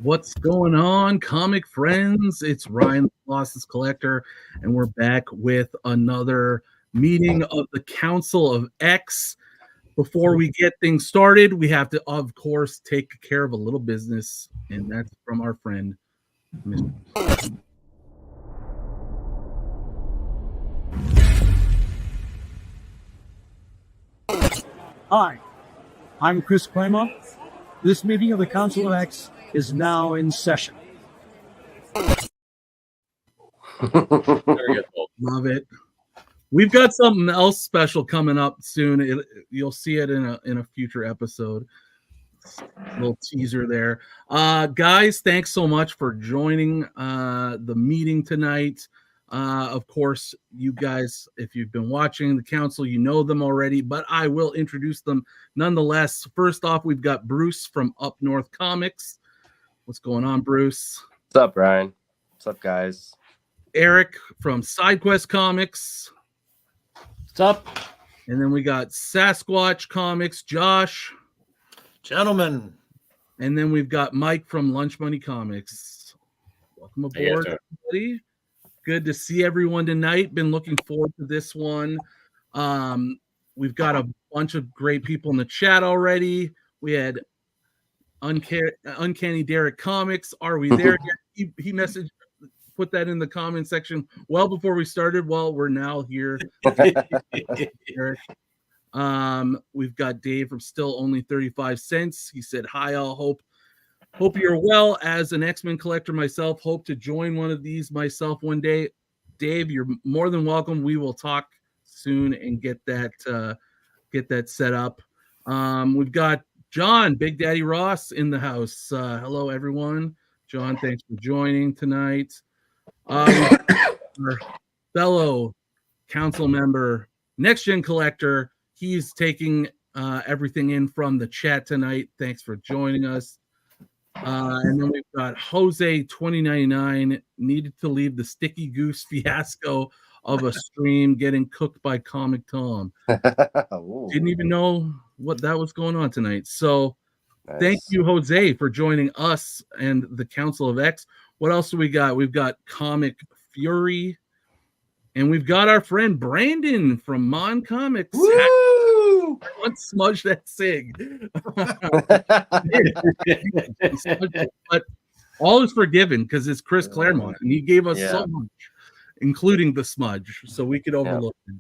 What's going on, comic friends? It's Ryan, the Colossus Collector, and we're back with another meeting of the Council of X. Before we get things started, we have to, of course, take care of a little business, and that's from our friend, Mr. Hi, I'm Chris Kramer. This meeting of the Council of X is now in session. Love it. We've got something else special coming up soon. You'll see it in a future episode. A little teaser there. Guys, thanks so much for joining the meeting tonight. Of course, you guys, if you've been watching the council, you know them already, but I will introduce them nonetheless. First off, we've got Bruce from Up North Comics. What's going on, Bruce? What's up, Ryan? What's up, guys? Eric from SideQuest Comics. What's up? And then we got Sasquatch Comics, Josh. Gentlemen. And then we've got Mike from Lunch Money Comics. Welcome aboard, everybody. Good to see everyone tonight. Been looking forward to this one. We've got a bunch of great people in the chat already. We had Uncanny Derek Comics. Are we there yet? He messaged, put that in the comment section well before we started. Well, we're now here. We've got Dave from Still Only 35 Cents. He said, hi, all. Hope you're well. As an X-Men collector myself, hope to join one of these myself one day. Dave, you're more than welcome. We will talk soon and get that set up. We've got John, Big Daddy Ross, in the house. Hello, everyone. John, thanks for joining tonight. Our fellow council member, Next Gen Collector, he's taking everything in from the chat tonight. Thanks for joining us. And then we've got Jose 2099, needed to leave the Sticky Goose fiasco of a stream getting cooked by Comic Tom. Didn't even know what that was going on tonight. So nice. Thank you, Jose, for joining us and the Council of X. What else do we got? We've got Comic Fury, and we've got our friend Brandon from Mon Comics. Woo! Let's smudge that sig. But all is forgiven because it's Chris Claremont, and he gave us so much, including the smudge, so we could overlook it.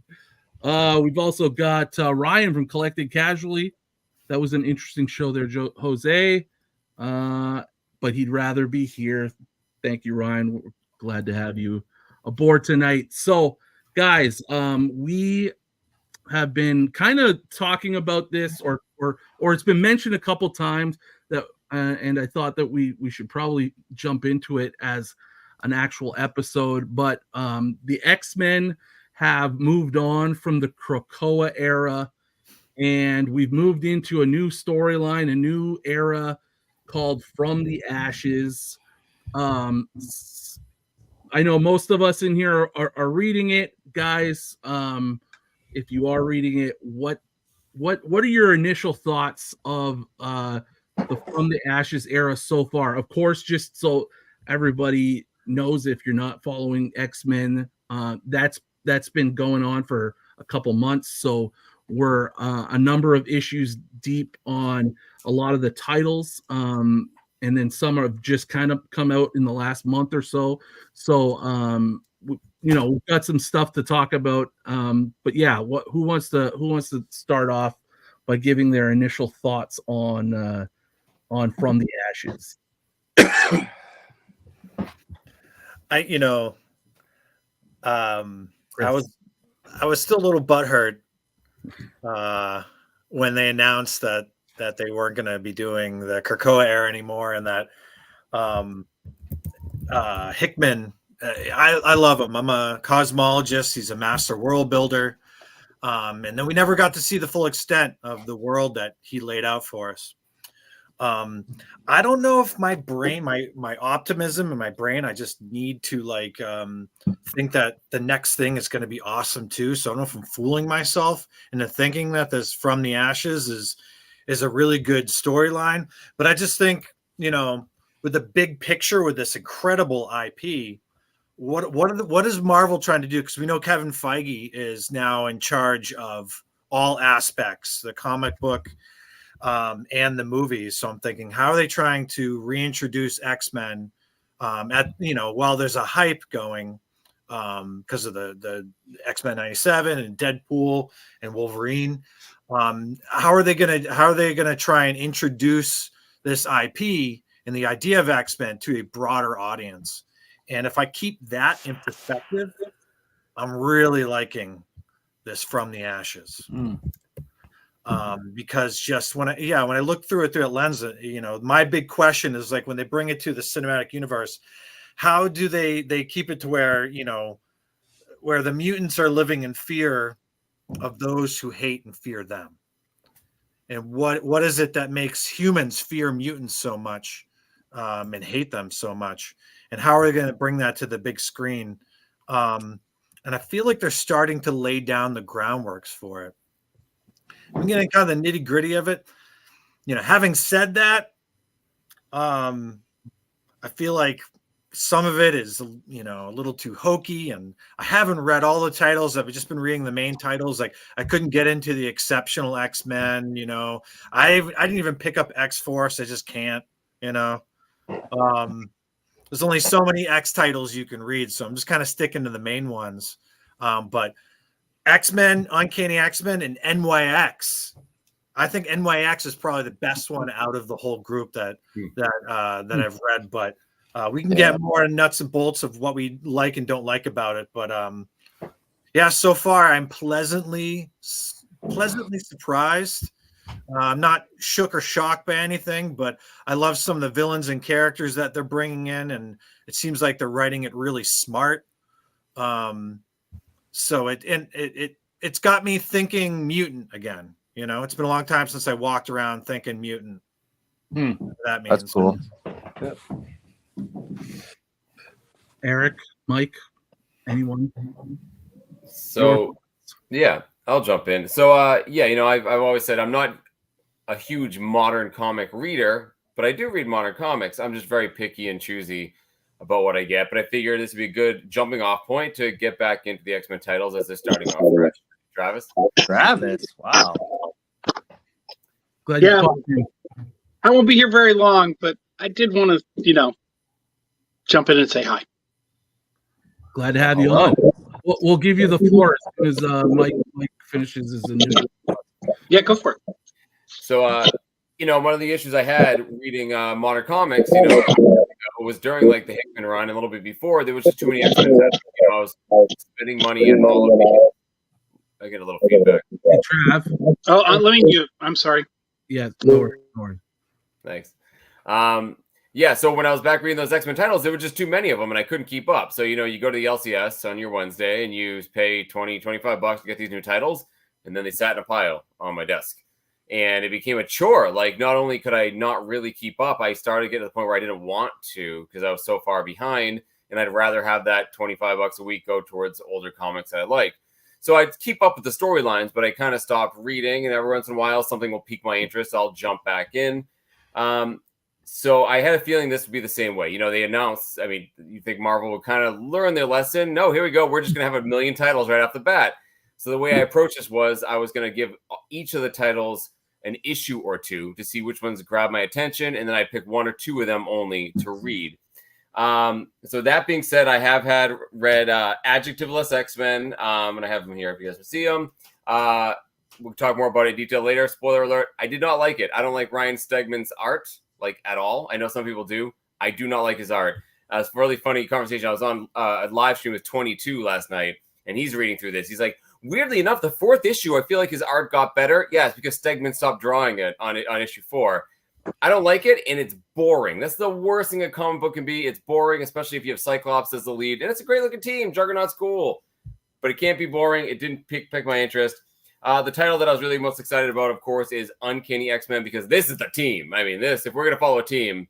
We've also got Ryan from Collected Casually. That was an interesting show there, Jose. But he'd rather be here. Thank you, Ryan. We're glad to have you aboard tonight. So, guys, we have been kind of talking about this, or it's been mentioned a couple times that, and I thought that we should probably jump into it as an actual episode. But the X-Men have moved on from the Krakoa era, and we've moved into a new storyline, a new era called From the Ashes. I know most of us in here are reading it, guys. If you are reading it, what are your initial thoughts of the From the Ashes era so far? Of course, just so everybody knows, if you're not following X-Men, that's been going on for a couple months. So we're a number of issues deep on a lot of the titles. And then some have just kind of come out in the last month or so. So, we've got some stuff to talk about. But yeah, who wants to start off by giving their initial thoughts on From the Ashes? I was still a little butthurt when they announced that they weren't going to be doing the Krakoa era anymore, and that Hickman, I love him. I'm a cosmologist. He's a master world builder. And then we never got to see the full extent of the world that he laid out for us. I don't know if my brain, my optimism in my brain, I just need to think that the next thing is going to be awesome too. So I don't know if I'm fooling myself into thinking that this From the Ashes is a really good storyline. But I just think, with the big picture with this incredible IP. What is Marvel trying to do? Because we know Kevin Feige is now in charge of all aspects, the comic book and the movies. So I'm thinking, how are they trying to reintroduce X-Men while there's a hype going because of the X-Men 97 and Deadpool and Wolverine. How are they gonna try and introduce this IP and the idea of X-Men to a broader audience? And if I keep that in perspective, I'm really liking this From the Ashes. Because just when I look through it through that lens, my big question is like when they bring it to the cinematic universe, how do they keep it to where where the mutants are living in fear of those who hate and fear them? And what is it that makes humans fear mutants so much and hate them so much? And how are they going to bring that to the big screen? And I feel like they're starting to lay down the groundworks for it. I'm getting kind of the nitty gritty of it. Having said that, I feel like some of it is, a little too hokey, and I haven't read all the titles. I've just been reading the main titles. Like I couldn't get into the Exceptional X-Men. I didn't even pick up X-Force. I just can't. There's only so many X titles you can read, so I'm just kind of sticking to the main ones. But X-Men, Uncanny X-Men, and NYX. I think NYX is probably the best one out of the whole group that I've read. But we can get more nuts and bolts of what we like and don't like about it. But so far I'm pleasantly surprised. I'm not shook or shocked by anything, but I love some of the villains and characters that they're bringing in, and it seems like they're writing it really smart. So it's got me thinking mutant again. It's been a long time since I walked around thinking mutant. That means That's cool. Yep. Eric, Mike, anyone? So, yeah, I'll jump in. So, I've always said I'm not a huge modern comic reader, but I do read modern comics. I'm just very picky and choosy about what I get. But I figured this would be a good jumping off point to get back into the X-Men titles as they're starting off fresh. Travis, wow. Glad you called me. I won't be here very long, but I did want to, jump in and say hi. Glad to have you on. We'll give you the floor as soon as Mike finishes his news. Yeah, go for it. So, one of the issues I had reading modern comics, was during like the Hickman run, a little bit before, there was just too many X-Men. I was spending money in all of these. I get a little feedback. Hey, Trav. Oh, let me mute. I'm sorry. Yeah, no worries. Thanks. So when I was back reading those X-Men titles, there were just too many of them, and I couldn't keep up. So, you go to the LCS on your Wednesday, and you pay $20-$25 to get these new titles, and then they sat in a pile on my desk. And it became a chore. Like, not only could I not really keep up, I started getting to the point where I didn't want to because I was so far behind, and I'd rather have that $25 a week go towards older comics that I like. So I'd keep up with the storylines, but I kind of stopped reading, and every once in a while, something will pique my interest. I'll jump back in. So I had a feeling this would be the same way. They announced, you think Marvel would kind of learn their lesson? No, here we go. We're just going to have a million titles right off the bat. So the way I approached this was I was going to give each of the titles an issue or two to see which ones grab my attention, and then I pick one or two of them only to read. So that being said, I have read Adjectiveless X-Men, and I have them here if you guys can see them. We'll talk more about it in detail later. Spoiler alert, I did not like it. I don't like Ryan Stegman's art, at all. I know some people do. I do not like his art. It's a really funny conversation. I was on a live stream with 22 last night, and he's reading through this. He's like, weirdly enough, the fourth issue, I feel like his art got better. Yeah, it's because Stegman stopped drawing it on issue 4. I don't like it, and it's boring. That's the worst thing a comic book can be. It's boring, especially if you have Cyclops as the lead. And it's a great-looking team. Juggernaut's cool. But it can't be boring. It didn't pick my interest. The title that I was really most excited about, of course, is Uncanny X-Men, because this is the team. If we're going to follow a team,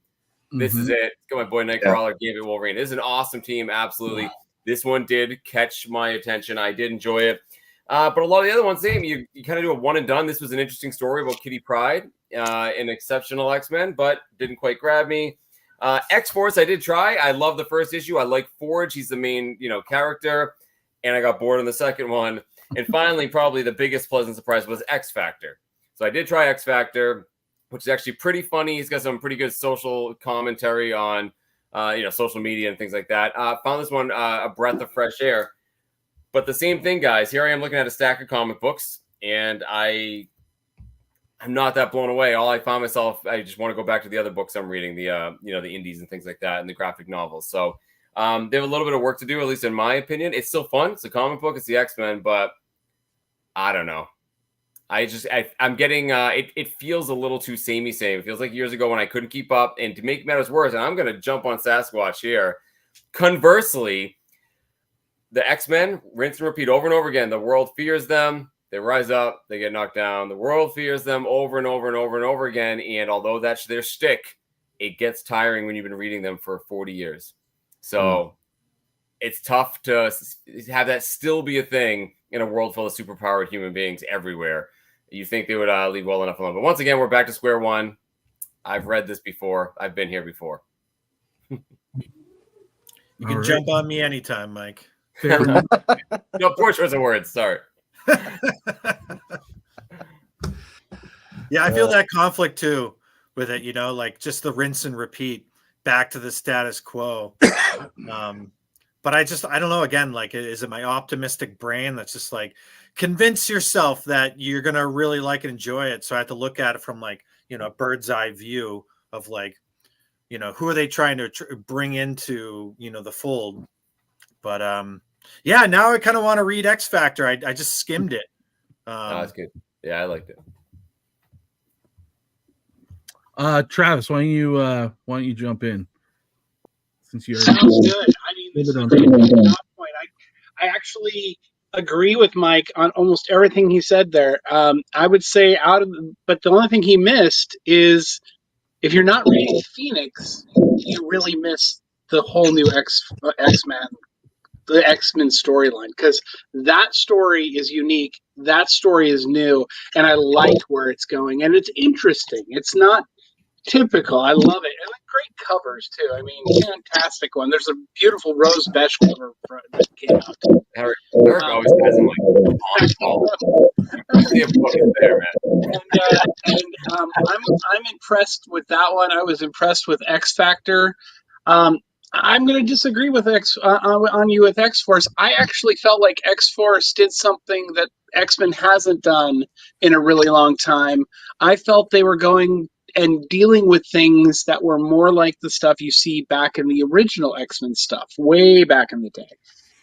this is it. Got my boy Nightcrawler, Gambit, Wolverine. This is an awesome team, absolutely. This one did catch my attention. I did enjoy it. But a lot of the other ones, same. You kind of do a one and done. This was an interesting story about Kitty Pryde, an exceptional X-Men, but didn't quite grab me. X-Force, I did try. I love the first issue. I like Forge. He's the main, character. And I got bored on the second one. And finally, probably the biggest pleasant surprise was X Factor. So I did try X Factor, which is actually pretty funny. He's got some pretty good social commentary on, social media and things like that. Found this one a breath of fresh air. But the same thing, guys. Here I am looking at a stack of comic books, and I'm not that blown away. All I found myself, I just want to go back to the other books I'm reading, the the indies and things like that, and the graphic novels. So they have a little bit of work to do, at least in my opinion. It's still fun. It's a comic book. It's the X-Men, but I don't know. I'm getting it feels a little too samey same. It feels like years ago when I couldn't keep up. And to make matters worse, and I'm going to jump on Sasquatch here. Conversely, the X-Men rinse and repeat over and over again. The world fears them. They rise up. They get knocked down. The world fears them over and over and over and over again. And although that's their shtick, it gets tiring when you've been reading them for 40 years. So it's tough to have that still be a thing in a world full of superpowered human beings everywhere. You think they would leave well enough alone. But once again, we're back to square one. I've read this before. I've been here before. You can jump on me anytime, Mike. No, poor choice of words. Sorry. Yeah, I feel that conflict too with it, like just the rinse and repeat back to the status quo. But I don't know, again, like, is it my optimistic brain that's just like, convince yourself that you're going to really like and enjoy it. So I have to look at it from like, a bird's eye view of like, who are they trying to bring into, the fold. But yeah, now I kind of want to read X Factor. I just skimmed it. That's good. Yeah, I liked it. Travis, why don't you jump in? Since you're sounds good. I mean, this is a great point. I actually agree with Mike on almost everything he said there. I would say but the only thing he missed is if you're not reading Phoenix, you really miss the whole new X-Men, the X-Men storyline, because that story is unique. That story is new, and I like where it's going, and it's interesting. It's not typical. I love it. And great covers too. I mean, fantastic one. There's a beautiful Rose Besh cover that came out. Eric always has him like there, man. I'm impressed with that one. I was impressed with X Factor. I'm going to disagree with on you with X-Force. I actually felt like X-Force did something that X-Men hasn't done in a really long time. I felt they were going and dealing with things that were more like the stuff you see back in the original X-Men stuff, way back in the day,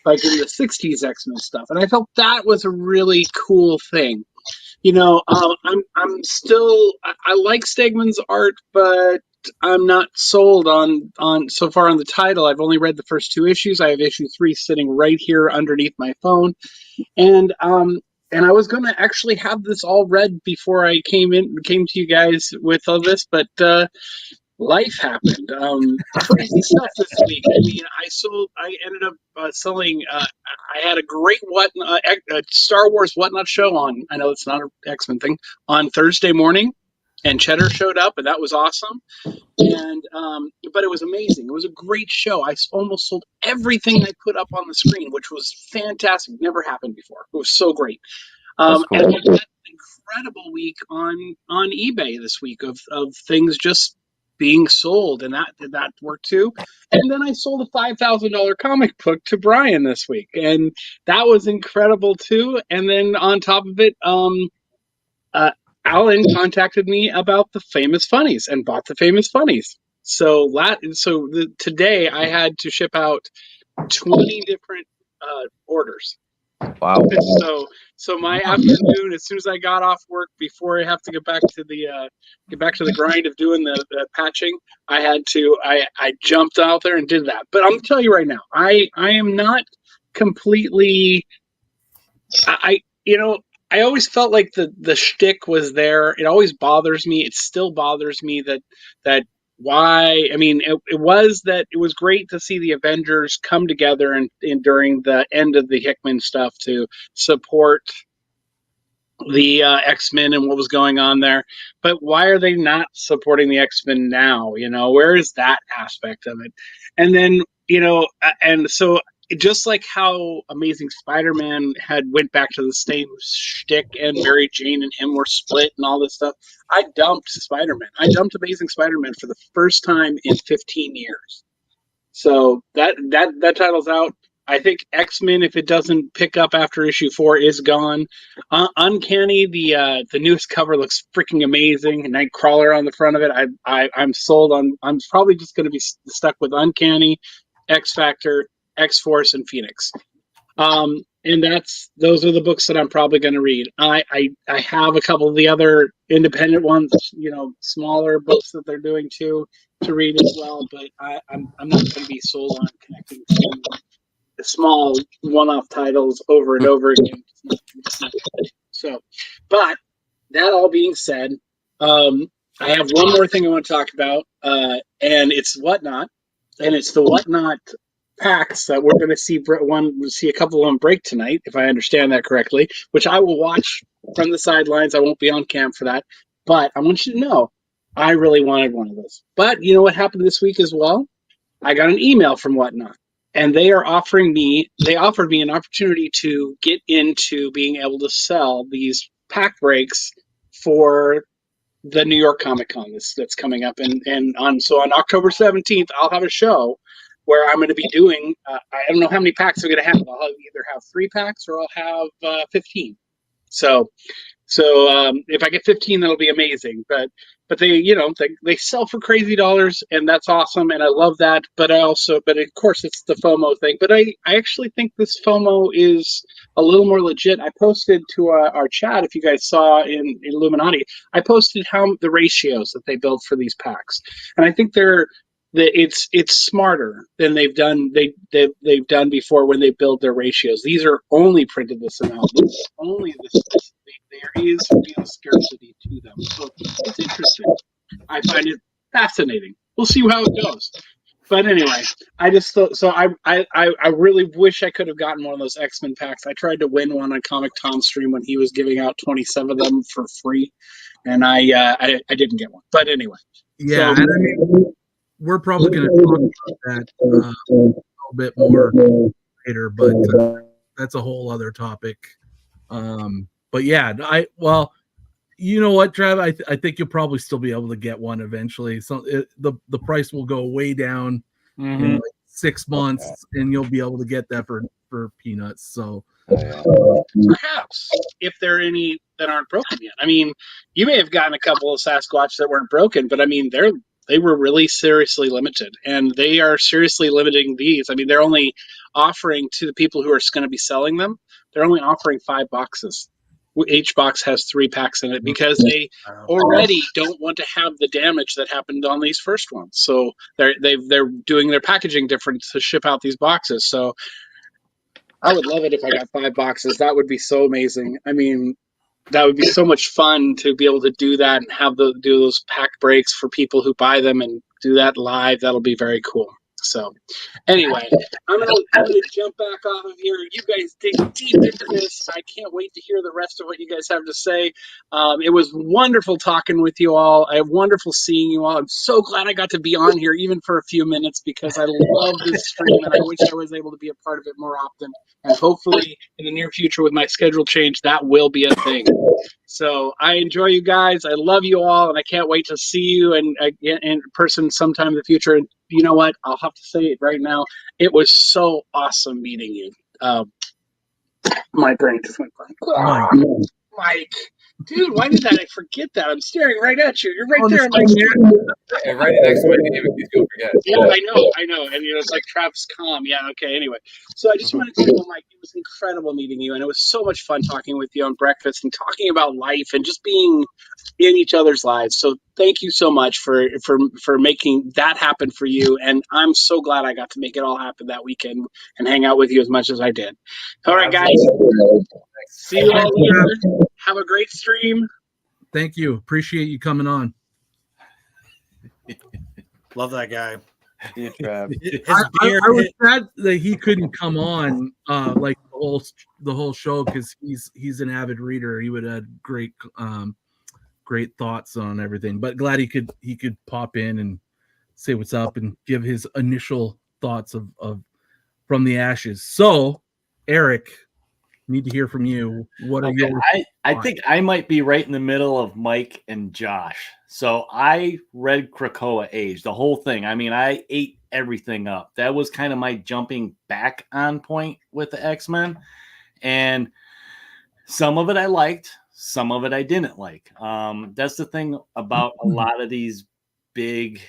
like in the 60s X-Men stuff. And I felt that was a really cool thing. I'm still, I like Stegman's art, but I'm not sold on so far on the title. I've only read the first 2 issues. I have issue 3 sitting right here underneath my phone. And I was going to actually have this all read before I came to you guys with all this, but life happened. Crazy stuff this week. I mean, I ended up selling. I had a great Star Wars Whatnot show on. I know it's not an X-Men thing on Thursday morning, and Cheddar showed up, and that was awesome. And but it was amazing. It was a great show. I almost sold everything I put up on the screen, which was fantastic. Never happened before. It was so great. Cool. And I had an incredible week on eBay this week of things just being sold, and that worked too. And then I sold a $5,000 comic book to Brian this week, and that was incredible too. And then on top of it, Alan contacted me about the Famous Funnies and bought the Famous Funnies. So today I had to ship out 20 different orders. Wow. So my afternoon, as soon as I got off work, before I have to get back to the grind of doing the patching, I jumped out there and did that. But I'm gonna tell you right now, I am not completely. I always felt like the shtick was there. It always bothers me. It still bothers me that why. I mean, it was great to see the Avengers come together and during the end of the Hickman stuff to support X-Men and what was going on there. But why are they not supporting the X-Men now? Where is that aspect of it? And then, and so just like how Amazing Spider-Man had went back to the same shtick and Mary Jane and him were split and all this stuff, I dumped Spider-Man. I dumped Amazing Spider-Man for the first time in 15 years. So that title's out. I think X-Men, if it doesn't pick up after issue 4, is gone. Uncanny, the newest cover looks freaking amazing. Nightcrawler on the front of it. I'm sold on. I'm probably just going to be stuck with Uncanny, X-Factor, X-Force, and Phoenix. And those are the books that I'm probably going to read. I have a couple of the other independent ones, smaller books that they're doing too to read as well. But I'm not going to be sold on connecting to small one-off titles over and over again. So, but that all being said, I have one more thing I want to talk about, and it's Whatnot, and it's the Whatnot packs that we're going to see a couple of them break tonight, if I understand that correctly, which I will watch from the sidelines. I won't be on cam for that, but I want you to know I really wanted one of those. But you know what happened this week as well? I got an email from Whatnot. And they offered me an opportunity to get into being able to sell these pack breaks for the New York Comic Con that's coming up. So on October 17th, I'll have a show where I'm going to be doing, I don't know how many packs I'm going to have. I'll either have 3 packs or I'll have 15. So if I get 15, that'll be amazing. But they sell for crazy dollars, and that's awesome, and I love that. But of course, it's the FOMO thing. But I actually think this FOMO is a little more legit. I posted to our chat, if you guys saw in Illuminati, I posted how the ratios that they build for these packs, and I think it's smarter than they've done before when they build their ratios. These are only printed this amount. Only this. There is real scarcity to them. So it's interesting. I find it fascinating. We'll see how it goes. But anyway, I just thought so. I really wish I could have gotten one of those X-Men packs. I tried to win one on Comic Tom's stream when he was giving out 27 of them for free, and I didn't get one. But anyway, yeah. So, we're probably going to talk about that a little bit more later, but that's a whole other topic. But yeah, you know what, Trav? I think you'll probably still be able to get one eventually. So the price will go way down in like 6 months, and you'll be able to get that for peanuts. So perhaps if there are any that aren't broken yet. I mean, you may have gotten a couple of Sasquatch that weren't broken, but I mean they were really seriously limited, and they are seriously limiting these. I mean, they're only offering to the people who are going to be selling them. They're only offering 5 boxes. Each box has 3 packs in it because they already don't want to have the damage that happened on these first ones. So they're doing their packaging different to ship out these boxes. So I would love it if I got 5 boxes. That would be so amazing. I mean, that would be so much fun to be able to do that and do those pack breaks for people who buy them and do that live. That'll be very cool. So anyway, I'm gonna jump back off of here. You guys dig deep into this. I can't wait to hear the rest of what you guys have to say. It was wonderful talking with you all. Wonderful seeing you all. I'm so glad I got to be on here even for a few minutes because I love this stream and I wish I was able to be a part of it more often. And hopefully in the near future with my schedule change, that will be a thing. So I enjoy you guys. I love you all, and I can't wait to see you in person sometime in the future. And you know what? I'll have to say it right now. It was so awesome meeting you. My brain just went blank. Mike. Dude, why did I forget that? I'm staring right at you. You're right there. And right next to it, David, please don't forget. Yeah, I know. And it's like Travis calm. Yeah, okay, anyway. So I just wanted to tell Mike, it was incredible meeting you, and it was so much fun talking with you on breakfast and talking about life and just being in each other's lives. So thank you so much for making that happen for you. And I'm so glad I got to make it all happen that weekend and hang out with you as much as I did. All right, guys. See you all later. Have a great stream. Thank you. Appreciate you coming on. Love that guy. Yeah, Trav. I was sad that he couldn't come on like the the whole show because he's an avid reader. He would have great thoughts on everything. But glad he could pop in and say what's up and give his initial thoughts of From the Ashes. So, Eric, need to hear from you. What are your I think I might be right in the middle of Mike and Josh. So I read Krakoa Age, the whole thing. I mean, I ate everything up. That was kind of my jumping back on point with the X-Men. And some of it I liked, some of it I didn't like. That's the thing about a lot of these big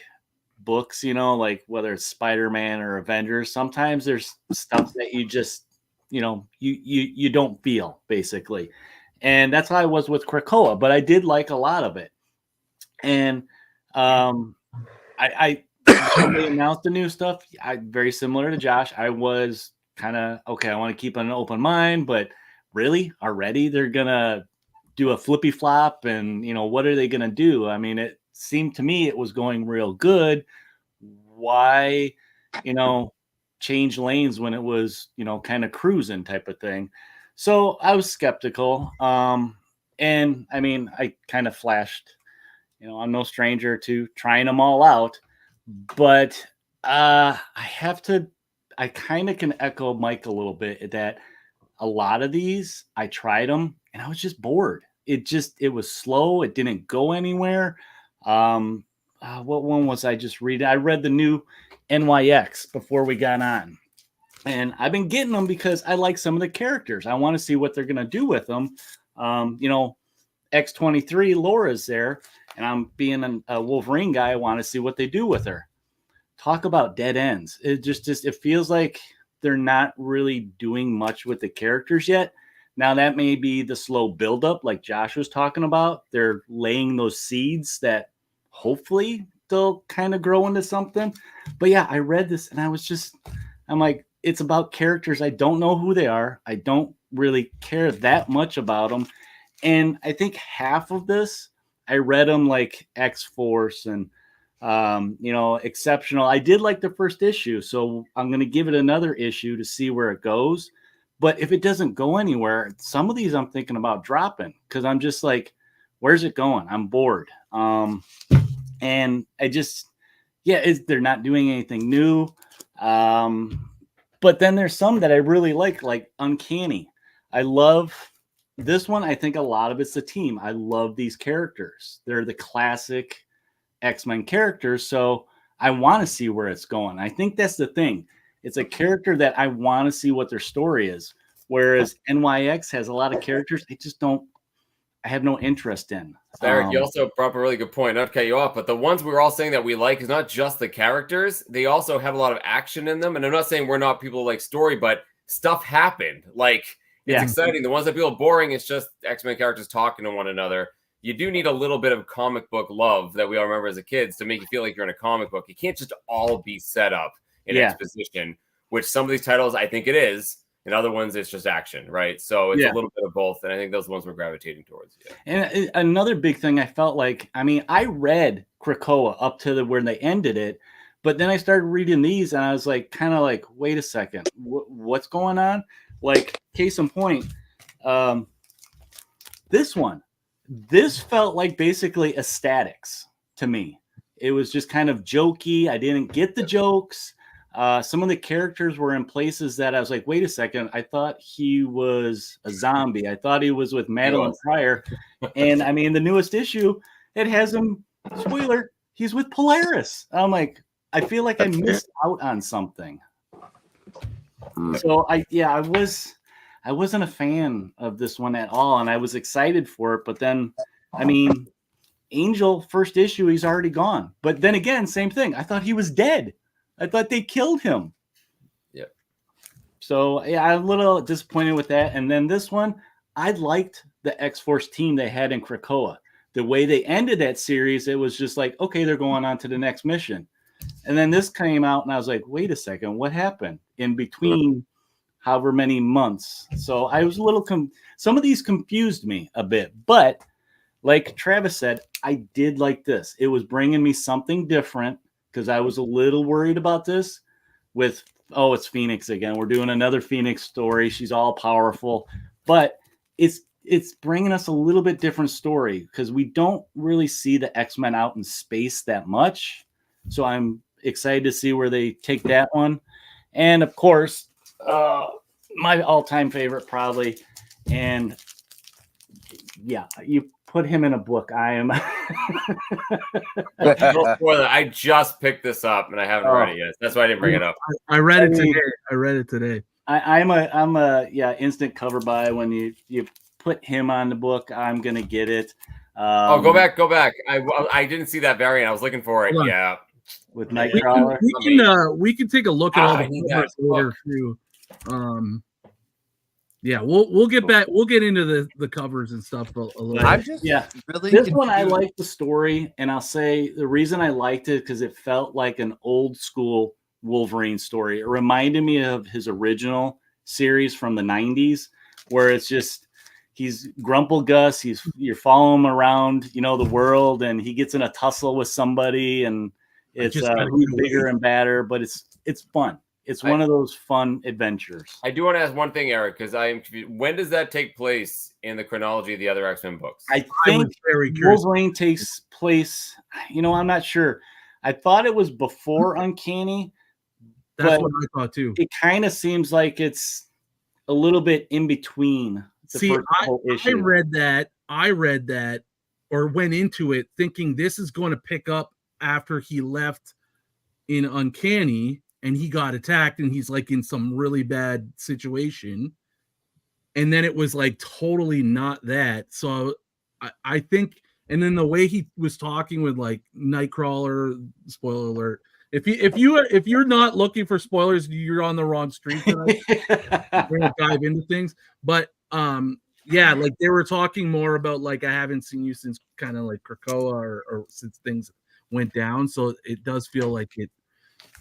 books, you know, like whether it's Spider-Man or Avengers, sometimes there's stuff that you just, you know, you don't feel, basically. And that's how I was with Krakoa, but I did like a lot of it. And when they announced the new stuff, very similar to Josh, I was kind of, okay, I want to keep an open mind, but really already they're going to do a flippy flop and, you know, what are they going to do? I mean, it seemed to me it was going real good. Why, you know, change lanes when it was, you know, kind of cruising type of thing. So I was skeptical. And I mean, I kind of flashed, you know, I'm no stranger to trying them all out, but I kind of can echo Mike a little bit that a lot of these, I tried them and I was just bored. It was slow. It didn't go anywhere. What one was I just reading? I read the new NYX before we got on. And I've been getting them because I like some of the characters. I want to see what they're going to do with them. You know, X-23, Laura's there, and I'm being a Wolverine guy. I want to see what they do with her. Talk about dead ends. It feels like they're not really doing much with the characters yet. Now, that may be the slow buildup like Josh was talking about. They're laying those seeds that hopefully they'll kind of grow into something. But yeah, I read this and I'm like, it's about characters. I don't know who they are. I don't really care that much about them. And I think half of this, I read them like X-Force and, you know, Exceptional. I did like the first issue. So I'm going to give it another issue to see where it goes. But if it doesn't go anywhere, some of these I'm thinking about dropping because I'm just like, where's it going? I'm bored. And I just, they're not doing anything new. But then there's some that I really like Uncanny. I love this one. I think a lot of it's the team. I love these characters. They're the classic X-Men characters. So I want to see where it's going. I think that's the thing. It's a character that I want to see what their story is. Whereas NYX has a lot of characters I have no interest in. Eric, you also brought up a really good point. Not to cut you off, but the ones we were all saying that we like is not just the characters. They also have a lot of action in them. And I'm not saying we're not people who like story, but stuff happened. Like, it's exciting. The ones that feel boring, it's just X-Men characters talking to one another. You do need a little bit of comic book love that we all remember as a kids to make you feel like you're in a comic book. It can't just all be set up in exposition, which some of these titles, I think it is. And other ones, it's just action, right? So it's a little bit of both. And I think those ones we're gravitating towards. Yeah. And another big thing I felt like, I mean, I read Krakoa up to where they ended it. But then I started reading these and I was like, kind of like, wait a second, what's going on? Like, case in point, this felt like basically Ecstatics to me. It was just kind of jokey. I didn't get the jokes. Some of the characters were in places that I was like, wait a second. I thought he was a zombie. I thought he was with Madeline Pryor. And I mean, the newest issue, it has him, spoiler, he's with Polaris. I'm like, I feel like I missed out on something. So I wasn't a fan of this one at all. And I was excited for it. But then, I mean, Angel first issue, he's already gone. But then again, same thing. I thought he was dead. I thought they killed him. Yeah. So yeah, I'm a little disappointed with that. And then this one, I liked the X-Force team they had in Krakoa. The way they ended that series, it was just like, okay, they're going on to the next mission. And then this came out, and I was like, wait a second, what happened in between however many months? So I was a little some of these confused me a bit, but like Travis said, I did like this. It was bringing me something different because I was a little worried about this with oh, it's Phoenix again. We're doing another Phoenix story. She's all powerful, but it's bringing us a little bit different story because we don't really see the X-Men out in space that much. So I'm excited to see where they take that one. And of course, my all-time favorite probably, and yeah, you put him in a book. I am. No spoiler. I just picked this up and I haven't read it yet. That's why I didn't bring it up. I read it today. I read it today. I'm a instant cover buy. When you put him on the book, I'm gonna get it. Go back. I didn't see that variant. I was looking for it. Yeah, with Nightcrawler. We can take a look at all the covers later too. Yeah, we'll get back. We'll get into the covers and stuff a little. I'm just really this one. I like the story, and I'll say the reason I liked it because it felt like an old school Wolverine story. It reminded me of his original series from the '90s, where it's just he's Grumple Gus. You're following him around, the world, and he gets in a tussle with somebody, and it's who's bigger and badder, but it's fun. It's one of those fun adventures. I do want to ask one thing, Eric, because I am confused. When does that take place in the chronology of the other X-Men books? I think Wolverine takes place. I'm not sure. I thought it was before Uncanny. That's what I thought too. It kind of seems like it's a little bit in between. I read that or went into it thinking this is going to pick up after he left in Uncanny. And he got attacked and he's like in some really bad situation. And then it was like totally not that. So I think, and then the way he was talking with like Nightcrawler, spoiler alert. If you're not looking for spoilers, you're on the wrong street tonight. We're gonna dive into things. But like they were talking more about like I haven't seen you since kind of like Krakoa or since things went down. So it does feel like it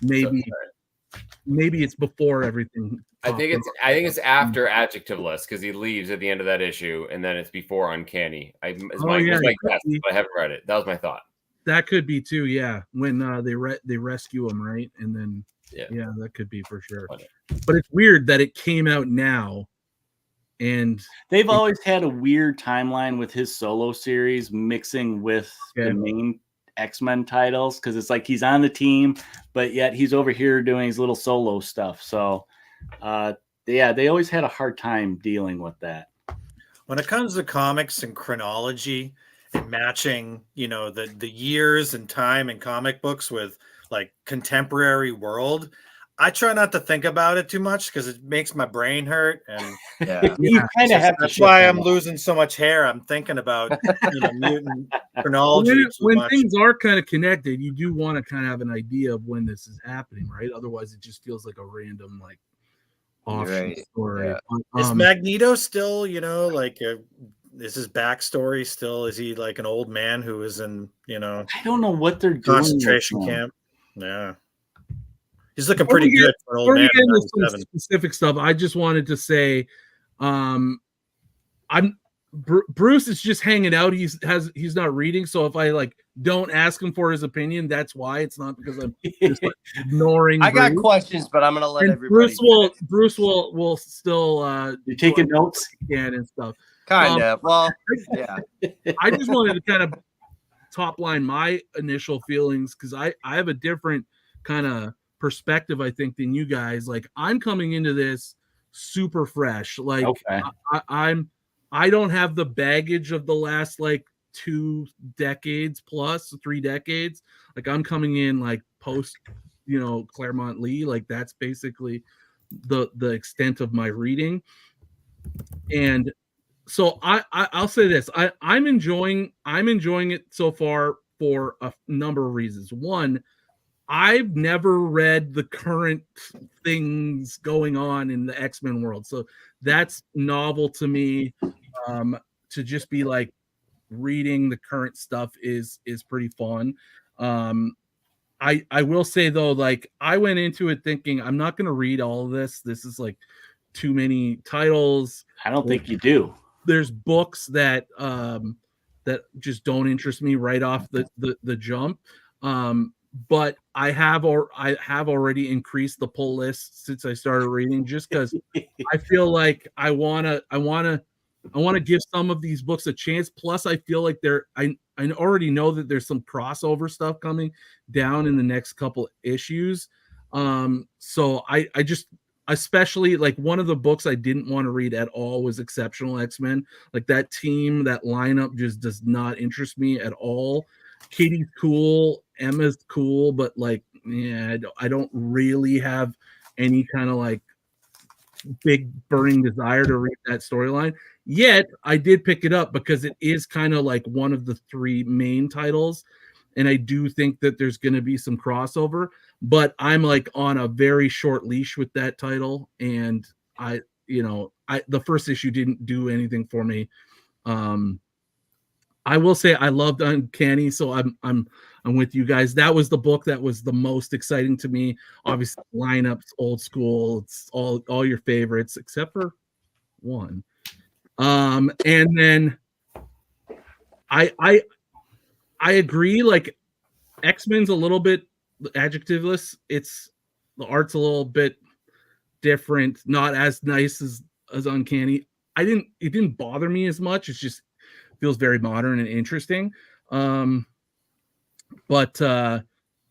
maybe it's before everything. I think it's after Adjectiveless because he leaves at the end of that issue, and then it's before Uncanny. I haven't read it. That was my thought. That could be too, yeah. When they rescue him, right? And then yeah, that could be for sure. But it's weird that it came out now, and they've always had a weird timeline with his solo series mixing with the main X-Men titles because it's like he's on the team, but yet he's over here doing his little solo stuff. So, they always had a hard time dealing with that. When it comes to comics and chronology and matching, the years and time in comic books with like contemporary world, I try not to think about it too much because it makes my brain hurt. And you kind of have that's why I'm losing so much hair. I'm thinking about mutant chronology. When things are kind of connected, you do want to kind of have an idea of when this is happening, right? Otherwise, it just feels like a random like offshoot story. Yeah. Is Magneto still, is his backstory still? Is he like an old man who is in, I don't know what they're doing. Concentration camp. Yeah. He's looking pretty good for an old man. Some specific stuff. I just wanted to say, Bruce is just hanging out. He's not reading. So if I like don't ask him for his opinion, that's why. It's not because I'm just like, ignoring. I got questions, but I'm gonna let everybody. Bruce will still. You're taking notes again and stuff. Kind of. Well, yeah. I just wanted to kind of top line my initial feelings because I have a different kind of perspective, I think, than you guys. Like I'm coming into this super fresh. Like I don't have the baggage of the last like 2 decades plus 3 decades. Like I'm coming in like post, Claremont Lee. Like that's basically the extent of my reading. And so I'll say this. I'm enjoying it so far for a number of reasons. One, I've never read the current things going on in the X-Men world. So that's novel to me. To just be like reading the current stuff is pretty fun. I will say though, like I went into it thinking I'm not going to read all of this. This is like too many titles. I don't think you do. There's books that that just don't interest me right off the jump. but I have already increased the pull list since I started reading, just because I feel like I wanna give some of these books a chance. Plus, I feel like I already know that there's some crossover stuff coming down in the next couple issues. So I just, especially like one of the books I didn't want to read at all was Exceptional X-Men. Like that team, that lineup just does not interest me at all. Katie's cool, Emma's cool, but like, yeah, I don't really have any kind of like big burning desire to read that storyline. Yet I did pick it up because it is kind of like one of the three main titles, and I do think that there's going to be some crossover, but I'm like on a very short leash with that title, and the first issue didn't do anything for me. I will say I loved Uncanny, so I'm with you guys. That was the book that was the most exciting to me. Obviously, lineups, old school, it's all your favorites except for one. And then I agree. Like X-Men's a little bit adjectiveless. It's the art's a little bit different, not as nice as Uncanny. It didn't bother me as much. It's just feels very modern and interesting. But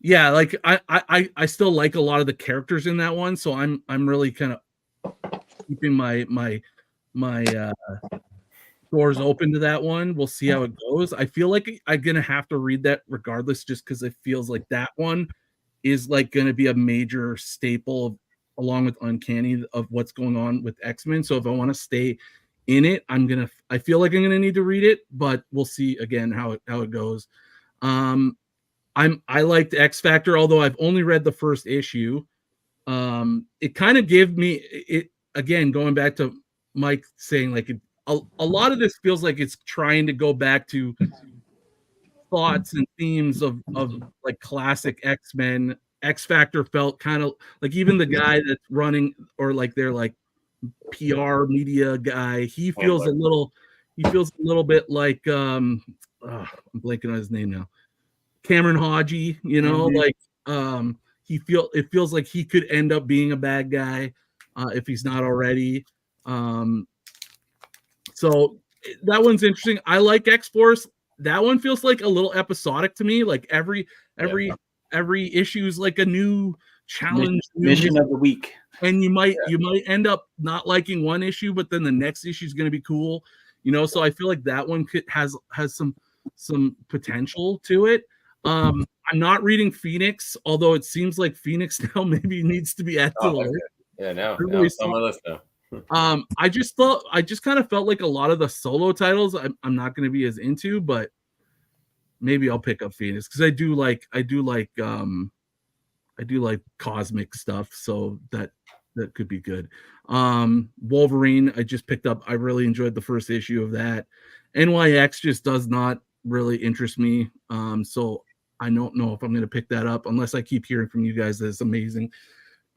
yeah, like I still like a lot of the characters in that one, so I'm really kind of keeping my doors open to that one. We'll see how it goes. I feel like I'm gonna have to read that regardless, just because it feels like that one is like gonna be a major staple along with Uncanny of what's going on with X-Men. So if I want to stay in it, I feel like I'm gonna need to read it, but we'll see again how it goes. I liked X Factor, although I've only read the first issue. It kind of gave me it again, going back to Mike saying like a lot of this feels like it's trying to go back to thoughts and themes of like classic X-Men. X Factor felt kind of like even the guy that's running, or like they're like PR media guy, he feels a little bit like I'm blanking on his name now, Cameron Hodgie, like it feels like he could end up being a bad guy if he's not already. So that one's interesting. I like X-Force. That one feels like a little episodic to me. Like every issue is like a new challenge, mission of the week. And you might end up not liking one issue, but then the next issue is going to be cool, So I feel like that one has some potential to it. I'm not reading Phoenix, although it seems like Phoenix now maybe needs to be at the list. Yeah, now it's on my list now. I just kind of felt like a lot of the solo titles I'm not going to be as into, but maybe I'll pick up Phoenix because I do like cosmic stuff, so that could be good. Wolverine, I just picked up. I really enjoyed the first issue of that. NYX just does not really interest me. So I don't know if I'm going to pick that up unless I keep hearing from you guys that it's amazing.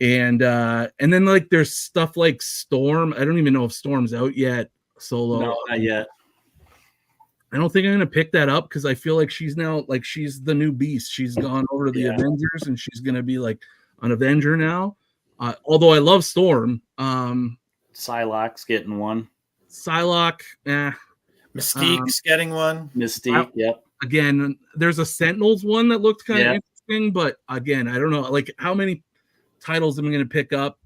And then like there's stuff like Storm. I don't even know if Storm's out yet. Solo. No, not yet. I don't think I'm going to pick that up because I feel like she's now like she's the new Beast. She's gone over to the Avengers and she's going to be like an Avenger now. Although I love Storm. Psylocke's getting one. Psylocke, Mystique's getting one. Mystique, yep. Again, there's a Sentinels one that looked kind of interesting, but again, I don't know like how many titles am I going to pick up.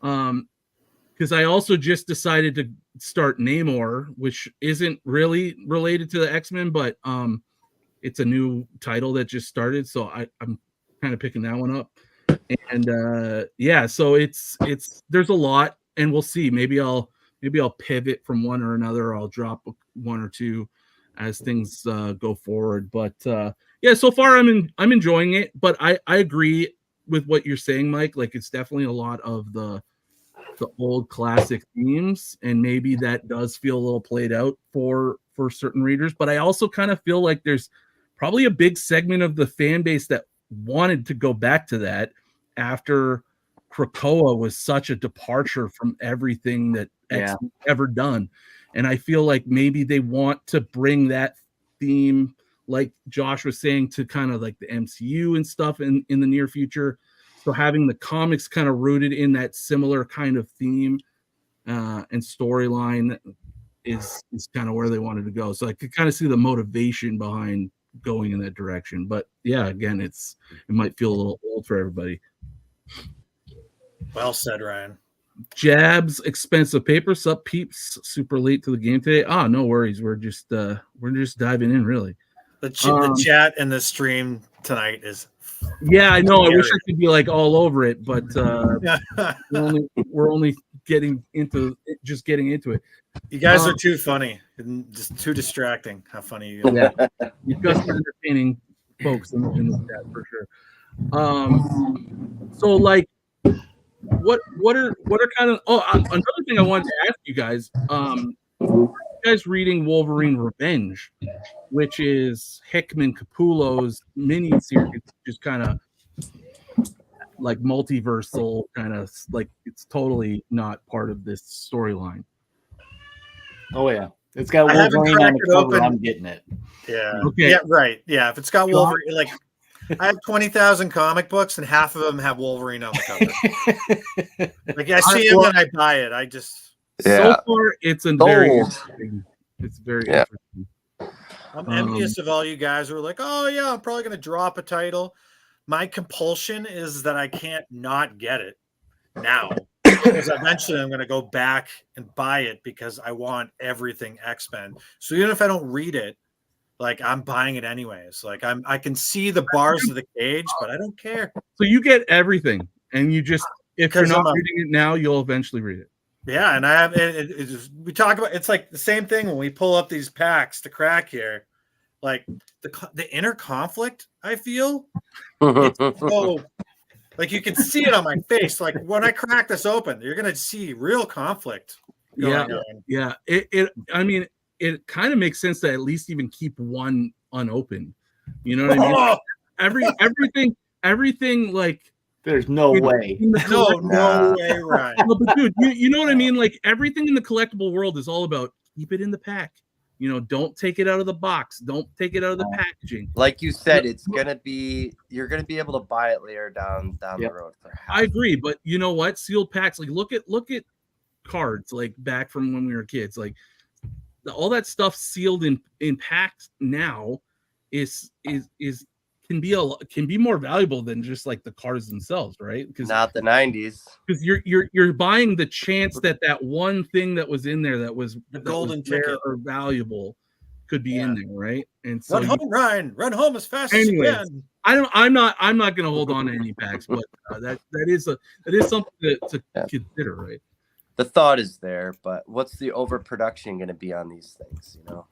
Because I also just decided to start Namor, which isn't really related to the X-Men, but it's a new title that just started, so I'm kind of picking that one up. And so it's there's a lot, and we'll see. Maybe I'll pivot from one or another, or I'll drop one or two as things go forward. But so far I'm enjoying it. But I agree with what you're saying, Mike. Like it's definitely a lot of the old classic themes, and maybe that does feel a little played out for certain readers. But I also kind of feel like there's probably a big segment of the fan base that wanted to go back to that after Krakoa was such a departure from everything that X ever done. And I feel like maybe they want to bring that theme like Josh was saying, to kind of like the MCU and stuff in the near future. So having the comics kind of rooted in that similar kind of theme and storyline is kind of where they wanted to go. So I could kind of see the motivation behind going in that direction. But yeah, again, it might feel a little old for everybody. Well said, Ryan. Jabs, expensive paper, sup peeps, super late to the game today. No worries. We're just diving in, really. The chat and the stream tonight is. Yeah, I know. I wish I could be like all over it, but we're only getting into it. You guys are too funny and just too distracting. How funny you are. Yeah, you've got some entertaining folks in the chat for sure. So like, what are kind of another thing I wanted to ask you guys. You guys reading Wolverine Revenge, which is Hickman Capullo's mini series, just kind of like multiversal, kind of like it's totally not part of this storyline. Oh yeah, it's got Wolverine on the cover. I'm getting it. Yeah. Okay. Yeah. Right. Yeah. If it's got Wolverine, like I have 20,000 comic books, and half of them have Wolverine on the cover. Like I see him and I buy it. I just. So far, it's very interesting. It's very interesting. I'm envious of all you guys who are like, oh yeah, I'm probably going to drop a title. My compulsion is that I can't not get it now, because eventually I'm going to go back and buy it because I want everything X-Men. So even if I don't read it, like I'm buying it anyways. Like I can see the bars of the cage, but I don't care. So you get everything, and you just if you're not reading it now, you'll eventually read it. Yeah, and I have we talk about it's like the same thing when we pull up these packs to crack here, like the inner conflict. I feel it's so like you can see it on my face. Like when I crack this open, you're gonna see real conflict going on. Yeah. I mean, it kind of makes sense to at least even keep one unopened. You know what I mean? Everything like. There's no way. No way, right? No, but dude, you know what I mean? Like everything in the collectible world is all about keep it in the pack. You know, don't take it out of the box. Don't take it out of the packaging. Like you said, you're gonna be able to buy it later down the road. I agree, but you know what? Sealed packs, like look at cards like back from when we were kids. Like all that stuff sealed in packs now is can be more valuable than just like the cards themselves, right? Because not the 90s. Because you're buying the chance that one thing that was in there that was the golden ticket or valuable could be in there, right? And so run home, Ryan. Run home as fast as you can. I'm not going to hold on to any packs, but that is something to consider, right? The thought is there, but what's the overproduction going to be on these things? You know.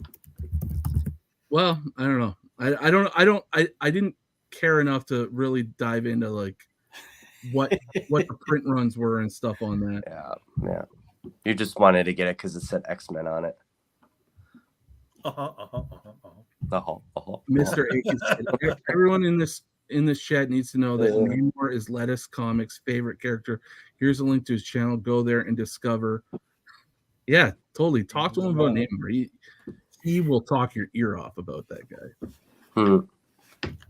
Well, I don't know. I didn't care enough to really dive into like what the print runs were and stuff on that. Yeah. You just wanted to get it because it said X-Men on it. Mr. Aikens, everyone in this chat needs to know that Namor is Lettuce Comics' favorite character. Here's a link to his channel. Go there and discover. Yeah, totally. Talk to him about Namor. He will talk your ear off about that guy.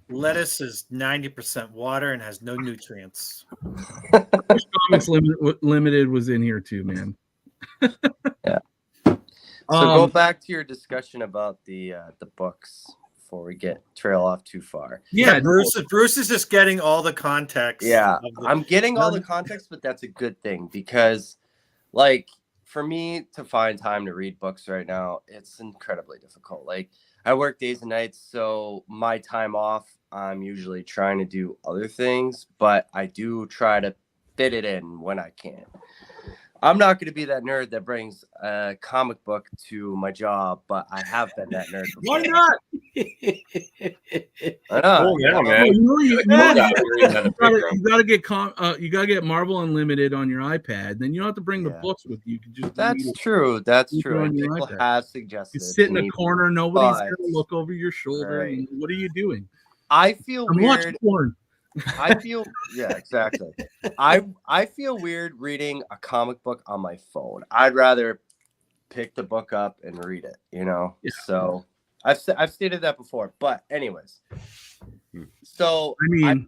Lettuce is 90% water and has no nutrients. Comics Limited was in here too, man. Yeah. So go back to your discussion about the books before we trail off too far. Yeah, Bruce is just getting all the context. Yeah, I'm getting all the context, but that's a good thing because, like, for me to find time to read books right now, it's incredibly difficult. Like, I work days and nights, so my time off, I'm usually trying to do other things, but I do try to fit it in when I can. I'm not going to be that nerd that brings a comic book to my job, but I have been that nerd before. Why not? Why not? Oh, yeah, man. You gotta get Marvel Unlimited on your iPad. Then you don't have to bring the books with you. You can just That's true. That's true. People have suggested. You sit in a corner. Nobody's going to look over your shoulder. Right. And what are you doing? I feel weird. Porn. I feel exactly. I feel weird reading a comic book on my phone. I'd rather pick the book up and read it, you know. Yeah. So I've stated that before. But anyways, so I mean,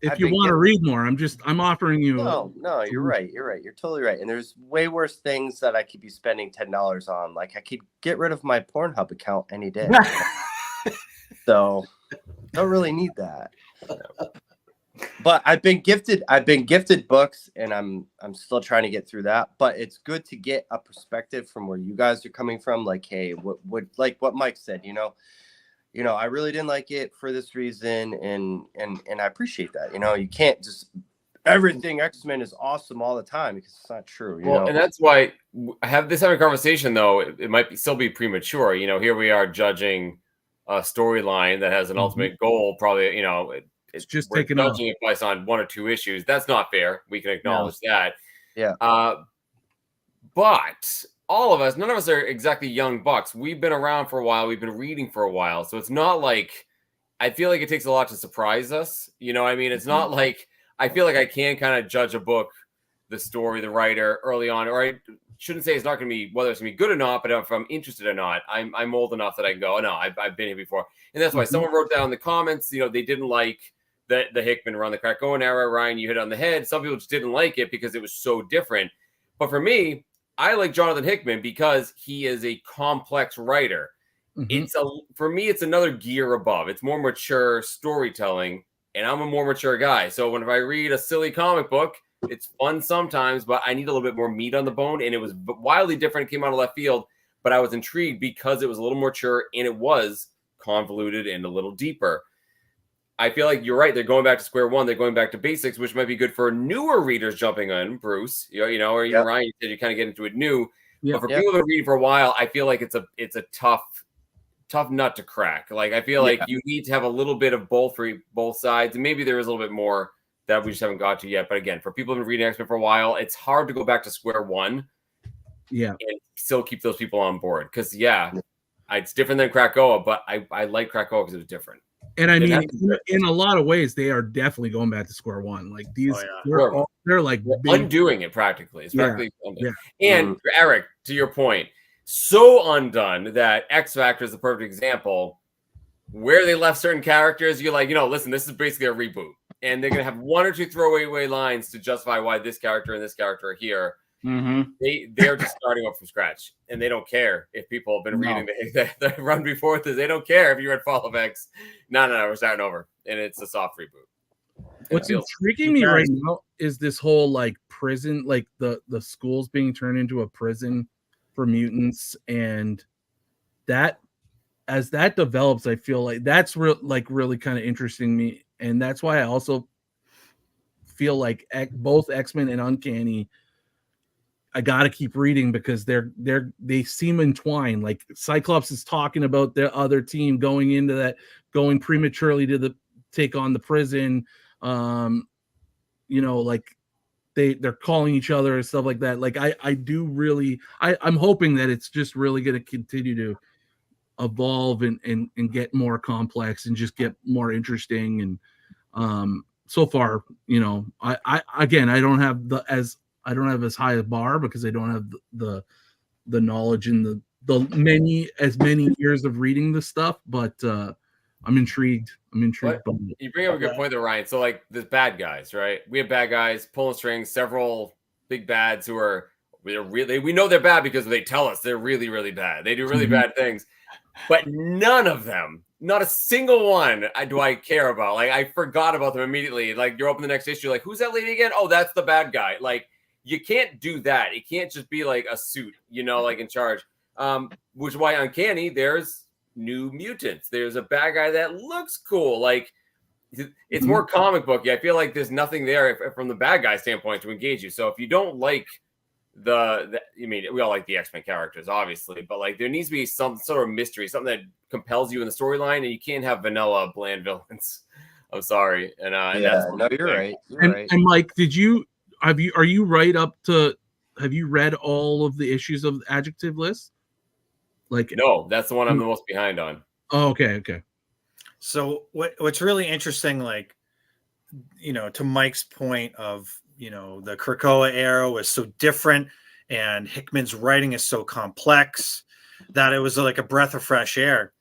if you want to read more, I'm offering you. No, you're right. You're right. You're totally right. And there's way worse things that I could be spending $10 on. Like I could get rid of my Pornhub account any day. So don't really need that. But I've been gifted books, and I'm still trying to get through that. But it's good to get a perspective from where you guys are coming from. Like, hey, what Mike said, I really didn't like it for this reason, and I appreciate that. You can't just everything X-Men is awesome all the time because it's not true. Well, and that's why I have this conversation, though it might still be premature. Here we are judging a storyline that has an ultimate goal. Probably, it's just taking judging it based on one or two issues. That's not fair. We can acknowledge that. Yeah. But all of us, none of us are exactly young bucks. We've been around for a while. We've been reading for a while. So it's not like, I feel like it takes a lot to surprise us. It's not like, I feel like I can kind of judge a book, the story, the writer early on, or I shouldn't say it's not going to be, whether it's going to be good or not, but if I'm interested or not, I'm old enough that I can go, oh, no, I've been here before. And that's why someone wrote down in the comments, they didn't like the Hickman run, the Krakoan era. Ryan, you hit on the head. Some people just didn't like it because it was so different. But for me, I like Jonathan Hickman because he is a complex writer. For me, it's another gear above. It's more mature storytelling, and I'm a more mature guy. So if I read a silly comic book, it's fun sometimes, but I need a little bit more meat on the bone. And it was wildly different. It came out of left field, but I was intrigued because it was a little more mature and it was convoluted and a little deeper. I feel like you're right. They're going back to square one. They're going back to basics, which might be good for newer readers jumping in, Bruce. Or even Ryan, you said you kind of get into it new. But for people who've been reading for a while, I feel like it's a tough nut to crack. Like I feel like you need to have a little bit of both sides, and maybe there is a little bit more that we just haven't got to yet. But again, for people who've been reading X-Men for a while, it's hard to go back to square one. And still keep those people on board because it's different than Krakoa, but I like Krakoa because it was different. And I mean, in a lot of ways, they are definitely going back to square one. Like these, they're like undoing it practically. It's practically undone. And Eric, to your point, so undone that X Factor is the perfect example where they left certain characters. You're like, listen, this is basically a reboot, and they're gonna have one or two throwaway lines to justify why this character and this character are here. They're just starting up from scratch, and they don't care if people have been reading the run before this. They don't care if you read Fall of X. No, we're starting over, and it's a soft reboot. What's intriguing me right now is this whole like prison, like the schools being turned into a prison for mutants, and that as that develops, I feel like that's really kind of interesting me, and that's why I also feel like both X-Men and Uncanny. I got to keep reading because they seem entwined. Like Cyclops is talking about their other team going prematurely to take on the prison. Like they're calling each other and stuff like that. Like I'm hoping that it's just really going to continue to evolve and get more complex and just get more interesting. And so far, I don't have as high a bar because I don't have the knowledge and the many years of reading this stuff, but I'm intrigued. You bring up a good point there, Ryan. So like the bad guys, right? We have bad guys pulling strings, several big bads who we know they're bad because they tell us they're really, really bad. They do really bad things, but none of them, not a single one do I care about. Like I forgot about them immediately. Like you're open the next issue, like who's that lady again? Oh, that's the bad guy. Like you can't do that. It can't just be like a suit, like in charge. Which is why Uncanny, there's new mutants. There's a bad guy that looks cool. Like it's more comic booky. I feel like there's nothing there from the bad guy standpoint to engage you. So if you don't like we all like the X-Men characters, obviously, but like there needs to be some sort of mystery, something that compels you in the storyline, and you can't have vanilla, bland villains. I'm sorry. And you're right. And Mike, have you read all of the issues of the Adjective List? Like no, that's the one I'm the most behind on. Oh, okay. So what's really interesting, like, to Mike's point of, the Krakoa era was so different and Hickman's writing is so complex that it was like a breath of fresh air.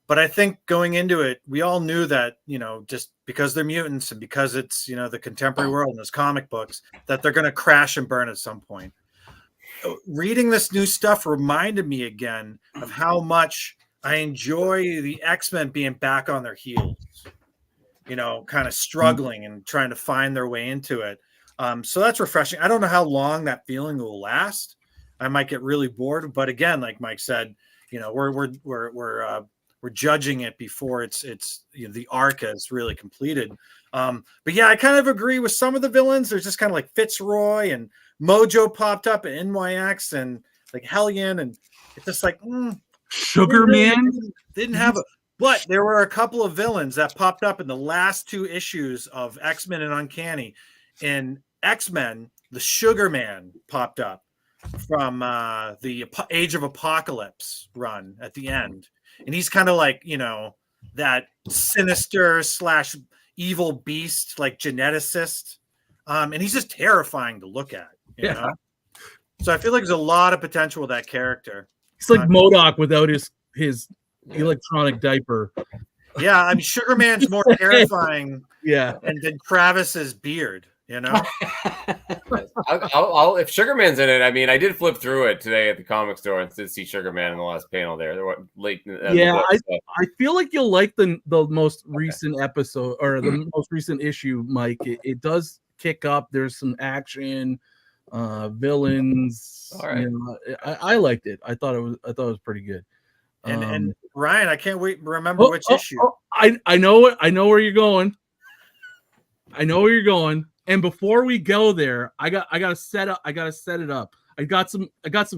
But I think going into it, we all knew that, just because they're mutants and because it's, the contemporary world and there's comic books, that they're going to crash and burn at some point. Reading this new stuff reminded me again of how much I enjoy the X-Men being back on their heels, kind of struggling and trying to find their way into it. So that's refreshing. I don't know how long that feeling will last. I might get really bored, but again, like Mike said, we're judging it before it's the arc is really completed. But yeah, I kind of agree with some of the villains. There's just kind of like Fitzroy and Mojo popped up at NYX and like Hellion, and it's just like Sugar Man didn't have but there were a couple of villains that popped up in the last 2 issues of X-Men and Uncanny. In X-Men, the Sugar Man popped up from the Age of Apocalypse run at the end. And he's kind of like, that sinister / evil beast, like geneticist. And he's just terrifying to look at. You know? So I feel like there's a lot of potential with that character. It's like MODOK without his electronic diaper. Yeah, I mean, Sugar Man's more terrifying than Travis's beard. I'll if Sugar Man's in it. I mean, I did flip through it today at the comic store and did see Sugar Man in the last panel there. They were late. I feel like you'll like the most recent episode or the most recent issue, Mike. It does kick up. There's some action, villains. All right. I liked it. I thought it was pretty good. And Ryan, I can't wait to remember which issue. I know where you're going. I know where you're going. And before we go there, I gotta set it up. I got some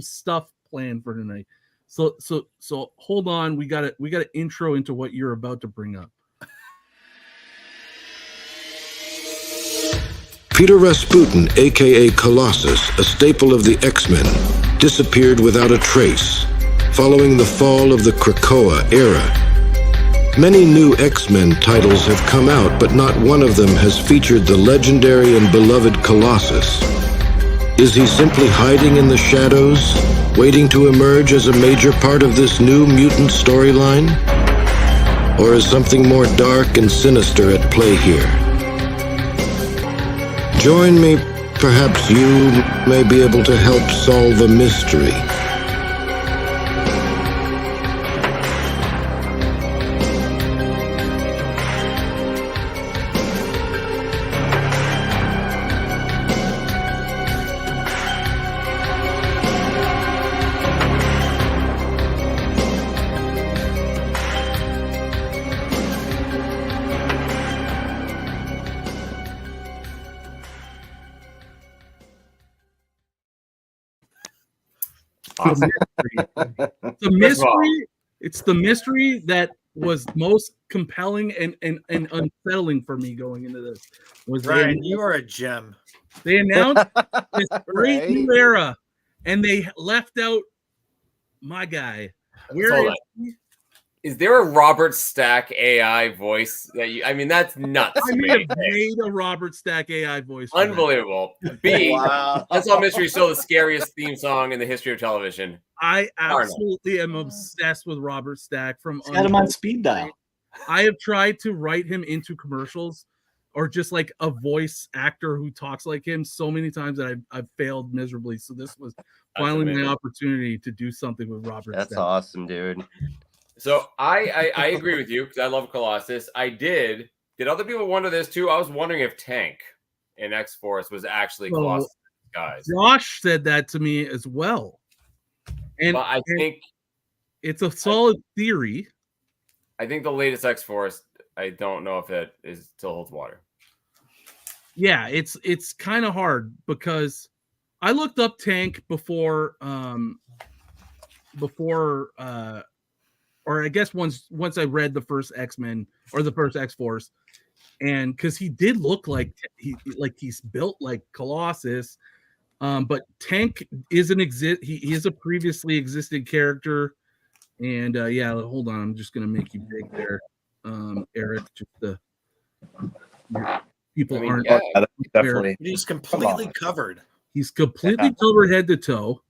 stuff planned for tonight. So hold on. We got an intro into what you're about to bring up. Peter Rasputin, aka Colossus, a staple of the X-Men, disappeared without a trace, following the fall of the Krakoa era. Many new X-Men titles have come out, but not one of them has featured the legendary and beloved Colossus. Is he simply hiding in the shadows, waiting to emerge as a major part of this new mutant storyline? Or is something more dark and sinister at play here? Join me, perhaps you may be able to help solve a mystery. It's the mystery that was most compelling and unsettling for me going into this. Ryan, you are a gem. They announced this great new era, and they left out my guy. Where is there a Robert Stack AI voice that you? I mean, that's nuts. I have made a Robert Stack AI voice. Unbelievable. Wow. Unsolved Mystery is still the scariest theme song in the history of television. I absolutely am obsessed with Robert Stack from. Got him on speed dial. I have tried to write him into commercials, or just like a voice actor who talks like him so many times that I've failed miserably. So this was finally my opportunity to do something with Robert. That's Stack. awesome, dude. So I agree with you because I love Colossus. Did other people wonder this too? I was wondering if Tank in X-Force was actually Colossus, guys. Josh said that to me as well. And I think it's a solid theory. I think the latest X-Force, I don't know if it still holds water. Yeah, it's kind of hard because I looked up Tank before or I guess once I read the first X-Men or the first X-Force, and because he did look like he's built like Colossus, but Tank he is a previously existing character, and hold on, I'm just gonna make you big there, Eric, just the people aren't definitely. He's completely covered. He's completely covered head to toe,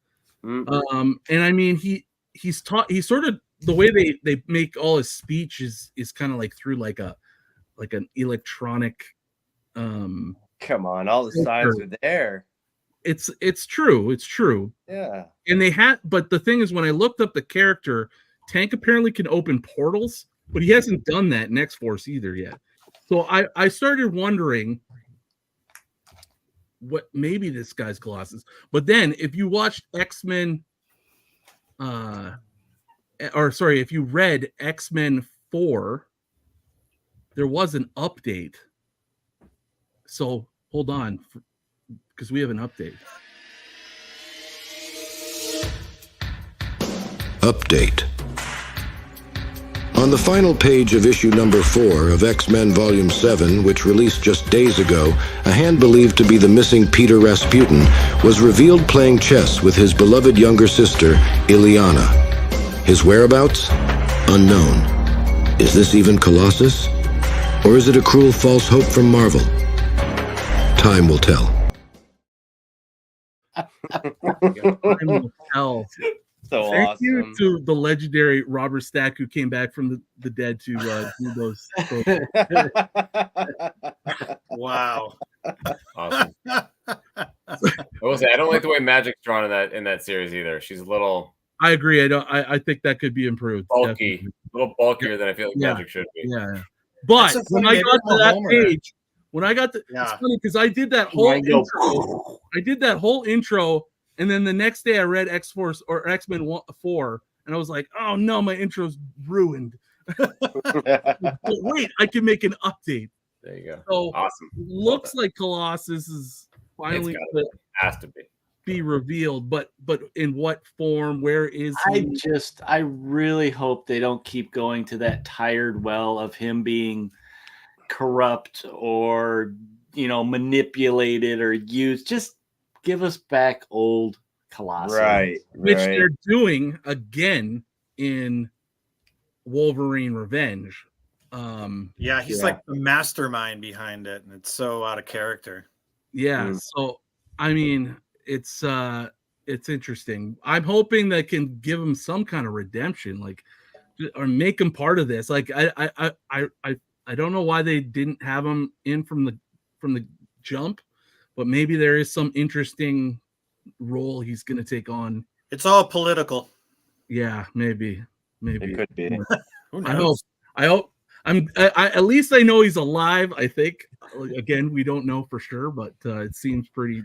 and I mean he sort of the way they make all his speech is kind of like through like an electronic. Come on, all the signs are there. It's true. Yeah. And they had, but the thing is, when I looked up the character, Tank apparently can open portals, but he hasn't done that in X-Force either yet. So I started wondering what maybe this guy's Colossus. But then if you watched X-Men, if you read X-Men 4, there was an update. So hold on, because we have an update. Update. On the final page of issue number 4 of X-Men Volume 7, which released just days ago, a hand believed to be the missing Peter Rasputin was revealed playing chess with his beloved younger sister, Illyana. His whereabouts? Unknown. Is this even Colossus? Or is it a cruel false hope from Marvel? Time will tell. Time will tell. So Thank awesome. you to the legendary Robert Stack, who came back from the dead to do those. Wow. Awesome. I will say I don't like the way Magic's drawn in that series either. She's a little. I agree. I think that could be improved. Bulky, Definitely. a little bulkier than I feel like Magic should be. Yeah. But That's so when funny, I got maybe to I'm a that homer. page, it's funny because I did that whole intro. I did that whole intro, and then the next day I read X-Force or X-Men 4, and I was like, oh no, my intro's ruined. But wait, I can make an update. There you go. So Awesome. Looks like Colossus is finally has to be revealed, but in what form? Where is he? I really hope they don't keep going to that tired well of him being corrupt or manipulated or used. Just give us back old Colossus, Right. Which they're doing again in Wolverine Revenge. Yeah, he's like the mastermind behind it, and it's so out of character. Yeah, so I mean, it's interesting. I'm hoping they can give him some kind of redemption, like, or make him part of this. Like, I don't know why they didn't have him in from the jump, but maybe there is some interesting role he's going to take on. It's all political. Yeah, maybe it could be. Who knows? I hope. I at least I know he's alive. I think. Again, we don't know for sure, but it seems pretty.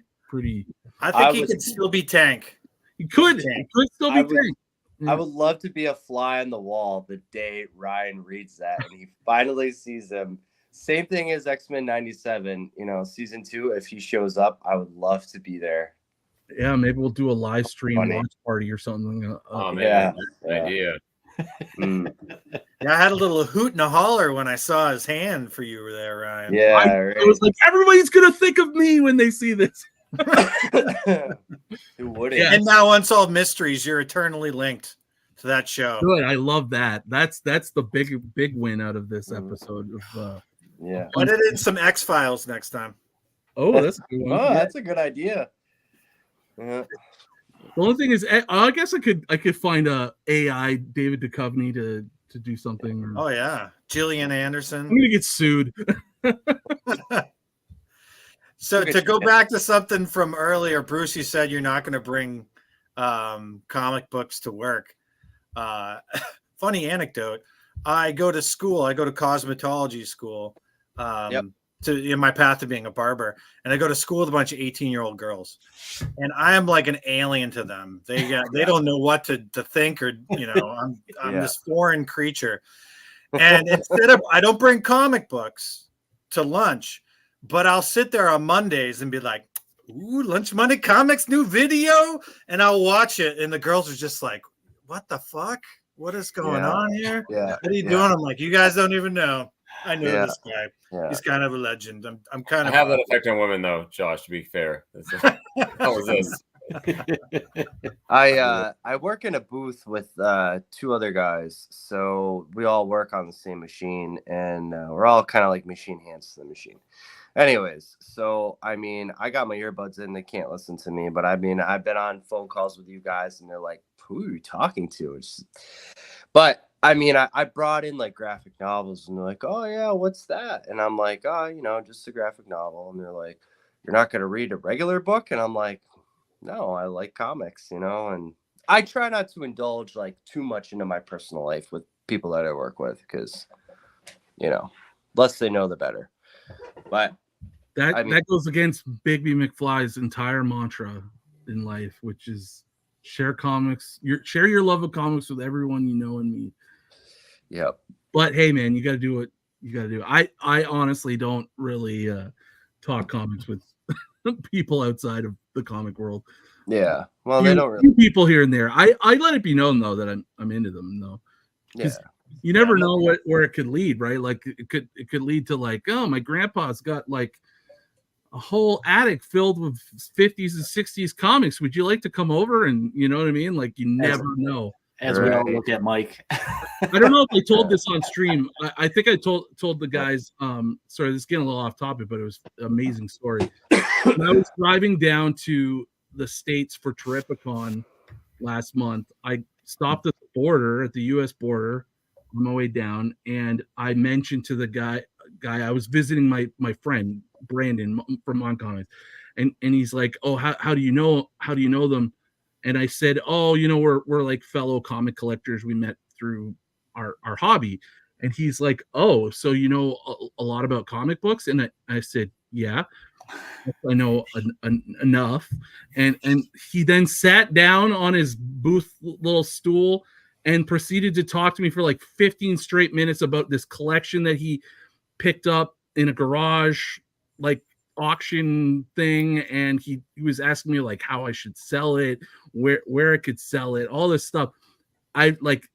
I think he could still be Tank. He could still be Tank. I would love to be a fly on the wall the day Ryan reads that and he finally sees him. Same thing as X-Men 97, season 2. If he shows up, I would love to be there. Yeah, maybe we'll do a live stream watch party or something. Oh man, idea. Yeah, I had a little hoot and a holler when I saw his hand for you there, Ryan. Yeah, I was like, everybody's gonna think of me when they see this. Who wouldn't? Yeah. And now Unsolved Mysteries, you're eternally linked to that show. Good, I love that. That's the big win out of this episode of Put it in some X-Files next time. Oh, that's a good one. Oh, that's a good idea. Yeah. The only thing is, I guess I could find a AI David Duchovny to do something. Or... Oh yeah, Gillian Anderson. I'm gonna get sued. So to go back to something from earlier, Bruce, you said you're not going to bring comic books to work. Funny anecdote. I go to school. I go to cosmetology school. In my path to being a barber, and I go to school with a bunch of 18-year-old girls, and I am like an alien to them. They don't know what to think, or I'm this foreign creature. And I don't bring comic books to lunch, but I'll sit there on Mondays and be like, "Ooh, Lunch Monday Comics new video," and I'll watch it, and the girls are just like, "What the fuck? What is going on here? Yeah. What are you doing?" I'm like, "You guys don't even know. I know this guy. Yeah. He's kind of a legend. I'm kind of." I have that effect on women, though, Josh. To be fair, how was this? I work in a booth with 2 other guys, so we all work on the same machine, and we're all kind of like machine hands to the machine. Anyways, so I mean, I got my earbuds in; they can't listen to me. But I mean, I've been on phone calls with you guys, and they're like, "Who are you talking to?" But I mean, I brought in like graphic novels, and they're like, "Oh yeah, what's that?" And I'm like, "Oh, just a graphic novel." And they're like, "You're not going to read a regular book?" And I'm like, "No, I like comics, And I try not to indulge like too much into my personal life with people that I work with, because less they know, the better. But that goes against Bigby McFly's entire mantra in life, which is share share your love of comics with everyone you know and meet. Yep. But hey, man, you got to do what you got to do. I honestly don't really talk comics with people outside of the comic world. Yeah. Well, they don't really. People here and there. I let it be known though that I'm into them though. Yeah. You never know where it could lead, right? Like it could lead to like, oh, my grandpa's got like a whole attic filled with 50s and 60s comics. Would you like to come over? And you know what I mean? Like you never know. As we all look at Mike. I don't know if I told this on stream. I think I told the guys, sorry, this is getting a little off topic, but it was an amazing story. When I was driving down to the States for Terrificon last month, I stopped at the border, at the US border on my way down, and I mentioned to the guy I was visiting my friend Brandon from Moncomics, and he's like, "Oh, how do you know them?" And I said, "Oh, we're like fellow comic collectors. We met through our hobby." And he's like, "Oh, so you know a lot about comic books?" And I said, "Yeah, I know enough." And he then sat down on his booth little stool and proceeded to talk to me for like 15 straight minutes about this collection that he picked up in a garage, like auction thing. And he was asking me like how I should sell it, where I could sell it, all this stuff. I like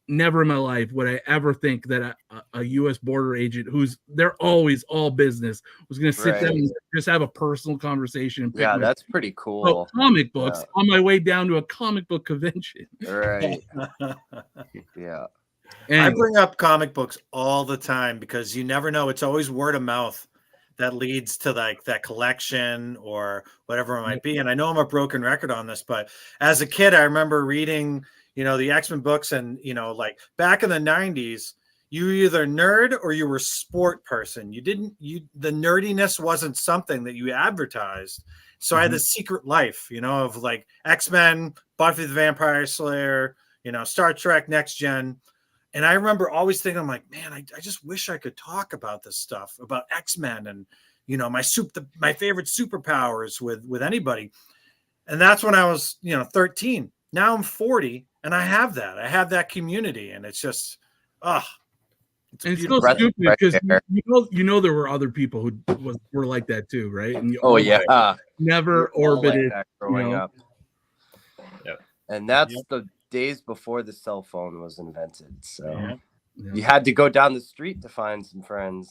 never in my life would I ever think that a U.S. border agent they're always all business was going to sit down and just have a personal conversation. And yeah, that's pretty cool. Comic books on my way down to a comic book convention. Right. Yeah. I bring up comic books all the time because you never know. It's always word of mouth that leads to like that collection or whatever it might be. And I know I'm a broken record on this, but as a kid, I remember reading, the X-Men books, and, like back in the 90s, you were either nerd or you were sport person. The nerdiness wasn't something that you advertised. So I had this secret life, of like X-Men, Buffy the Vampire Slayer, Star Trek, Next Gen. And I remember always thinking, I'm like, man, I just wish I could talk about this stuff, about X-Men and, my favorite superpowers with anybody. And that's when I was, 13. Now I'm 40 and I have that community. And it's just, it's so stupid because there were other people who were like that too, right? And never orbited like growing up. Yep. And that's the days before the cell phone was invented. So you had to go down the street to find some friends.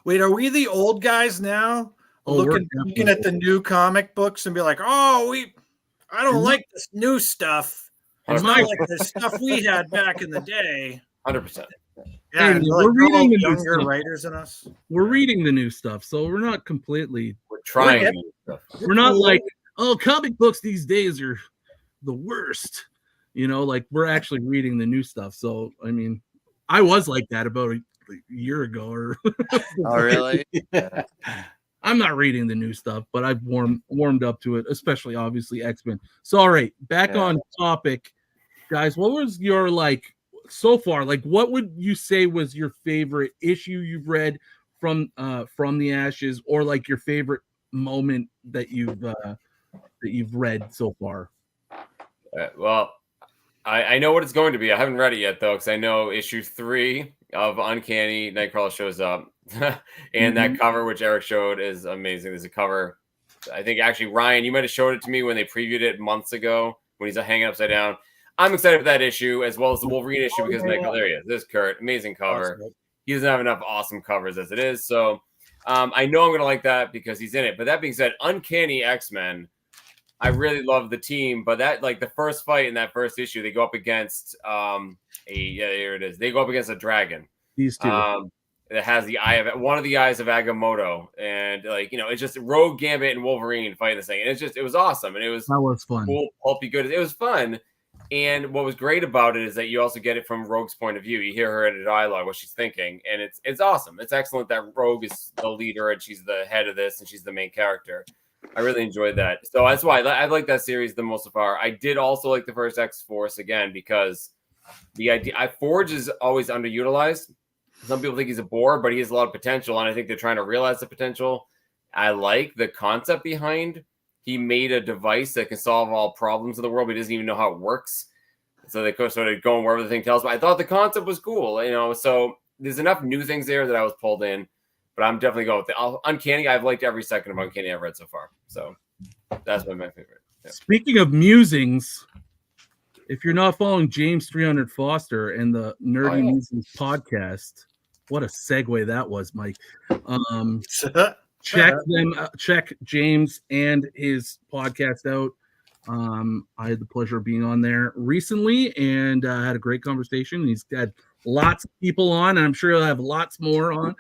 Wait, are we the old guys now? Looking at the new comic books and be like, I don't like this new stuff. It's not like the stuff we had back in the day. 100%. Yeah, we're reading the younger writers than us. We're reading the new stuff, so we're not completely. We're trying. We're not like, oh, comic books these days are the worst. Like we're actually reading the new stuff. So I mean, I was like that about a year ago. Or oh, really? Yeah. I'm not reading the new stuff, but I've warmed up to it, especially obviously X-Men. So all right, back on topic, guys. What was your so far? Like, what would you say was your favorite issue you've read from the Ashes, or like your favorite moment that you've read so far? Well, I know what it's going to be. I haven't read it yet though, because I know issue 3 of Uncanny Nightcrawler shows up, and that cover which Eric showed is amazing. There's a cover. I think actually Ryan, you might have showed it to me when they previewed it months ago when he's hanging upside down. I'm excited for that issue as well as the Wolverine issue because there he is. This is Kurt, amazing cover. He doesn't have enough awesome covers as it is, so I know I'm gonna like that because he's in it. But that being said, Uncanny X-Men, I really love the team, but that the first fight in that first issue, they go up against here it is. They go up against a dragon. These two. That has one of the eyes of Agamotto, and it's just Rogue, Gambit, and Wolverine fighting this thing, and it was awesome, and that was fun. Cool, pulpy, good. It was fun, And what was great about it is that you also get it from Rogue's point of view. You hear her in a dialogue, what she's thinking, and it's awesome. It's excellent that Rogue is the leader and she's the head of this and she's the main character. I really enjoyed that. So that's why I like that series the most so far. I did also like the first X-Force again because the idea Forge is always underutilized. Some people think he's a bore, but he has a lot of potential, and I think they're trying to realize the potential. I like the concept behind. He made a device that can solve all problems in the world, but he doesn't even know how it works. So they could sort of go wherever the thing tells. But I thought the concept was cool, So there's enough new things there that I was pulled in. But I'm definitely going with the Uncanny. I've liked every second of Uncanny I've read so far. So that's my favorite. Yeah. Speaking of musings, if you're not following James 300 Foster and the Nerdy Musings podcast, what a segue that was, Mike. Check James and his podcast out. I had the pleasure of being on there recently and had a great conversation. He's had lots of people on, and I'm sure he'll have lots more on.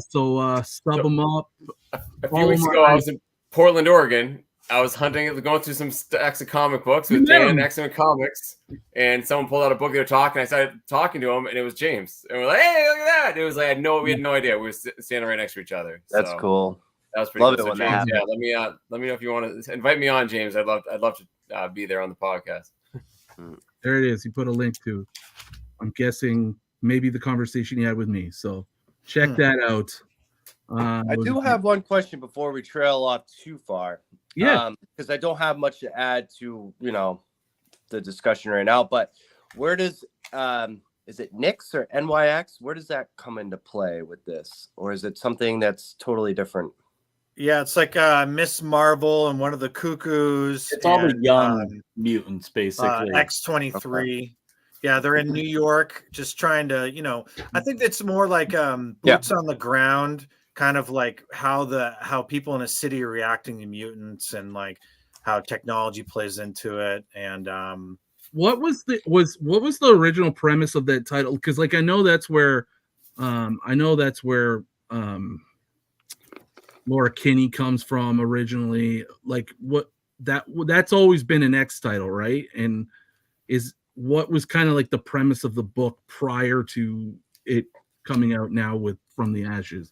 So sub him up. A few weeks ago, I was in Portland, Oregon. I was going through some stacks of comic books with Dan X-Men Comics, and someone pulled out a book they were talking. I started talking to him, and it was James. And we're like, "Hey, look at that!" It was like we had no idea. We were standing right next to each other. That's cool. That was pretty Love cool. it when So, James, that happens. let me know if you want to invite me on, James. I'd love to be there on the podcast. There it is. He put a link to. I'm guessing maybe the conversation he had with me. So check that out. I do have one question before we trail off too far. Yeah. Because I don't have much to add to, the discussion right now. But where does is it Nyx or NYX? Where does that come into play with this? Or is it something that's totally different? Yeah, it's like Miss Marvel and one of the Cuckoos. It's all the young mutants, basically. X-23. Okay. Yeah, they're in New York, just trying to, I think it's more like boots on the ground, kind of like how people in a city are reacting to mutants and like how technology plays into it. And what was the original premise of that title? Because I know that's where Laura Kinney comes from originally. That's always been an X title, right? And what was kind of like the premise of the book prior to it coming out now with From the Ashes?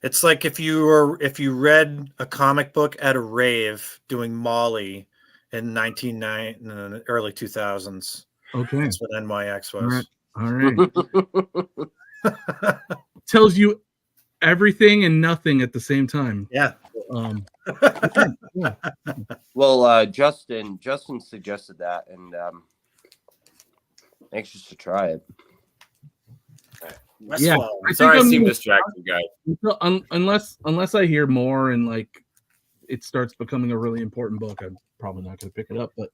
it's like if you read a comic book at a rave doing Molly in the early 2000s. Okay, that's what NYX was. All right. Tells you everything and nothing at the same time. Yeah. Yeah. Well, Justin suggested that, and anxious to try it. Yeah, Sorry, I seem distracted, guys. Unless I hear more and it starts becoming a really important book, I'm probably not going to pick it up. But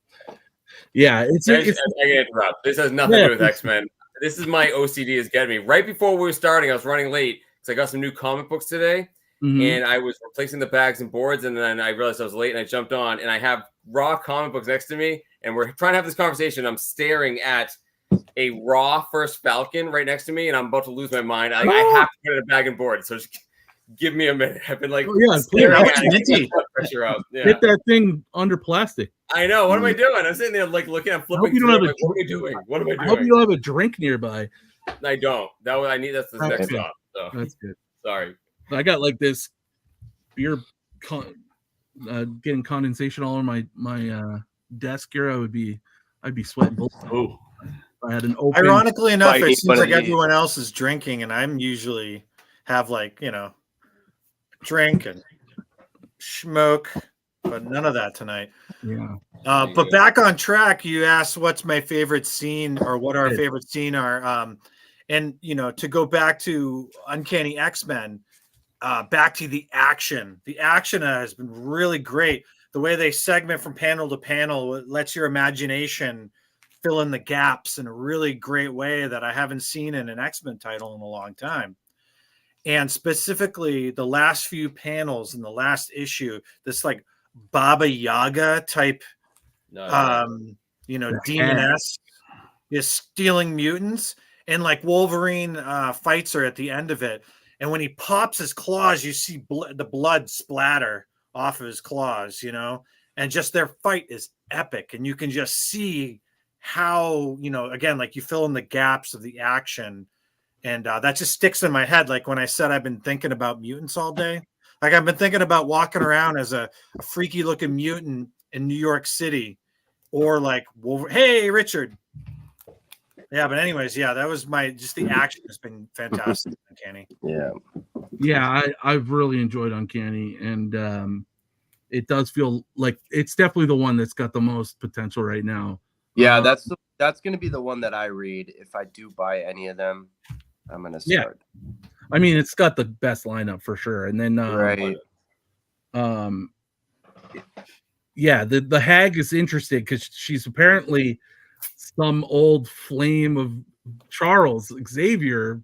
yeah, I can interrupt. This has nothing to do with X-Men. This is my OCD is getting me. Right before we were starting, I was running late because I got some new comic books today, and I was replacing the bags and boards, and then I realized I was late, and I jumped on, and I have raw comic books next to me, and we're trying to have this conversation. I'm staring at a raw First Falcon right next to me, and I'm about to lose my mind. I have to put it in a bag and board, so just give me a minute. I've been pressure out. Yeah. Get that thing under plastic. I know. What am I doing? I'm sitting there looking. I'm flipping through. What am I doing? What am I doing? I hope you don't have a drink nearby. I don't. That's the next stop. So. That's good. Sorry. I got this beer getting condensation all over my desk here. I'd be sweating bullets. Oh. I had an open. Ironically enough, it seems like everyone else is drinking, and I'm usually have drink and smoke, but none of that tonight. Yeah. But back on track, you asked what's my favorite scene or what our favorite scene are. And to go back to Uncanny X-Men, back to the action. The action has been really great. The way they segment from panel to panel, it lets your imagination fill in the gaps in a really great way that I haven't seen in an X-Men title in a long time. And specifically the last few panels in the last issue, this Baba Yaga type, demoness is stealing mutants, and Wolverine fights her at the end of it. And when he pops his claws, you see the blood splatter off of his claws, and just their fight is epic. And you can just see how, again, like you fill in the gaps of the action. And that just sticks in my head. Like when I said I've been thinking about mutants all day, like I've been thinking about walking around as a freaky looking mutant in New York City, or like, hey, Richard. Yeah, but anyways, yeah, that was just the action has been fantastic, Uncanny. Yeah, I've really enjoyed Uncanny, and it does feel like it's definitely the one that's got the most potential right now. Yeah, that's going to be the one that I read if I do buy any of them. I'm gonna start. Yeah. I mean, it's got the best lineup for sure, and then right. Yeah, the Hag is interesting because she's apparently some old flame of Charles Xavier,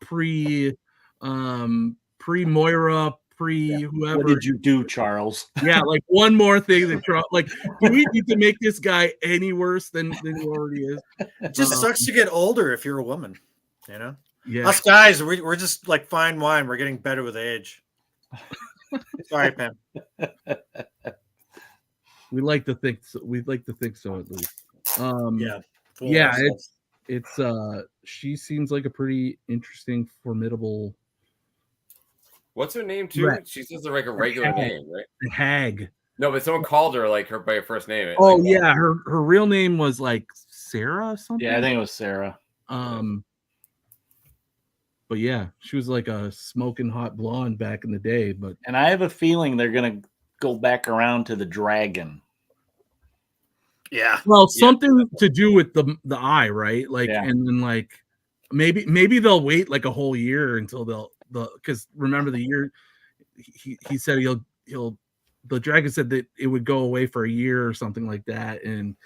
pre Moira, whoever. What did you do, Charles? Yeah, like one more thing that like, do we need to make this guy any worse than he already is? It just sucks to get older if you're a woman. Yeah. Us guys, we're just like fine wine. We're getting better with age. Sorry, Pam. We like to think so. We'd like to think so at least. Yeah. It's she seems like a pretty interesting, formidable. What's her name too? Right. She says like a regular name, right? The Hag. No, but someone called her like her by her first name. Oh yeah, her real name was like Sarah or something. Yeah, I think it was Sarah. But yeah, she was like a smoking hot blonde back in the day. And I have a feeling they're gonna go back around to the dragon. Yeah. Well, something to do with the eye, right? Like, and then like maybe they'll wait like a whole year until because remember the year he said the dragon said that it would go away for a year or something like that, and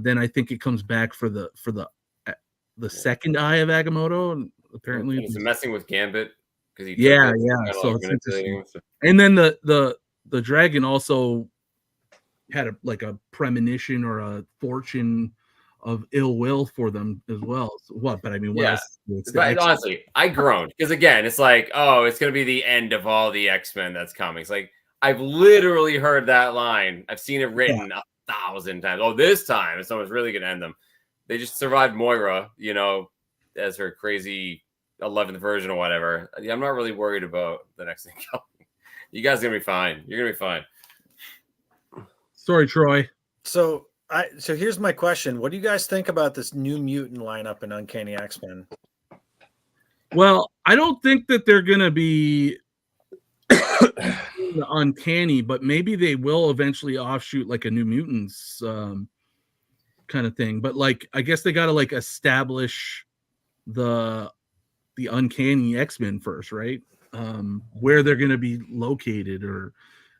then I think it comes back for the second eye of Agamotto, and apparently it's messing with Gambit because he so it's interesting. And then the dragon also had a premonition or a fortune of ill will for them as well. So but I mean, what else? But honestly, I groaned because again, it's like, oh, it's gonna be the end of all the X-Men that's coming. It's like I've literally heard that line. I've seen it written 1,000 times. Oh, this time someone's really gonna end them. They just survived Moira, as her crazy 11th version or whatever. I'm not really worried about the next thing coming. You guys are gonna be fine. You're gonna be fine. Sorry, Troy. So here's my question. What do you guys think about this New Mutant lineup in Uncanny X-Men? Well, I don't think that they're going to be Uncanny, but maybe they will eventually offshoot like a New Mutants kind of thing. But like, I guess they got to like establish the Uncanny X-Men first, right? Where they're going to be located or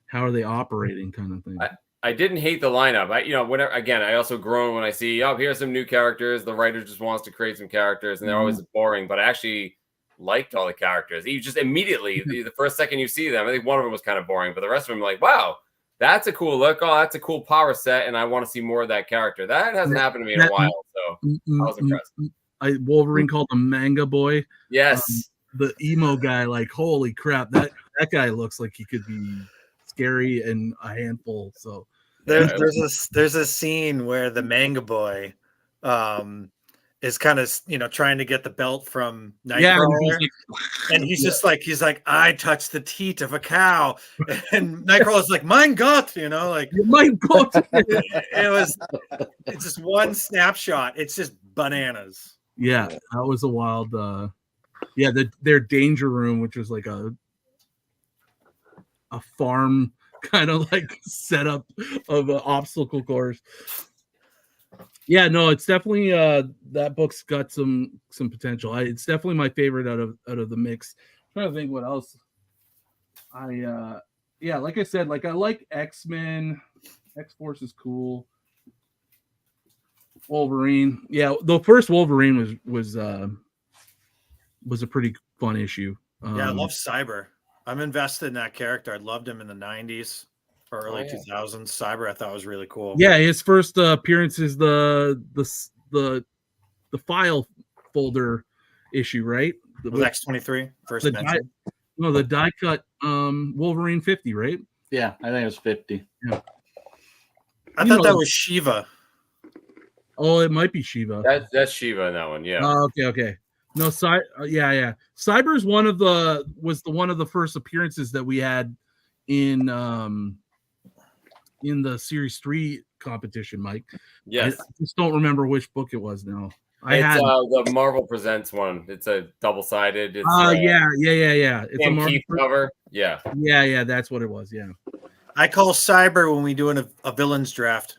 how are they operating kind of thing. I didn't hate the lineup. Whenever again, I also groan when I see, here's some new characters. The writer just wants to create some characters, and they're always boring. But I actually liked all the characters. You just immediately, the first second you see them, I think one of them was kind of boring, but the rest of them, like, wow, that's a cool look. Oh, that's a cool power set, and I want to see more of that character. That hasn't happened to me in a while, so I was impressed. Wolverine called him Manga Boy. Yes, the emo guy. Like, holy crap, that guy looks like he could be scary and a handful. So there's a scene where the Manga Boy is kind of trying to get the belt from Nightcrawler, and he's like I touched the teat of a cow, and Nightcrawler's like mein Gott, mein Gott. It's just one snapshot. It's just bananas. Yeah, that was a wild. Their danger room, which was like a farm kind of like setup of an obstacle course. Yeah, no, it's definitely that book's got some potential. It's definitely my favorite out of the mix. I'm trying to think what else. Like I said, like I like X-Men. X-Force is cool. Wolverine. Yeah, the first Wolverine was a pretty fun issue. I love Cyber. I'm invested in that character. I loved him in the 90s or early 2000s. Cyber I thought was really cool. Yeah, his first appearance is the file folder issue, right? Was X-23 first mention? The die cut Wolverine 50, right? Yeah, I think it was 50. Yeah. I thought that was Shiva. Oh, it might be Shiva. That's Shiva in that one. Yeah. Oh, okay. No, yeah. Cyber is one of the first appearances that we had in the Series 3 competition, Mike. Yes. I just don't remember which book it was now. It's the Marvel Presents one. It's a double-sided. It's yeah. It's a Marvel Keith cover. Yeah. Yeah, that's what it was. Yeah. I call Cyber when we do a villains draft.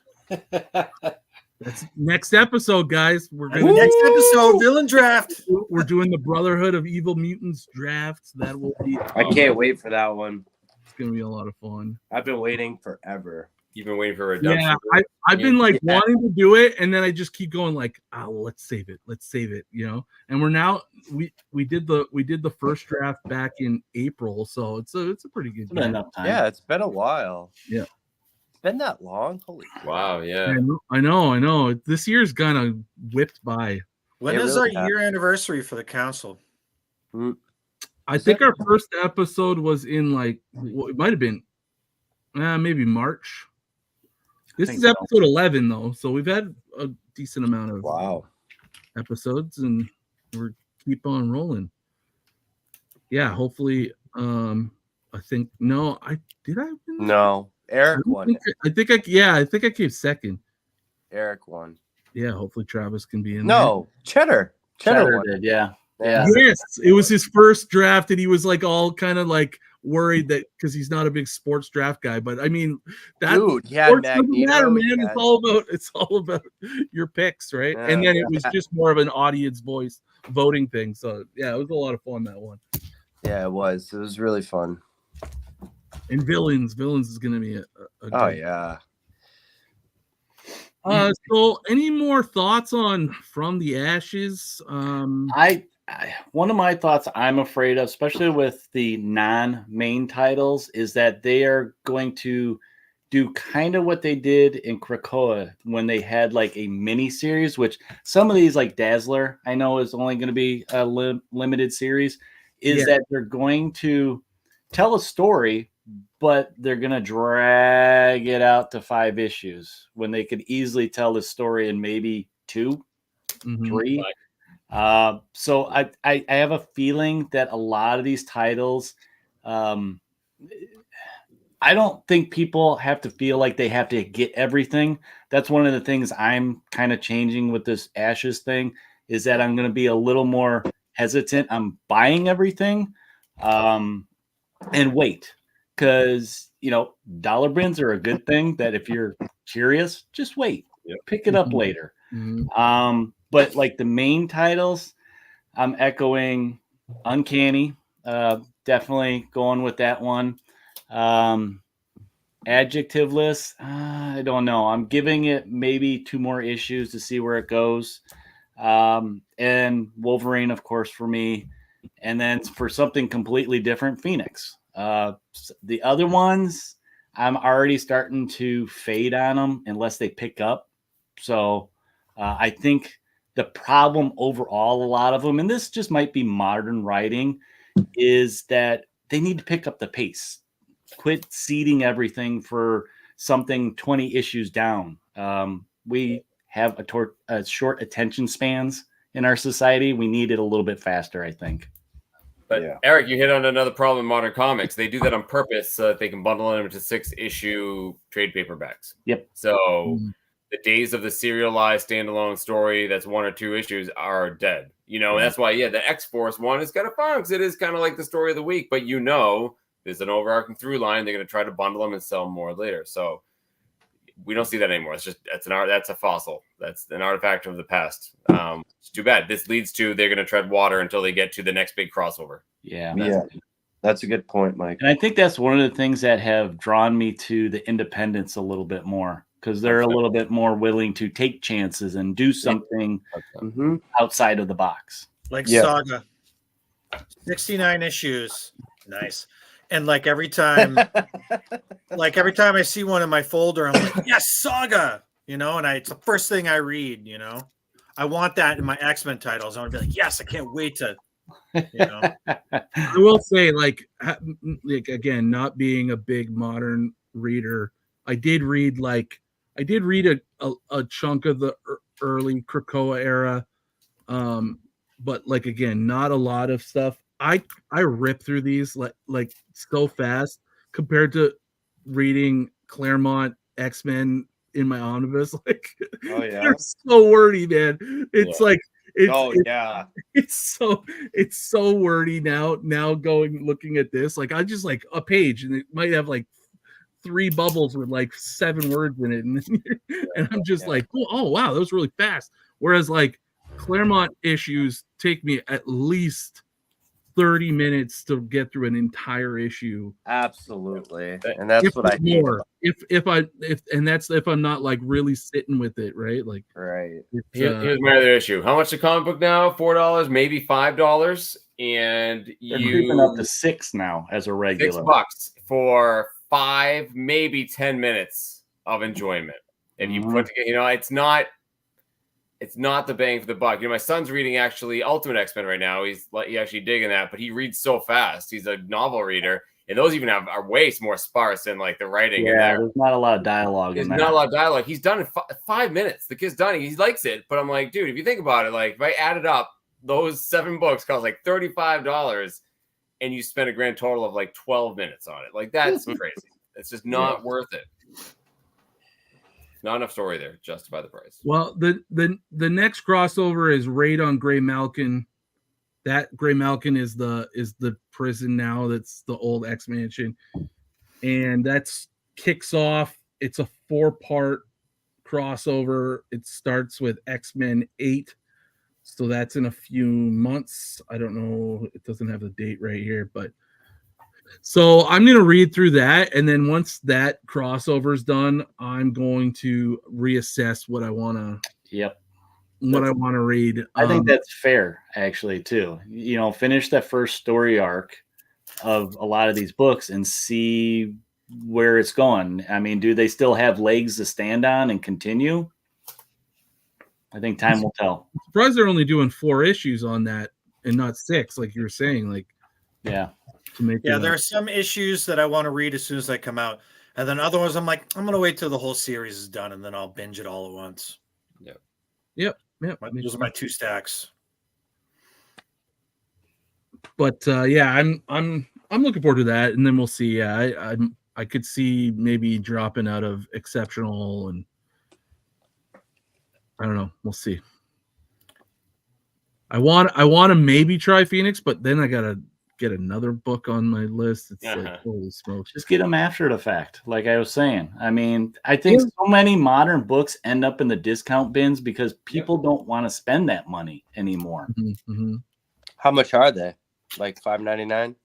That's next episode, guys. Next episode, villain draft. We're doing the Brotherhood of Evil Mutants draft. That will be. I can't wait for that one. It's gonna be a lot of fun. I've been waiting forever. You've been waiting for redemption. Yeah, I've been wanting to do it, and then I just keep going like, let's save it, And we're now we did the first draft back in April, so it's a pretty good game. Enough time. Yeah, it's been a while. Yeah. Been that long? Holy wow, yeah. I know. This year's kind of whipped by. When is our year anniversary for the council? I think our first episode was in it might have been maybe March. This is episode 11 though, so we've had a decent amount of episodes, and we're keep on rolling. Yeah, hopefully. I think no. No. Eric won. I think I came second. Eric won. Yeah, hopefully Travis can be in. No, Cheddar won. Did, yeah. Yes, it was his first draft, and he was all kind of worried that because he's not a big sports draft guy. But I mean, that dude, sports doesn't matter, man. It's all about your picks, right? Yeah, and then it was just more of an audience voice voting thing. So yeah, it was a lot of fun, that one. Yeah, it was. It was really fun. And villains is going to be a oh yeah. So any more thoughts on From the Ashes? One of my thoughts I'm afraid of, especially with the non-main titles, is that they are going to do kind of what they did in Krakoa when they had a mini series, which some of these Dazzler I know is only going to be a limited series, that they're going to tell a story, but they're going to drag it out to 5 issues when they could easily tell the story in maybe 2, 3. So I have a feeling that a lot of these titles, I don't think people have to feel like they have to get everything. That's one of the things I'm kind of changing with this Ashes thing, is that I'm going to be a little more hesitant on buying everything and wait. Because, dollar bins are a good thing that if you're curious, just wait. Pick it up later. But the main titles, I'm echoing Uncanny. Definitely going with that one. Adjective list, I don't know. I'm giving it maybe 2 more issues to see where it goes. And Wolverine, of course, for me. And then for something completely different, Phoenix. The other ones, I'm already starting to fade on them unless they pick up. So I think the problem overall, a lot of them, and this just might be modern writing, is that they need to pick up the pace. Quit seeding everything for something 20 issues down. We have a short attention spans in our society. We need it a little bit faster, I think. But Eric, you hit on another problem in modern comics. They do that on purpose so that they can bundle them into 6-issue trade paperbacks. Yep. So the days of the serialized standalone story that's 1 or 2 issues are dead. And that's why, the X-Force one is kind of fun because it is kind of like the story of the week. But there's an overarching through line. They're going to try to bundle them and sell them more later. So we don't see that anymore. It's just that's a fossil. That's an artifact of the past. It's too bad. This leads to they're going to tread water until they get to the next big crossover. Yeah. That's a good point, Mike. And I think that's one of the things that have drawn me to the independents a little bit more, because they're a little bit more willing to take chances and do something outside of the box. Saga, 69 issues. Nice. And every time I see one in my folder, I'm like, yes, Saga, and it's the first thing I read, I want that in my X-Men titles. I want to be like, yes, I can't wait to, I will say, again, not being a big modern reader, I did read a chunk of the early Krakoa era. But like again, not a lot of stuff. I rip through these like so fast compared to reading Claremont X-Men in my omnibus. Like they're so wordy, man. It's like it's so wordy now looking at this. Like I just like a page and it might have like 3 bubbles with like 7 words in it, and I'm just like, oh wow, that was really fast. Whereas like Claremont issues take me at least 30 minutes to get through an entire issue. Absolutely. And that's what I need. If I'm not like really sitting with it, right? Like here's my other issue. How much a comic book now? $4, maybe $5. And they're creeping up to $6 now as a regular. $6 for 5, maybe 10 minutes of enjoyment. And you put together, it's not the bang for the buck. My son's reading actually Ultimate X-Men right now. He's actually digging that, but he reads so fast. He's a novel reader, and those even are way more sparse in like the writing. Yeah, there's not a lot of dialogue. There's not a lot of dialogue. He's done in 5 minutes. The kid's done it. He likes it, but I'm like, dude, if you think about it, like if I added up, those 7 books cost like $35, and you spend a grand total of like 12 minutes on it. Like that's crazy. It's just not worth it. Not enough story there to justify the price. Well, the next crossover is Raid on Grey Malkin. That Grey Malkin is the prison now. That's the old X Mansion, and that's kicks off. It's a 4-part crossover. It starts with X-Men 8, so that's in a few months. I don't know. It doesn't have the date right here, but. So I'm going to read through that, and then once that crossover is done, I'm going to reassess what I want to. What I want to read. I think that's fair, actually, too. Finish that first story arc of a lot of these books and see where it's going. I mean, do they still have legs to stand on and continue? I think time will tell. I'm surprised they're only doing 4 issues on that and not 6, like you were saying. Like, there are some issues that I want to read as soon as they come out, and then other ones I'm like, I'm gonna wait till the whole series is done and then I'll binge it all at once. Yep. Those are my 2 stacks. But I'm looking forward to that, and then we'll see. I could see maybe dropping out of Exceptional, and I don't know. We'll see. I want to maybe try Phoenix, but then I gotta get another book on my list. It's like, holy smokes. Just get them after the fact, like I was saying. I mean, I think so many modern books end up in the discount bins because people don't want to spend that money anymore. How much are they? Like $5.99,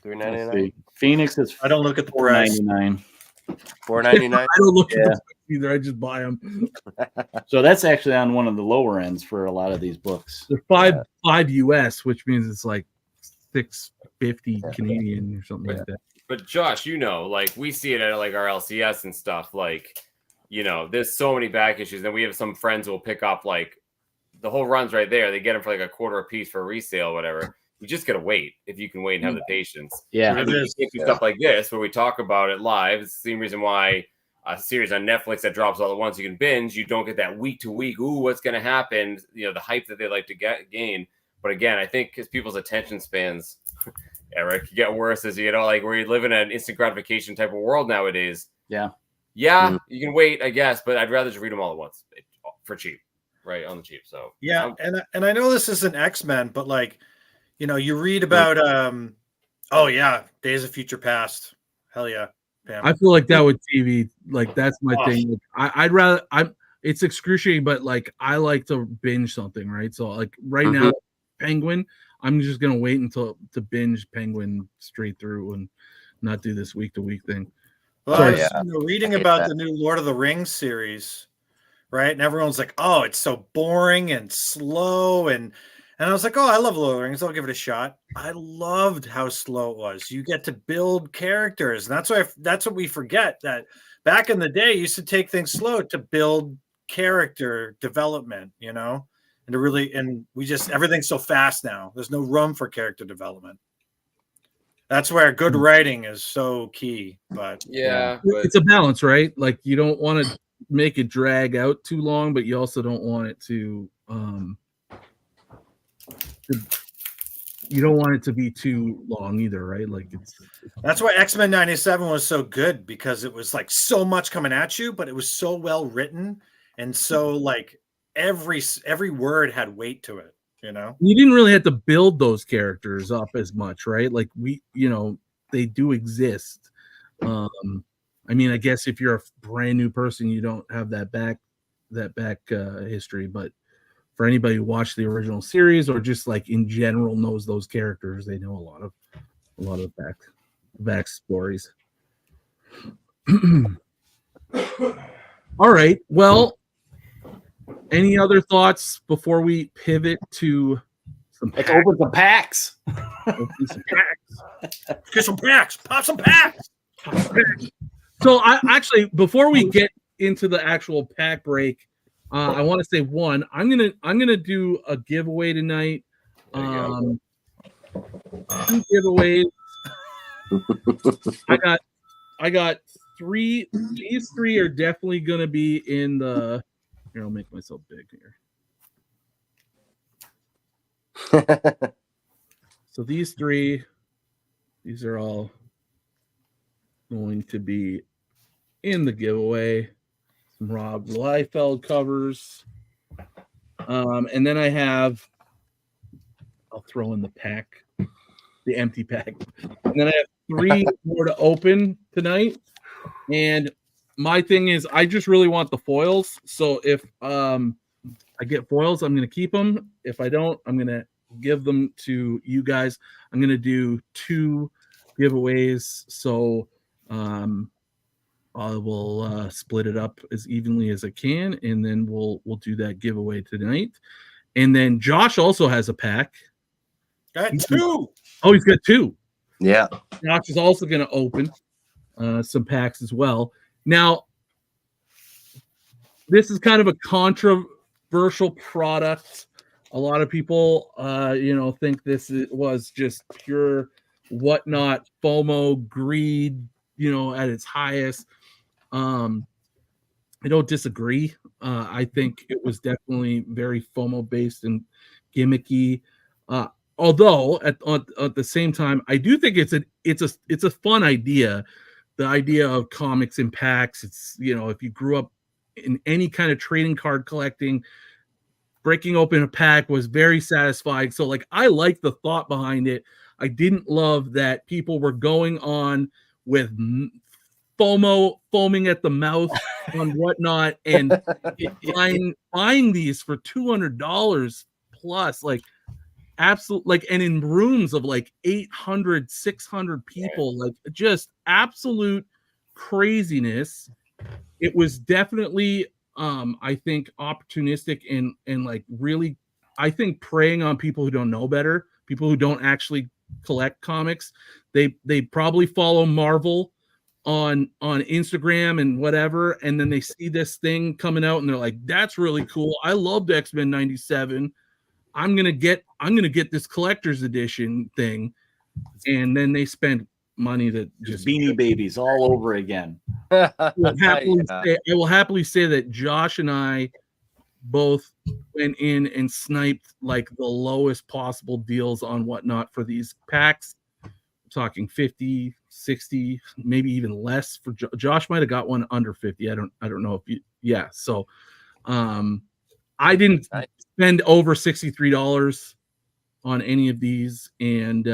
$3.99. Phoenix is. I don't look at the price. $4.99. $4.99. I don't look at the either. I just buy them. So that's actually on one of the lower ends for a lot of these books. They're five US, which means it's like $6.50 Canadian or something like that. But Josh, like we see it at like our LCS and stuff. Like, there's so many back issues. Then we have some friends who will pick up like the whole run's right there. They get them for like $0.25 a piece for resale, whatever. You just gotta wait if you can wait and have the patience. Stuff like this where we talk about it live. It's the same reason why a series on Netflix that drops all at once you can binge. You don't get that week to week. Ooh, what's gonna happen? The hype that they like to gain. But again, I think because people's attention spans, Eric, get worse as like where you live in an instant gratification type of world nowadays. Yeah, you can wait, I guess, but I'd rather just read them all at once for cheap, right on the cheap. So and I know this isn't X-Men, but like, you read about Days of Future Past. Hell yeah, Pam. I feel like that with TV, like that's my thing. Like, I'd rather it's excruciating, but like I like to binge something, right? So like right now. Penguin, I'm just gonna wait until to binge Penguin straight through and not do this week to week thing. Well, I was reading about the new Lord of the Rings series, right? And everyone's like, "Oh, it's so boring and slow," and I was like, "Oh, I love Lord of the Rings. I'll give it a shot." I loved how slow it was. You get to build characters, and that's what we forget. That back in the day, you used to take things slow to build character development, and everything's so fast now. There's no room for character development. That's where good writing is so key. But it's a balance, right? Like you don't want to make it drag out too long, but you also don't want it to you don't want it to be too long either, right? Like that's why X-Men 97 was so good, because it was like so much coming at you, but it was so well written, and so like every word had weight to it, you know. You didn't really have to build those characters up as much, right? Like they do exist. I mean, I guess if you're a brand new person, you don't have that back history, but for anybody who watched the original series or just like in general knows those characters, they know a lot of back stories. All right. Well, any other thoughts before we pivot to some Let's open some packs. Open some packs. Get some packs. Pop some packs. So I actually, before we get into the actual pack break, I want to say one. I'm gonna do a giveaway tonight. 2 giveaways. I got 3. These 3 are definitely gonna be in the. Here, I'll make myself big here. So these 3, these are all going to be in the giveaway. Some Rob Liefeld covers. And then I'll throw in the pack, the empty pack. And then I have 3 more to open tonight. And my thing is, I just really want the foils. So if I get foils, I'm going to keep them. If I don't, I'm going to give them to you guys. I'm going to do 2 giveaways. So I will split it up as evenly as I can, and then we'll do that giveaway tonight. And then Josh also has a pack. Got 2. Oh, he's got 2. Yeah. Josh is also going to open some packs as well. Now, this is kind of a controversial product. A lot of people, think this was just pure whatnot, FOMO, greed, at its highest. I don't disagree. I think it was definitely very FOMO based and gimmicky. Although at the same time, I do think it's a fun idea. The idea of comics in packs. It's, if you grew up in any kind of trading card collecting, breaking open a pack was very satisfying. So like, I like the thought behind it. I didn't love that people were going on with foaming at the mouth on whatnot and buying these for $200 plus, like absolute, like, and in rooms of like 800, 600 people, like just absolute craziness. It was definitely I think opportunistic and like really, I think preying on people who don't know better, people who don't actually collect comics. They probably follow Marvel on Instagram and whatever, and then they see this thing coming out and they're like, that's really cool. I loved X-Men 97. I'm gonna get this collector's edition thing, and then they spend money that just Beanie Babies all over again. I will happily say that Josh and I both went in and sniped like the lowest possible deals on whatnot for these packs. I'm talking 50, 60, maybe even less. For Josh might have got one under 50. I don't know if you, yeah. So I didn't spend over $63 on any of these, and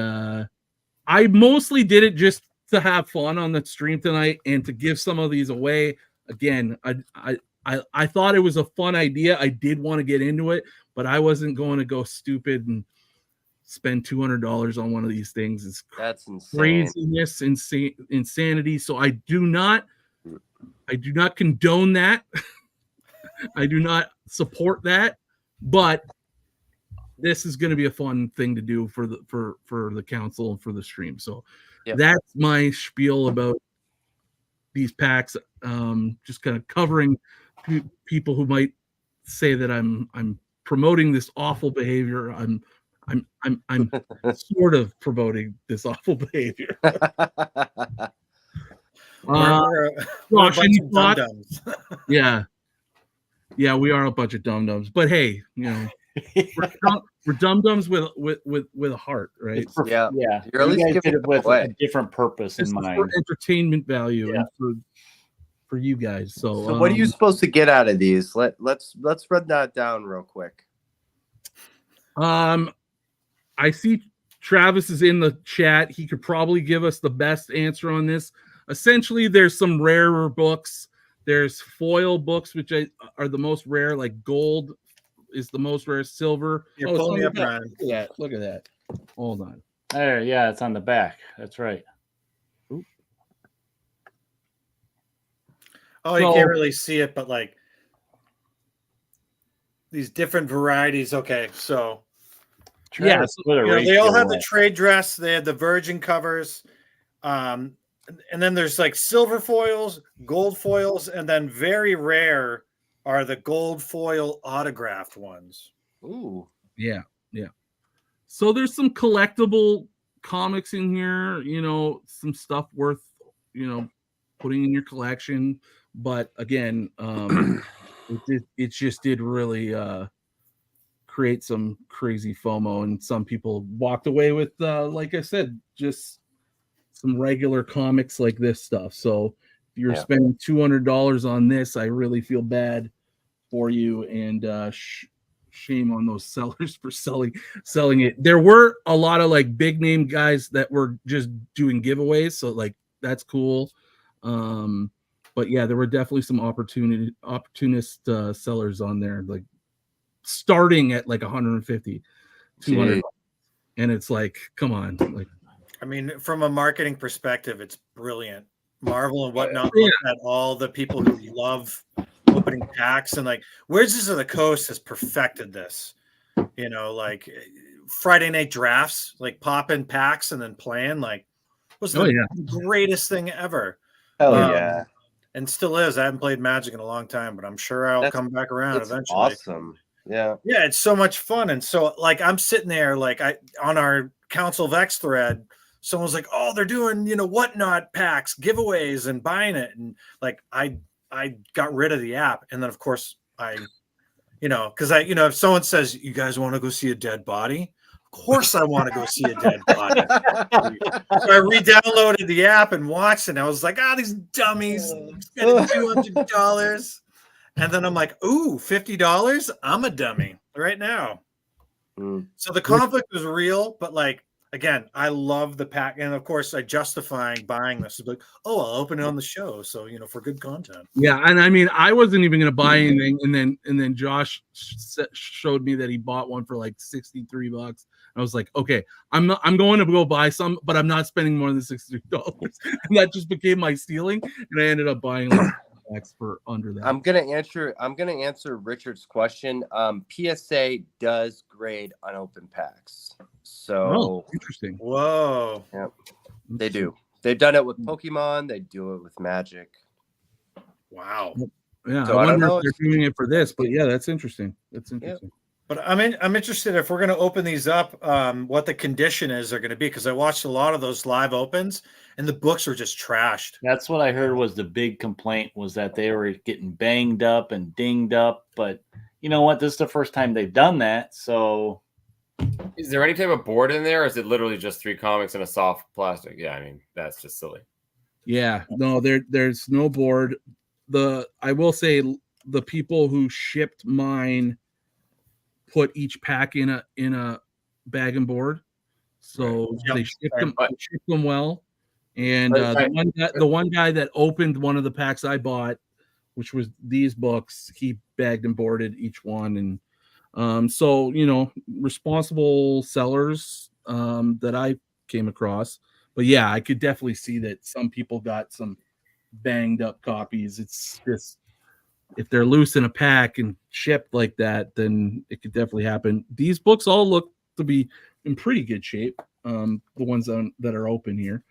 I mostly did it just to have fun on the stream tonight and to give some of these away. Again, I thought it was a fun idea. I did want to get into it, but I wasn't going to go stupid and spend $200 on one of these things. It's That's insane. Craziness, insanity. So I do not condone that. I do not support that, but this is going to be a fun thing to do for the council and for the stream. So that's my spiel about these packs. Just kind of covering people who might say that I'm promoting this awful behavior. I'm sort of promoting this awful behavior. We're a Josh, bunch any of thoughts? dum-dums. Yeah, we are a bunch of dum-dums. But hey, we're dum-dums with a heart, right? Yeah. Yeah. You're at You least guys giving did it them with away. a different purpose in This is mind. for entertainment value Yeah. and for you guys. So what are you supposed to get out of these? Let's run that down real quick. I see Travis is in the chat. He could probably give us the best answer on this. Essentially, there's some rarer books. There's foil books, which are the most rare, like gold is the most rare, silver. You're pulling me up, Ryan. Look at that. Hold on. There, yeah, it's on the back. That's right. Oh, you can't really see it, but like these different varieties. Okay, so Travis, they all have the trade dress. They had the virgin covers, and then there's like silver foils, gold foils, and then very rare are the gold foil autographed ones. Ooh, yeah. So there's some collectible comics in here. Some stuff worth putting in your collection. But again, it just did really create some crazy FOMO, and some people walked away with, like I said, just some regular comics like this stuff. So if you're spending $200 on this, I really feel bad for you, and shame on those sellers for selling it. There were a lot of like big name guys that were just doing giveaways, so like that's cool. But yeah, there were definitely some opportunist sellers on there, like starting at like 150, 200, and it's like, come on, like. I mean, from a marketing perspective, it's brilliant. Marvel and whatnot look at all the people who love opening packs, and like Wizards of the Coast has perfected this. Like Friday night drafts, like popping packs and then playing, like was the greatest thing ever. Hell yeah. And still is. I haven't played Magic in a long time, but I'm sure I'll come back around eventually. Awesome. Yeah. Yeah, it's so much fun. And so like I'm sitting there, like on our Council of X thread, someone's like, oh, they're doing, whatnot packs, giveaways, and buying it. And like I got rid of the app. And then of course because if someone says, you guys want to go see a dead body? Of course I want to go see a dead body. So I re-downloaded the app and watched it. And I was like, these dummies spending $200. And then I'm like, ooh, $50? I'm a dummy right now. So the conflict was real, but like, again, I love the pack. And of course, I justifying buying this. Like, oh, I'll open it on the show. So, for good content. Yeah. And I mean, I wasn't even going to buy anything. And then Josh showed me that he bought one for like $63. I was like, okay, I'm going to go buy some, but I'm not spending more than $63. And that just became my stealing. And I ended up buying like packs for under that. I'm gonna answer Richard's question. PSA does grade unopened packs. So interesting. Whoa. Yep. They do. They've done it with Pokemon, they do it with Magic. Wow. Yeah, so I wonder if they're doing it for this, but yeah, that's interesting. That's interesting. Yep. But I'm interested if we're going to open these up, what the condition is they're going to be, because I watched a lot of those live opens and the books were just trashed. That's what I heard was the big complaint, was that they were getting banged up and dinged up. But you know what? This is the first time they've done that. So is there any type of board in there, or is it literally just 3 comics and a soft plastic? Yeah, I mean, that's just silly. Yeah, no, there's no board. I will say the people who shipped mine put each pack in a bag and board, so they shipped them well. And the one guy that opened one of the packs I bought, which was these books, he bagged and boarded each one. And so responsible sellers that I came across. But yeah, I could definitely see that some people got some banged up copies. It's just, if they're loose in a pack and shipped like that, then it could definitely happen. These books all look to be in pretty good shape. The ones that are open here.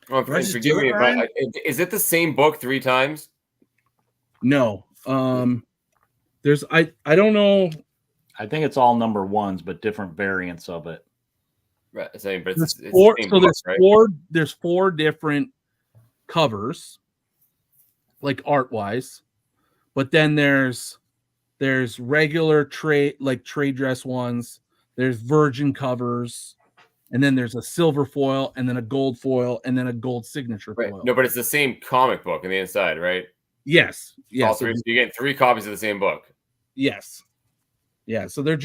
Well, forgive me, but is it the same book 3 times? No. There's I don't know. I think it's all number 1s, but different variants of it. Right. Same, but There's it's four. the same So book, right? there's four different covers, like art wise, but then there's regular trade dress ones. There's virgin covers, and then there's a silver foil, and then a gold foil, and then a gold signature Right. foil. No, but it's the same comic book on the inside, right? Yes. All Yes. three. So you get 3 copies of the same book. Yes. Yeah. So they're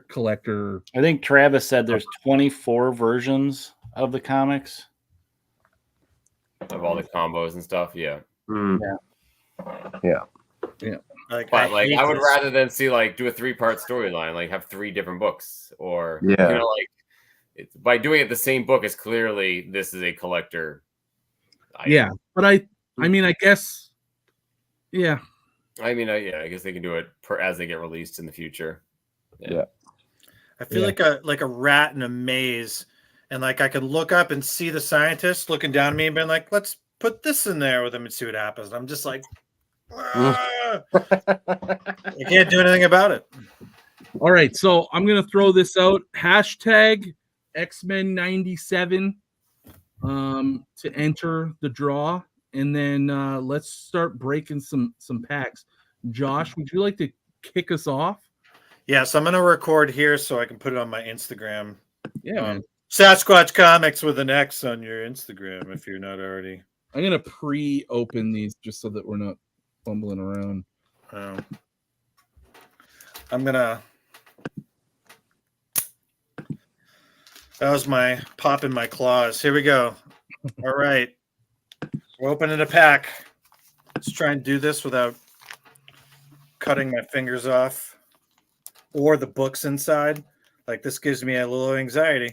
collector. I think Travis said there's 24 versions of the comics. Of all the combos and stuff, yeah. Yeah. Like, But like, I would this. rather than see like do a 3-part storyline, like have 3 different books, or Yeah. you know, like by doing it the same book is clearly this is a collector item. Yeah. But I mean, I guess. Yeah. I mean, I guess they can do it as they get released in the future. Yeah. I feel like a rat in a maze, and like I could look up and see the scientist looking down at me and being like, "Let's put this in there with him and see what happens." And I'm just like, I can't do anything about it. All right, so I'm gonna throw this out. Hashtag X-Men 97 to enter the draw, and then let's start breaking some packs. Josh, would you like to kick us off? Yeah, so I'm gonna record here so I can put it on my Instagram. Yeah, man. Sasquatch Comics with an X on your Instagram if you're not already. I'm gonna pre-open these just so that we're not fumbling around. I'm gonna. That was my pop in my claws. Here we go. All right, we're opening a pack. Let's try and do this without cutting my fingers off or the books inside. Like, this gives me a little anxiety.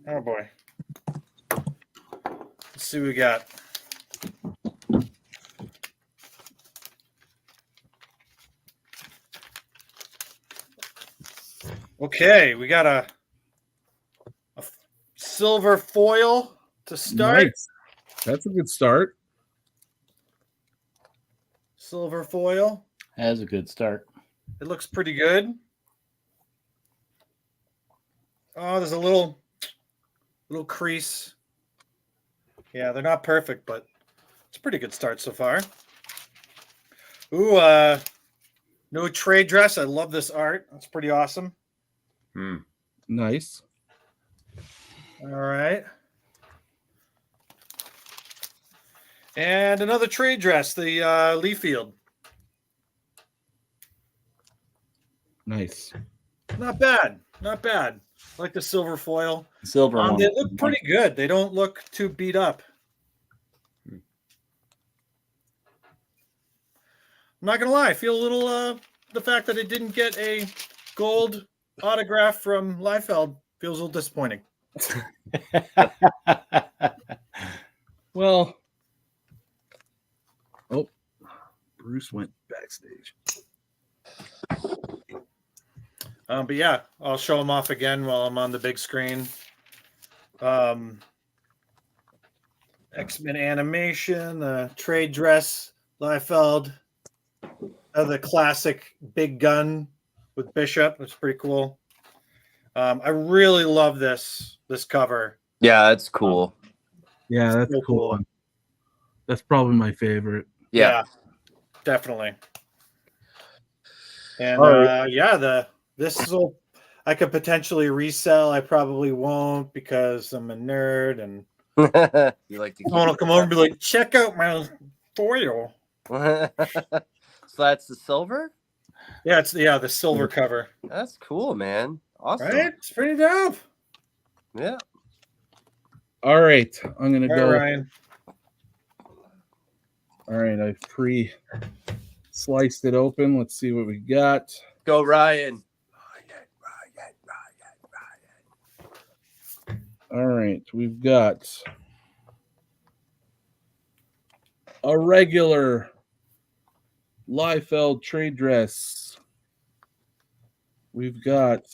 Oh boy. Let's see what we got. Okay, we got a silver foil to start. Nice. That's a good start. Silver foil. That's a good start. It looks pretty good. Oh, there's a little crease. Yeah, they're not perfect, but it's a pretty good start so far. Ooh, no trade dress. I love this art. That's pretty awesome. Nice. All right. And another trade dress, the Lee Field. Nice. Not bad. Not bad. I like the silver foil. Silver one. They look pretty good. They don't look too beat up. I'm not gonna lie. I feel a little the fact that it didn't get a gold autograph from Liefeld feels a little disappointing. Well, oh, Bruce went backstage. But yeah, I'll show them off again while I'm on the big screen. X-Men animation, the trade dress, Liefeld, the classic big gun with Bishop. It's pretty cool. I really love this cover. Yeah, that's cool. Yeah, that's so cool. cool. That's probably my favorite. Yeah. Definitely. And right. this will I could potentially resell. I probably won't because I'm a nerd and You like to someone will come over and be like, check out my foil. So that's the silver? Yeah, it's the silver cover. That's cool, man. Awesome. Right? It's pretty dope. Yeah. All right, I'm gonna All go. right, Ryan. All right, I've sliced it open. Let's see what we got. Go, Ryan. All right, we've got a regular Liefeld trade dress. We've got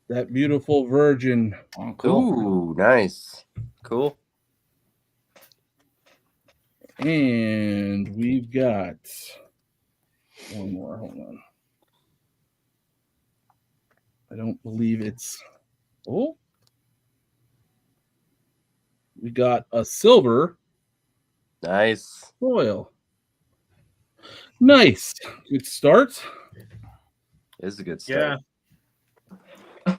that beautiful virgin. Oh, cool. Ooh, nice. Cool. And we've got One more. Hold on. I don't believe it's. Oh. We got a silver. Nice. Foil. Nice. Good start. It is a good start. Yeah.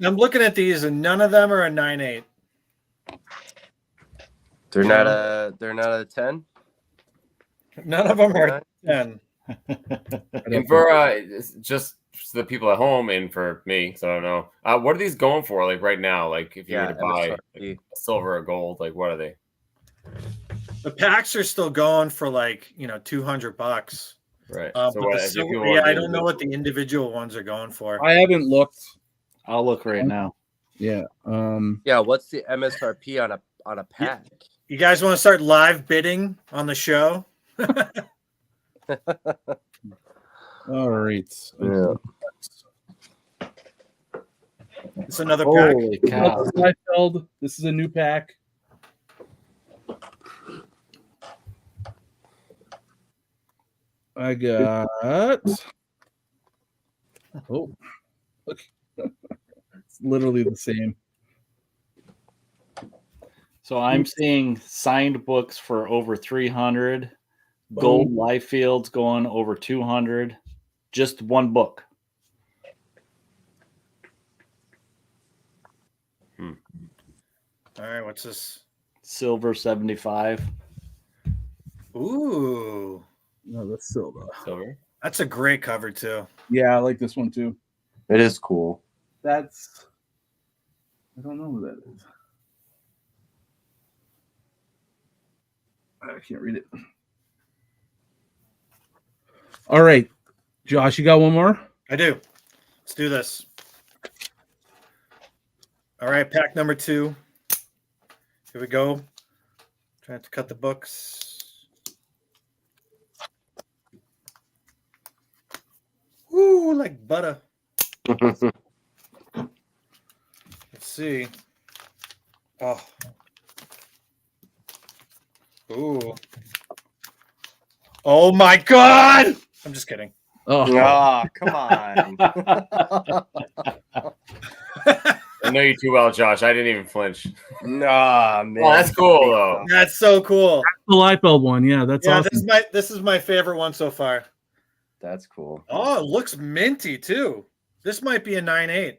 I'm looking at these, and none of them are a 9.8. They're not a 10. None of them are 10. And for just the people at home and for me, so I don't know. What are these going for? Like right now, like if you were to buy like, silver or gold, like what are they? The packs are still going for like $200. Right. So what, I don't know what the individual ones are going for. I haven't looked. I'll look right now. Yeah. Yeah. What's the MSRP on a pack? You guys want to start live bidding on the show? All right. Yeah. It's another pack. Holy cow. Seinfeld. This is a new pack. I got. Oh, look. It's literally the same. So I'm seeing signed books for over 300, gold life fields going over 200. Just one book. All right, what's this? Silver 75. Ooh. No, that's silver. Silver. That's a great cover too. Yeah, I like this one too. It is cool. That's. I don't know who that is. I can't read it. All right, Josh, you got one more? I do. Let's do this. All right, pack number 2. Here we go. Trying to cut the books. Ooh, like butter. Let's see. Oh. Ooh. Oh my God! I'm just kidding. Oh, come on. I know you too well, Josh. I didn't even flinch. Nah, man. Oh, that's cool though. That's so cool. the Liefeld one. Yeah, that's awesome. This is my favorite one so far. That's cool. Oh, it looks minty too. This might be a 9.8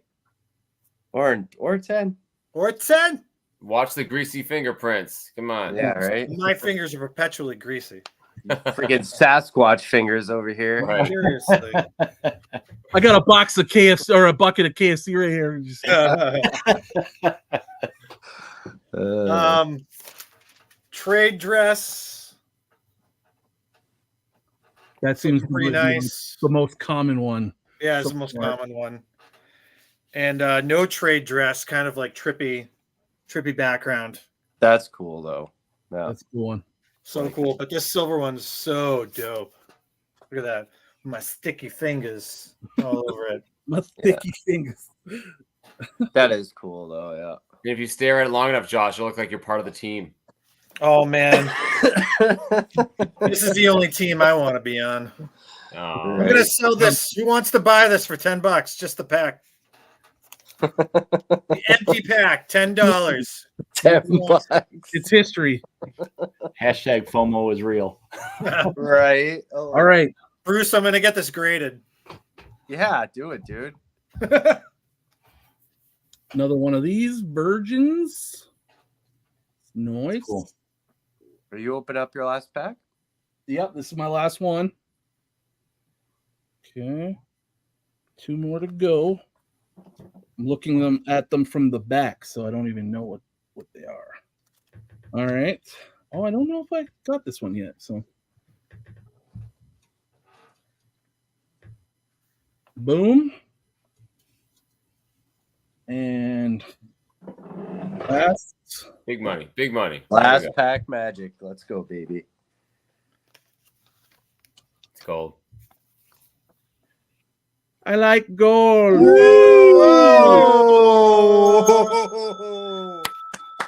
Or 10. or a 10. Watch the greasy fingerprints. Come on. Yeah, right. My fingers are perpetually greasy. Freaking Sasquatch fingers over here. Right. Seriously. I got a box of KFC or a bucket of KFC right here. Just- Trade dress. that seems Pretty nice. The most common one. Yeah, it's the most common one. And no trade dress, kind of like trippy background. That's cool though. Yeah. That's a cool one. So cool. But this silver one's so dope. Look at that. My sticky fingers all over it. My sticky fingers. That is cool though, yeah. If you stare at it long enough, Josh, you'll look like you're part of the team. Oh man. This is the only team I want to be on. Oh, I'm gonna sell this. Who wants to buy this for $10? Just the pack. The empty pack, $10. $10. It's history. Hashtag FOMO is real. Right. Oh. All right. Bruce, I'm gonna get this graded. Yeah, do it, dude. Another one of these virgins. Nice. Cool. Are you open up your last pack? Yep, this is my last one. Okay. 2 more to go. I'm looking at them from the back, so I don't even know what they are. All right. Oh, I don't know if I got this one yet. So, boom. And last. big money. Big money. Last pack magic. Let's go, baby. It's gold. I like gold. Whoa!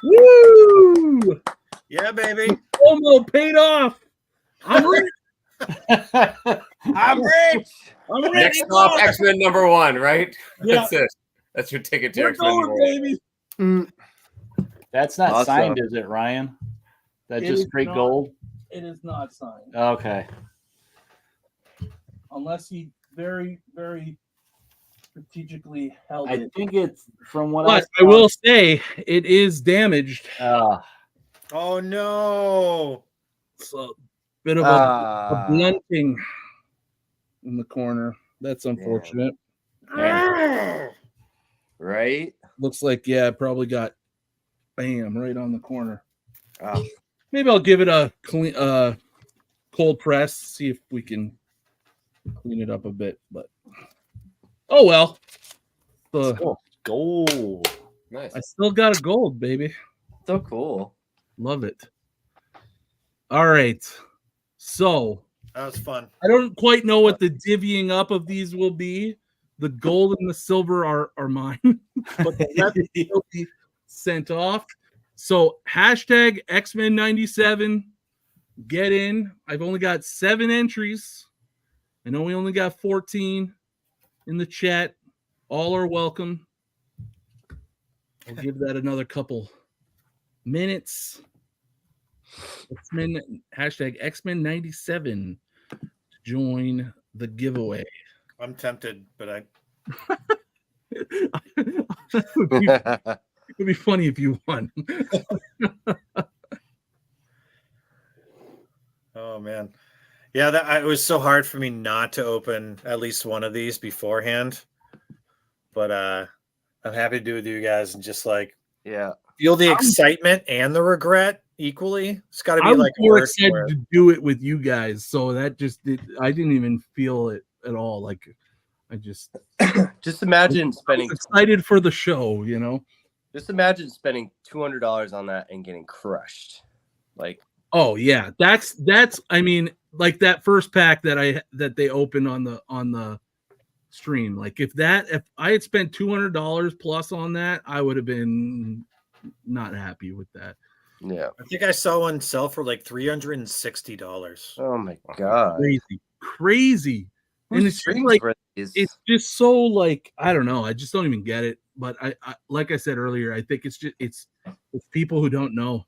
Woo! Yeah, baby. FOMO paid off. I'm rich. I'm rich. Next stop, X-Men #1, right? Yeah. That's it. That's your ticket to We're X-Men going, #1. baby. That's not Awesome. signed, is it, Ryan? That's It just is straight not. gold? It is not signed. Okay. Unless he very, very strategically held I it. think it's from what But I I will say it is damaged. Oh no! It's a bit of a blunting in the corner. That's unfortunate. Right? Looks like, yeah, it probably got bam right on the corner. Oh. Maybe I'll give it a clean, cold press, see if we can clean it up a bit. But oh well. Gold. Nice. I still got a gold, baby. So cool. Love it. All right. So That was fun. I don't quite know what the divvying up of these will be. The gold and the silver are mine, but the rest will be sent off. So hashtag X-Men 97. Get in. I've only got 7 entries. I know we only got 14 in the chat. All are welcome. I'll give that another couple minutes. Hashtag X-Men 97 to join the giveaway. I'm tempted, but I. It would be funny if you won. Oh man, yeah. It was so hard for me not to open at least one of these beforehand. But I'm happy to do it with you guys and just like feel the excitement and the regret equally. It's got to be I'm like more excited to do it with you guys, so that I didn't even feel it at all. Like I just imagine spending. I was excited for the show, you know. Just imagine spending $200 on that and getting crushed. Like, oh yeah, that's. I mean, like that first pack that they opened on the stream. Like if I had spent $200 plus on that, I would have been not happy with that. Yeah, I think I saw one sell for like $360. Oh my god, crazy. And it's just like it's just so like I don't know. I just don't even get it. But I like I said earlier, I think it's just it's people who don't know.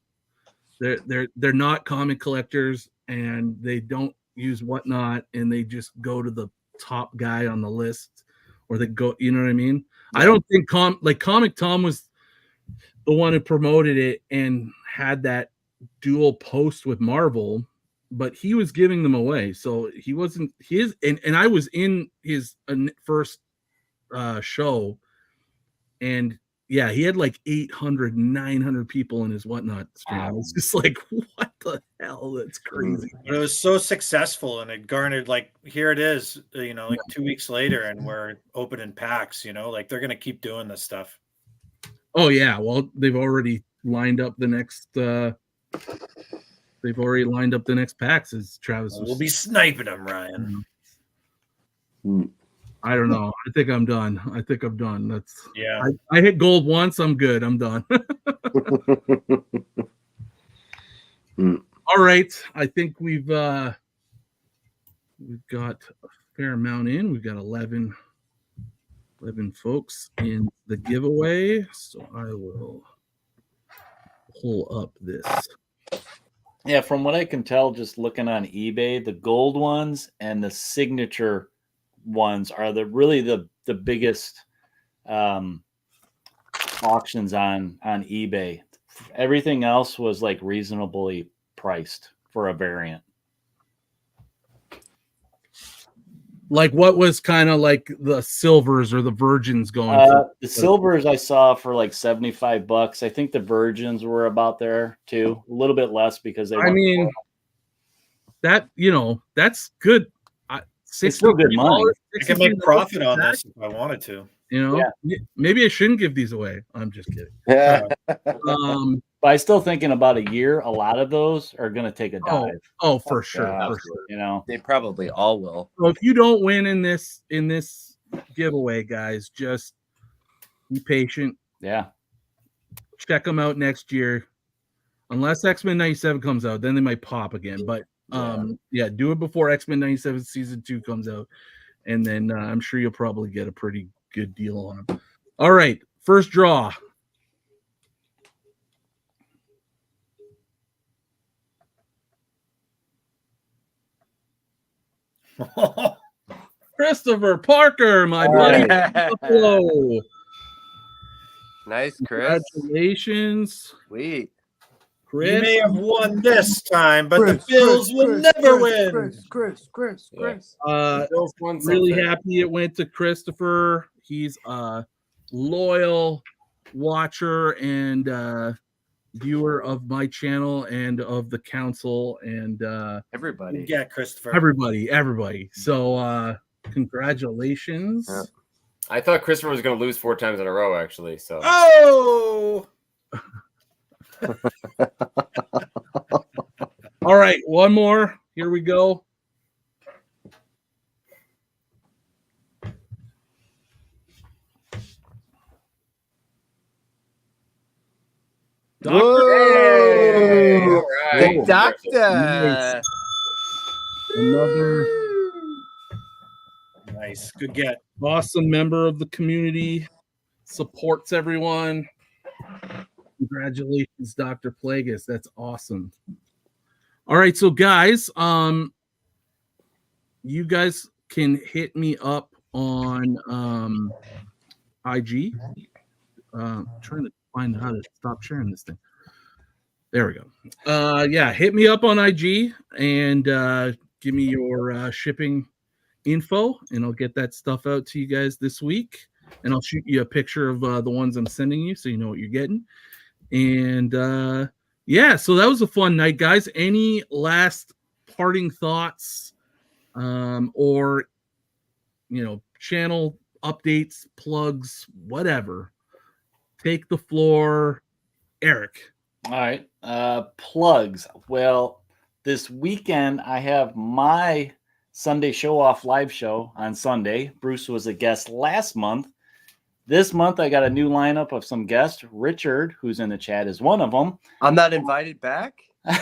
They're not comic collectors and they don't use Whatnot and they just go to the top guy on the list or they go, you know what I mean? Yeah. I don't think Comic Tom was the one who promoted it and had that dual post with Marvel, but he was giving them away. So he wasn't his, and I was in his first show and yeah, he had like 800, 900 people in his Whatnot stream. Wow. It's just like, what the hell? That's crazy. But it was so successful and it garnered like, here it is, you know, like 2 weeks later and we're opening packs, you know, like they're going to keep doing this stuff. Oh yeah. Well, they've already lined up the next, packs as Travis was. We'll be sniping them, Ryan. I don't know. I think I'm done. That's yeah. I hit gold once. I'm good. I'm done. All right. I think we've got a fair amount in. We've got 11 folks in the giveaway. So I will pull up this. Yeah, from what I can tell, just looking on eBay, the gold ones and the signature ones are the biggest auctions on eBay. Everything else was like reasonably priced for a variant. Like what was kind of like the silvers or the virgins going for? The silvers I saw for like $75. I think the virgins were about there too, a little bit less because they. I mean, that that's good. It's still good money. I can make profit on this if I wanted to. You know, maybe I shouldn't give these away. I'm just kidding. Yeah. But I still think in about a year, a lot of those are going to take a dive. Oh, for sure. You know, they probably all will. So if you don't win in this giveaway, guys, just be patient. Yeah. Check them out next year. Unless X-Men 97 comes out, then they might pop again. But Yeah, do it before X-Men 97 season 2 comes out, and then I'm sure you'll probably get a pretty good deal on them. All right, first draw. Christopher Parker, my buddy. Hello. Nice, Chris. Congratulations. Sweet. Chris. You may have won this time, but the Bills will never win. Chris. Bills won Really something. happy it went to Christopher. He's a loyal watcher and viewer of my channel and of the council and Everybody. Yeah, Christopher. everybody. So congratulations. Yeah. I thought Christopher was going to lose 4 times in a row, actually. So. Oh! All right, one more. Here we go. Whoa! All right. The doctor. Nice. Another Nice. Good get. awesome member of the community, supports everyone. Congratulations, Dr. Plagueis. That's awesome. All right, so guys, you guys can hit me up on IG. Trying to find how to stop sharing this thing. There we go. Yeah, hit me up on IG and give me your shipping info, and I'll get that stuff out to you guys this week. And I'll shoot you a picture of the ones I'm sending you so you know what you're getting. And yeah, so that was a fun night, guys. Any last parting thoughts or, you know, channel updates, plugs, whatever? Take the floor, Eric. All right. Plugs. Well, this weekend I have my Sunday Show Off live show on Sunday. Bruce was a guest last month. This month I got a new lineup of some guests. Richard, who's in the chat, is one of them. I'm not invited back. And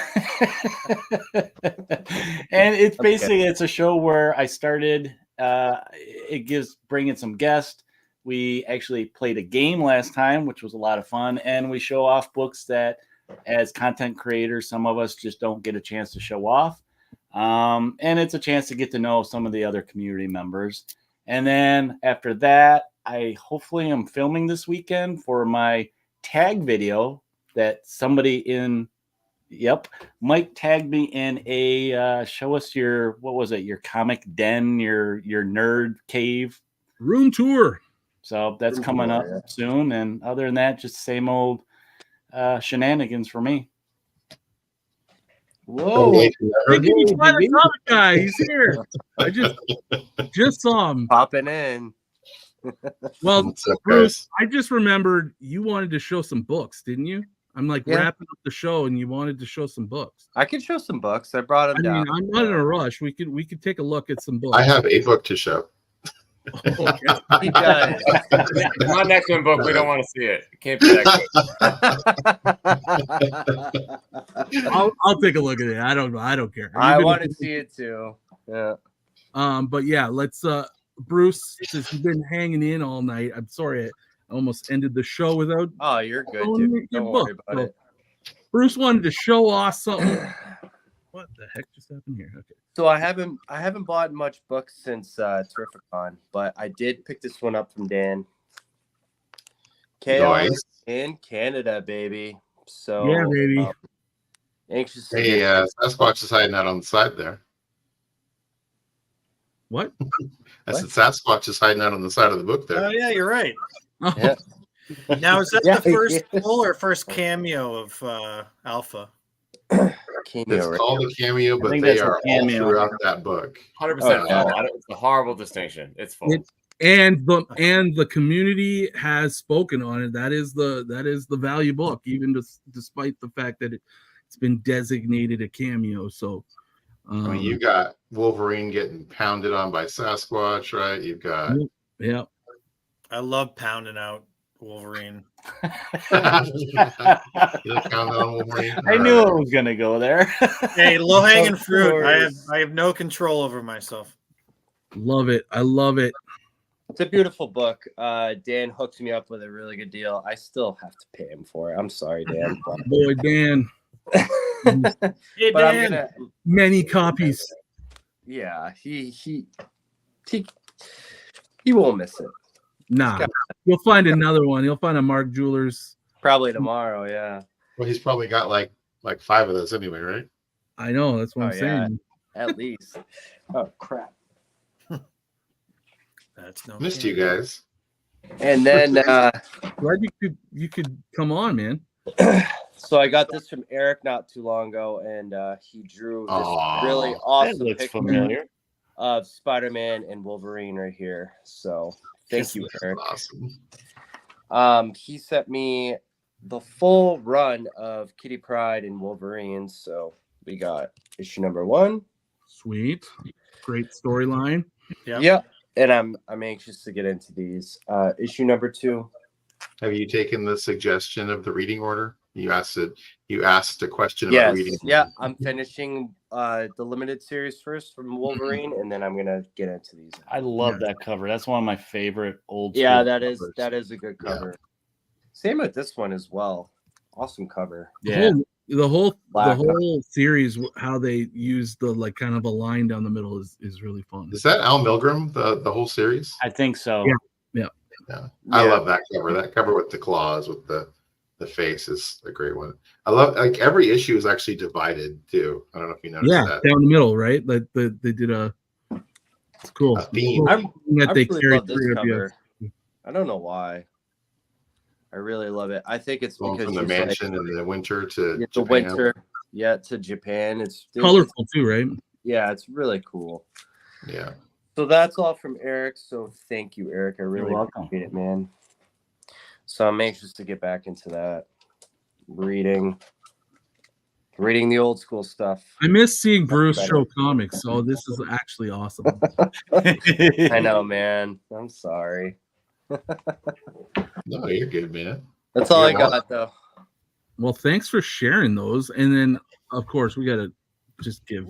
it's basically it's a show where I started. It gives bringing some guests. We actually played a game last time, which was a lot of fun, and we show off books that, as content creators, some of us just don't get a chance to show off. And it's a chance to get to know some of the other community members. And then after that, I hopefully am filming this weekend for my tag video that somebody in, Mike tagged me in a show us your, what was it, your comic den, your nerd cave Room tour. So that's coming up soon. And other than that, just same old shenanigans for me. Whoa. Hey, can you find the comic guy? He's here. I just saw him Popping in. Well, What's up, Bruce, guys? I just remembered you wanted to show some books, didn't you? I'm like wrapping up the show, and you wanted to show some books. I could show some books. I brought them I down. mean, I'm not in a rush. We could take a look at some books. I have a book to show. Okay. He does. My next one book, we don't want to see it. It can't be that good. I'll take a look at it. I don't know. I don't care. I want to see it too. Yeah. But yeah, let's. Bruce, since you've been hanging in all night, I'm sorry I almost ended the show without. Oh, you're good, showing dude. your Don't book. worry about it. Bruce wanted to show off something. What the heck just happened here? Okay. So I haven't bought much books since Terrificon, but I did pick this one up from Dan. Chaos Nice. in Canada, baby. So Yeah, baby. Anxious to Hey, get Sasquatch is hiding out on the side there. What? I said Sasquatch is hiding out on the side of the book Oh, there. yeah, you're right. Oh, Yeah. Now, is that Yeah, the first yeah. full or first cameo of Alpha? cameo. It's Right? called a cameo, but think they that's a are all cameo. throughout that book. 100% Oh, yeah. full. It's a horrible distinction. It's full. and the community has spoken on it. That is the value book, even despite the fact that it's been designated a cameo. So, I mean, you got Wolverine getting pounded on by Sasquatch, right? You've got yeah. I love pounding out Wolverine. You'll count on Wolverine. I knew it was gonna go there. Hey, low hanging Of fruit. course. I have no control over myself. Love it. I love it. It's a beautiful book. Dan hooked me up with a really good deal. I still have to pay him for it. I'm sorry, Dan. Boy, Dan. Hey, But I'm Dan. gonna. Many copies. Yeah, he won't miss it. Nah. You'll find another one. You'll find a Mark Jewelers. Probably tomorrow. Yeah, Well, he's probably got like 5 of those anyway, right? I know. That's what Oh, I'm saying. at least. Oh crap! That's no Missed you guys. And then Glad you could come on, man. so I got this from Eric not too long ago, and he drew this Aw, really That awesome looks picture familiar. of Spider-Man and Wolverine right here. So thank you, Eric. Awesome. He sent me the full run of Kitty Pryde and Wolverine. So we got issue number 1. Sweet. Great storyline. Yep. Yep. And I'm anxious to get into these. Issue number 2. Have you taken the suggestion of the reading order? You asked a question about Yes. reading. Yeah. I'm finishing the limited series first from Wolverine, and then I'm gonna get into these. I love that cover. That's one of my favorite old. Yeah, school that is covers. a good cover. Same with this one as well. Awesome cover. Yeah. The whole Black. series, how they use the like kind of a line down the middle is really fun. Is that Al Milgrom, the whole series? I think so. Yeah. Yeah. I love that cover. That cover with the claws with the face is a great one. I love like every issue is actually divided too. I don't know if you noticed that. Down the middle, right? Like they did it's cool. A theme. I That they really carry love this through cover. I don't know why. I really love it. I think it's Going because from the he's, like, mansion in the winter to the Japan. winter, to Japan. It's colorful too, right? Yeah, it's really cool. Yeah. So that's all from Eric. So thank you, Eric. I really welcome. appreciate it, man. So I'm anxious to get back into that. Reading the old school stuff. I miss seeing Bruce better. show comics, so this is actually awesome. I know, man. I'm sorry. No, you're good, man. That's all I You're got, though. Well, thanks for sharing those. And then, of course, we got to just give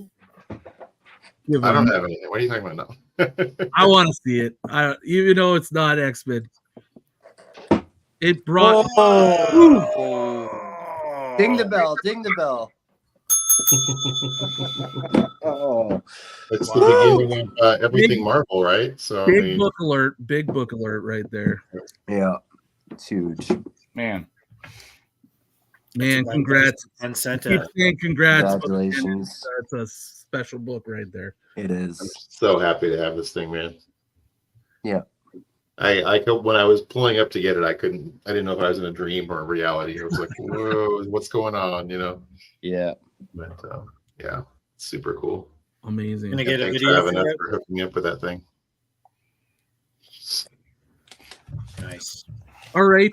I don't have anything. What are you talking about now? I want to see it. Even though it's not X-Men. It brought. Ding the bell. Ding the bell. Oh, It's the beginning of everything Marvel, right? So Big book alert. Big book alert right there. yeah. It's huge. Man. Man, congrats. And sent Keep saying congrats. Congratulations. That's a special book right there. It I'm is. so happy to have this thing, man. Yeah. I when I was pulling up to get it, I didn't know if I was in a dream or a reality. I was like, whoa, what's going on? You know? Yeah. But yeah, super cool. Amazing. Gonna get a Thanks video for for it? hooking me up with that thing. Nice. All right.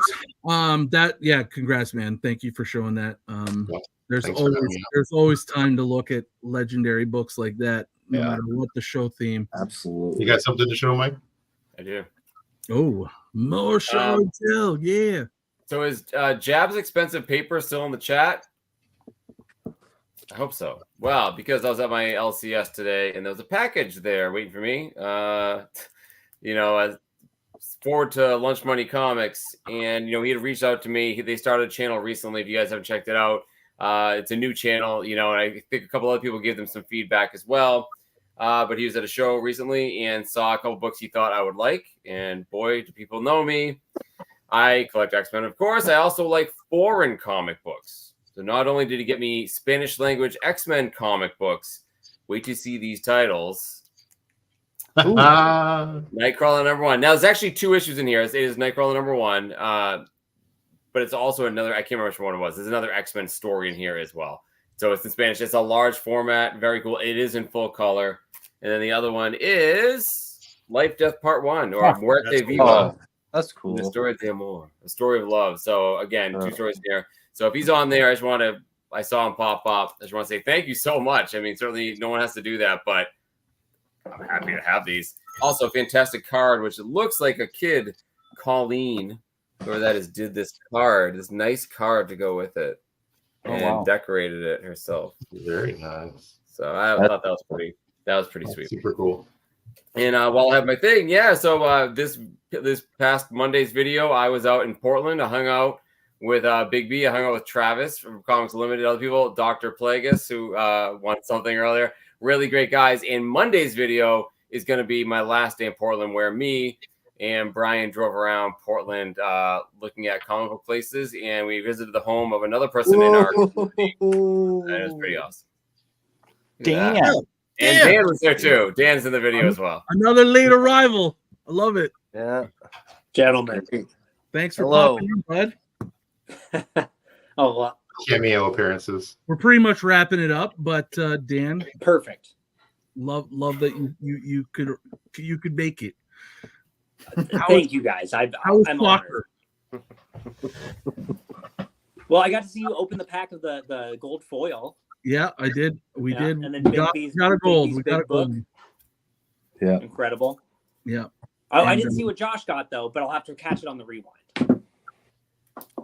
Congrats, man. Thank you for showing that. There's Thanks for having me. there's always time to look at legendary books like that, no Yeah. matter what the show theme. Absolutely. You got something to show, Mike? I do. Oh, more show and tell. Yeah. So is Jab's expensive paper still in the chat? I hope so. Well, because I was at my LCS today and there was a package there waiting for me. Forward to Lunch Money Comics, and he had reached out to me. They started a channel recently. If you guys haven't checked it out, it's a new channel. And I think a couple other people gave them some feedback as well. But he was at a show recently and saw a couple books he thought I would like. And boy, do people know me. I collect X-Men, of course. I also like foreign comic books. So not only did he get me Spanish language X-Men comic books, wait to see these titles. Nightcrawler #1. Now, there's actually 2 issues in here. It is Nightcrawler #1, but it's also another, I can't remember which one it was. There's another X-Men story in here as well. So it's in Spanish. It's a large format. Very cool. It is in full color. And then the other one is Life, Death Part 1, or Muerte Viva. Oh, that's cool. The Story de Amor, a story of love. So again, 2 stories here. So if he's on there, I saw him pop up. I just want to say thank you so much. I mean, certainly no one has to do that, but I'm happy to have these. Also, fantastic card, which it looks like a kid, Colleen, whoever that is, did this card, this nice card to go with it, and wow. decorated it herself. Very nice. So I thought that was pretty. That was pretty sweet. Super cool. And while I have my thing, yeah. So this past Monday's video, I was out in Portland. I hung out with Bigby. I hung out with Travis from Comics Limited. Other people, Dr. Plagueis, who won something earlier. Really great guys. And Monday's video is going to be my last day in Portland, where me and Brian drove around Portland looking at comic book places, and we visited the home of another person in our community. And it was pretty awesome. Damn. And Dan was there too. Dan's in the video as well. Another late arrival. I love it. Yeah. Gentlemen. Thanks for Hello. popping in, bud. Oh, well, Cameo appearances. We're pretty much wrapping it up, but Dan, perfect. love that you could make it. Thank you guys. I'm honored. Well, I got to see you open the pack of the gold foil. Yeah, I did. We did. And then We got a gold. We got a book. gold. Yeah. Incredible. Yeah. Oh, I didn't see what Josh got though, but I'll have to catch it on the rewind.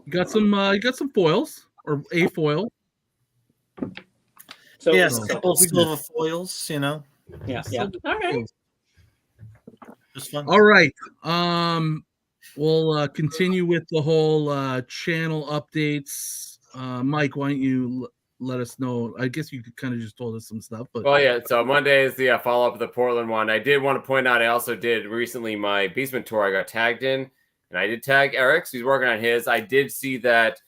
You got some foils or a foil. So yes, a couple silver foils, you know. Yeah. All right. Just fun. All right. We'll continue with the whole channel updates. Mike, why don't you let us know? I guess you kind of just told us some stuff, but Well, yeah. So Monday is the follow up of the Portland one. I did want to point out I also did recently my basement tour. I got tagged in, and I did tag Eric. So he's working on his. I did see that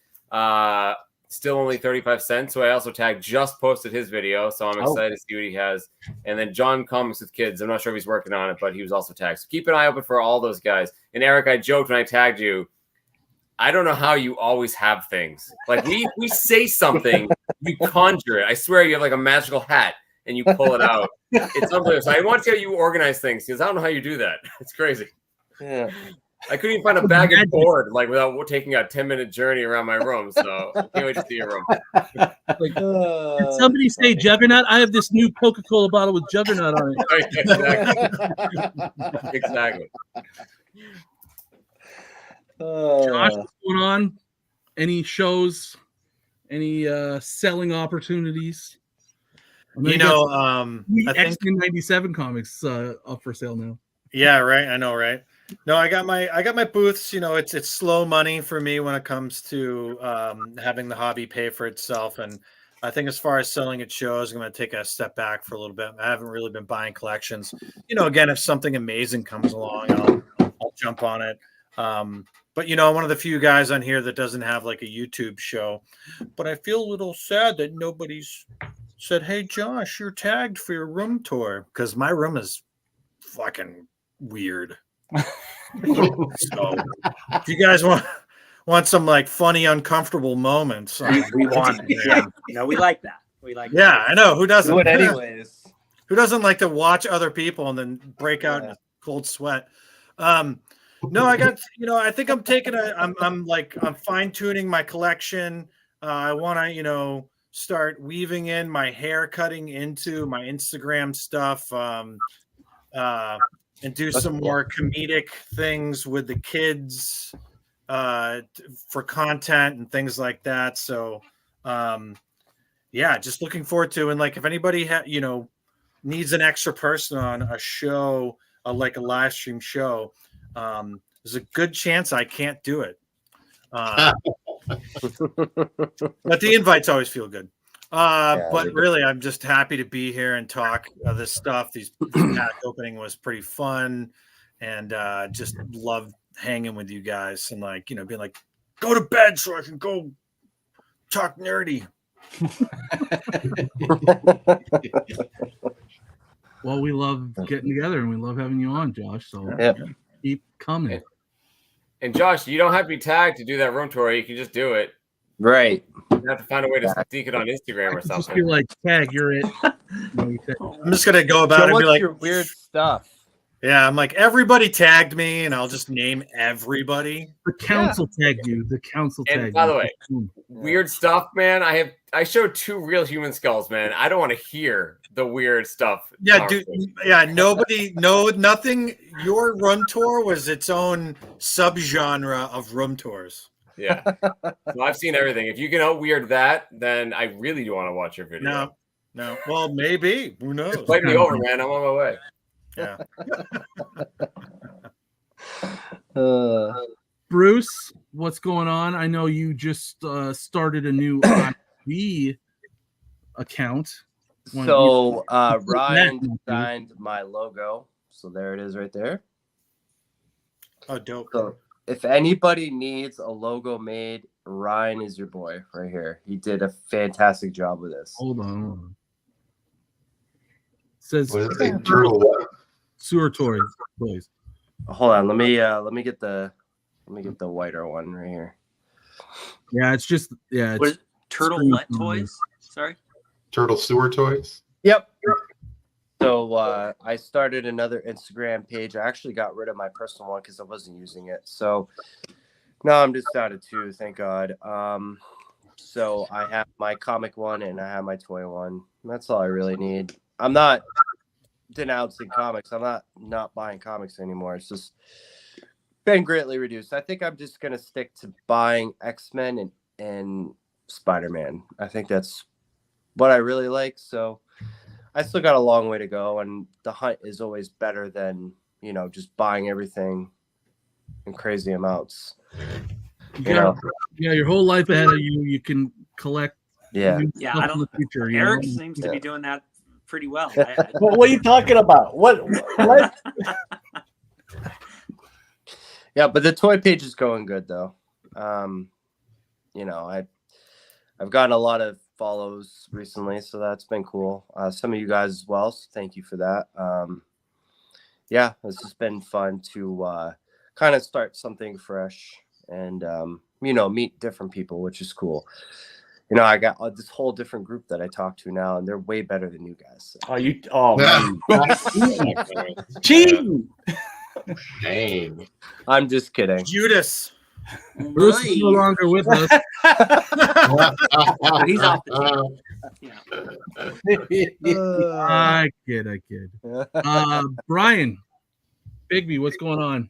still only 35 cents. So I also tagged just posted his video. So I'm excited to see what he has. And then John Comics with Kids. I'm not sure if he's working on it, but he was also tagged. So keep an eye open for all those guys. And Eric, I joked when I tagged you, I don't know how you always have things. Like we say something, you conjure it. I swear you have like a magical hat and you pull it out. It's unbelievable. So I want to see how you organize things because I don't know how you do that. It's crazy. Yeah. I couldn't even find a bag of board like without taking a 10-minute journey around my room. So I can't wait to see your room. Did somebody say Juggernaut? I have this new Coca-Cola bottle with Juggernaut on it. Exactly. Josh, what's going on? Any shows? Any selling opportunities? You know, I think X-Men 97 comics up for sale now. Yeah, right. I know, right? No, I got my booths. You know, it's slow money for me when it comes to having the hobby pay for itself. And I think as far as selling at shows, I'm going to take a step back for a little bit. I haven't really been buying collections. You know, again, if something amazing comes along, I'll jump on it. But you know, I'm one of the few guys on here that doesn't have like a YouTube show. But I feel a little sad that nobody's said, "Hey, Josh, you're tagged for your room tour," because my room is fucking weird. So if you guys want some like funny, uncomfortable moments, we want yeah. No, we like that. We like I know. Who doesn't? Do it anyways. Who doesn't like to watch other people and then break out in a cold sweat? No, I got, you know, I think I'm taking I'm fine tuning my collection. I want to, you know, start weaving in my hair cutting into my Instagram stuff. And do some more comedic things with the kids for content and things like that. So, yeah, just looking forward to, and like, if anybody you know, needs an extra person on a show, like a live stream show, there's a good chance I can't do it. But the invites always feel good. But really, I'm just happy to be here and talk this stuff. This pack opening was pretty fun, and just love hanging with you guys and like, you know, being like, go to bed so I can go talk nerdy. Well, we love getting together and we love having you on, Josh. So keep coming. And Josh, you don't have to be tagged to do that room tour. You can just do it. Right. You have to find a way to sneak it on Instagram or something. Just be like, tag, you're it. I'm just gonna go about it and be like, your weird stuff. Yeah, I'm like, everybody tagged me, and I'll just name everybody. The council tagged you. The council tagged you. And by the way, weird stuff, man. I showed 2 real human skulls, man. I don't want to hear the weird stuff. Yeah, dude. Yeah, nothing. Your room tour was its own subgenre of room tours. Yeah. So I've seen everything. If you can out weird that, then I really do want to watch your video. No. Well, maybe. Who knows? Just invite me over, man. I'm on my way. Yeah. Bruce, what's going on? I know you just started a new IB account. So Ryan designed my logo. So there it is right there. Oh, dope. So if anybody needs a logo made, Ryan is your boy right here. He did a fantastic job with this. Hold on. It says turtle sewer toys. Hold on, let me get the whiter one right here. Yeah, it's just It's turtle what toys? Sorry. Turtle sewer toys. Yep. So I started another Instagram page. I actually got rid of my personal one because I wasn't using it. So now I'm just down to 2, thank God. So I have my comic one and I have my toy one. That's all I really need. I'm not denouncing comics. I'm not buying comics anymore. It's just been greatly reduced. I think I'm just gonna stick to buying X-Men and Spider-Man. I think that's what I really like. So I still got a long way to go, and the hunt is always better than, just buying everything in crazy amounts. Yeah, your whole life ahead of you. You can collect. Yeah. Yeah, I don't. The future, Eric seems to be doing that pretty well. What are you talking about? What? Yeah, but the toy page is going good though. I've gotten a lot of follows recently, so that's been cool. Some of you guys as well, so thank you for that. It's just been fun to kind of start something fresh and meet different people, which is cool. I got this whole different group that I talk to now, and they're way better than you guys. So. Oh man. Cheating. Dang. I'm just kidding. Judas. Bruce is no longer with us. He's off the team. I kid. Brian, Bigby, what's going on?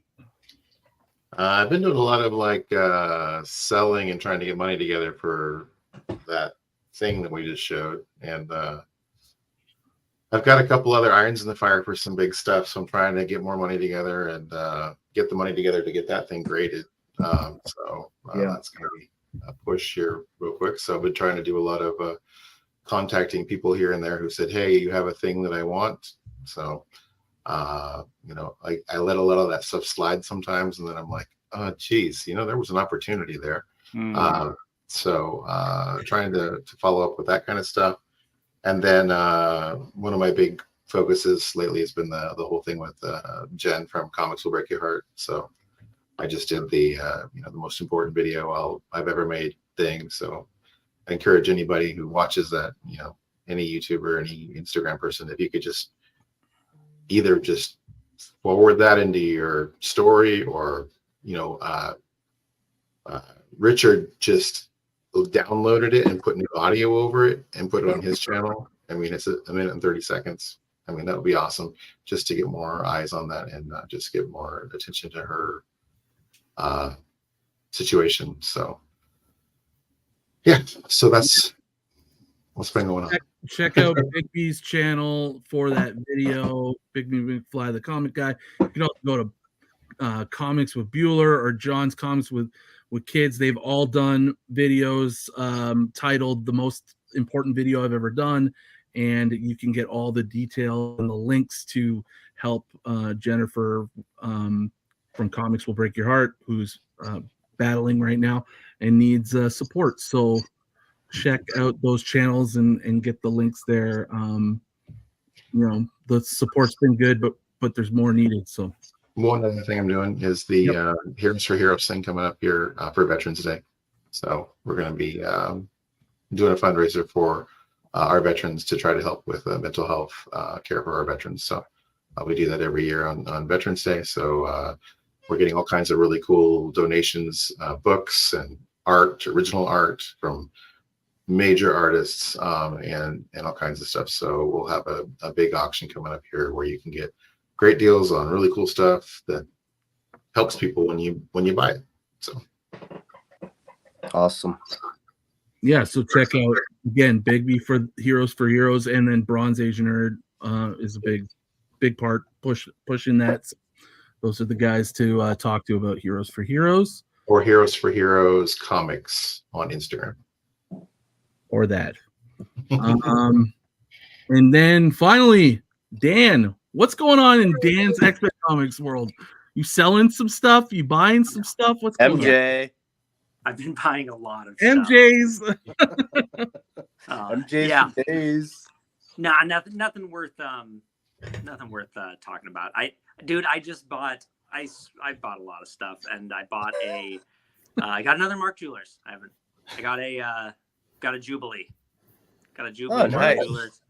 I've been doing a lot of selling and trying to get money together for that thing that we just showed, and I've got a couple other irons in the fire for some big stuff, so I'm trying to get more money together and get the money together to get that thing graded. That's going to be a push here real quick. So I've been trying to do a lot of contacting people here and there who said, hey, you have a thing that I want. So I let a lot of that stuff slide sometimes, and then I'm like, oh geez, there was an opportunity there. So trying to follow up with that kind of stuff. And then one of my big focuses lately has been the whole thing with Jen from Comics Will Break Your Heart. So I just did the the most important video I've ever made thing. So I encourage anybody who watches that, any YouTuber, any Instagram person, if you could just either just forward that into your story, or Richard just downloaded it and put new audio over it and put it on his channel. I mean, it's a minute and 30 seconds. I mean, that would be awesome just to get more eyes on that and just give more attention to her situation. So so that's what's been going on. Check out Bigby's channel for that video. Bigby McFly, the comic guy. You can also go to Comics with Bueller or John's Comics with Kids. They've all done videos titled The Most Important Video I've Ever Done, and you can get all the detail and the links to help Jennifer from Comics Will Break Your Heart, who's battling right now and needs support. So check out those channels and get the links there. The support's been good, but there's more needed. So one other thing I'm doing is the Heroes for Heroes thing coming up here for Veterans Day. So we're going to be doing a fundraiser for our veterans to try to help with mental health care for our veterans. So we do that every year on Veterans Day. So we're getting all kinds of really cool donations, books and art, original art from major artists and all kinds of stuff. So we'll have a big auction coming up here where you can get great deals on really cool stuff that helps people when you buy it. So awesome. Yeah, so check out again Bigby for Heroes, and then Bronze Age Nerd is a big part pushing that. So those are the guys to talk to about Heroes for Heroes. Or Heroes for Heroes Comics on Instagram. Or that. And then finally, Dan, what's going on in Dan's X-Men Comics world? You selling some stuff? You buying some stuff? What's going on? MJ. I've been buying a lot of stuff. MJ's. MJ's yeah. for days. Nah, nothing worth talking about. I bought a lot of stuff, and I bought I got another Mark Jewelers. I got a Jubilee. Got a Jubilee Oh, Mark nice. Jewelers.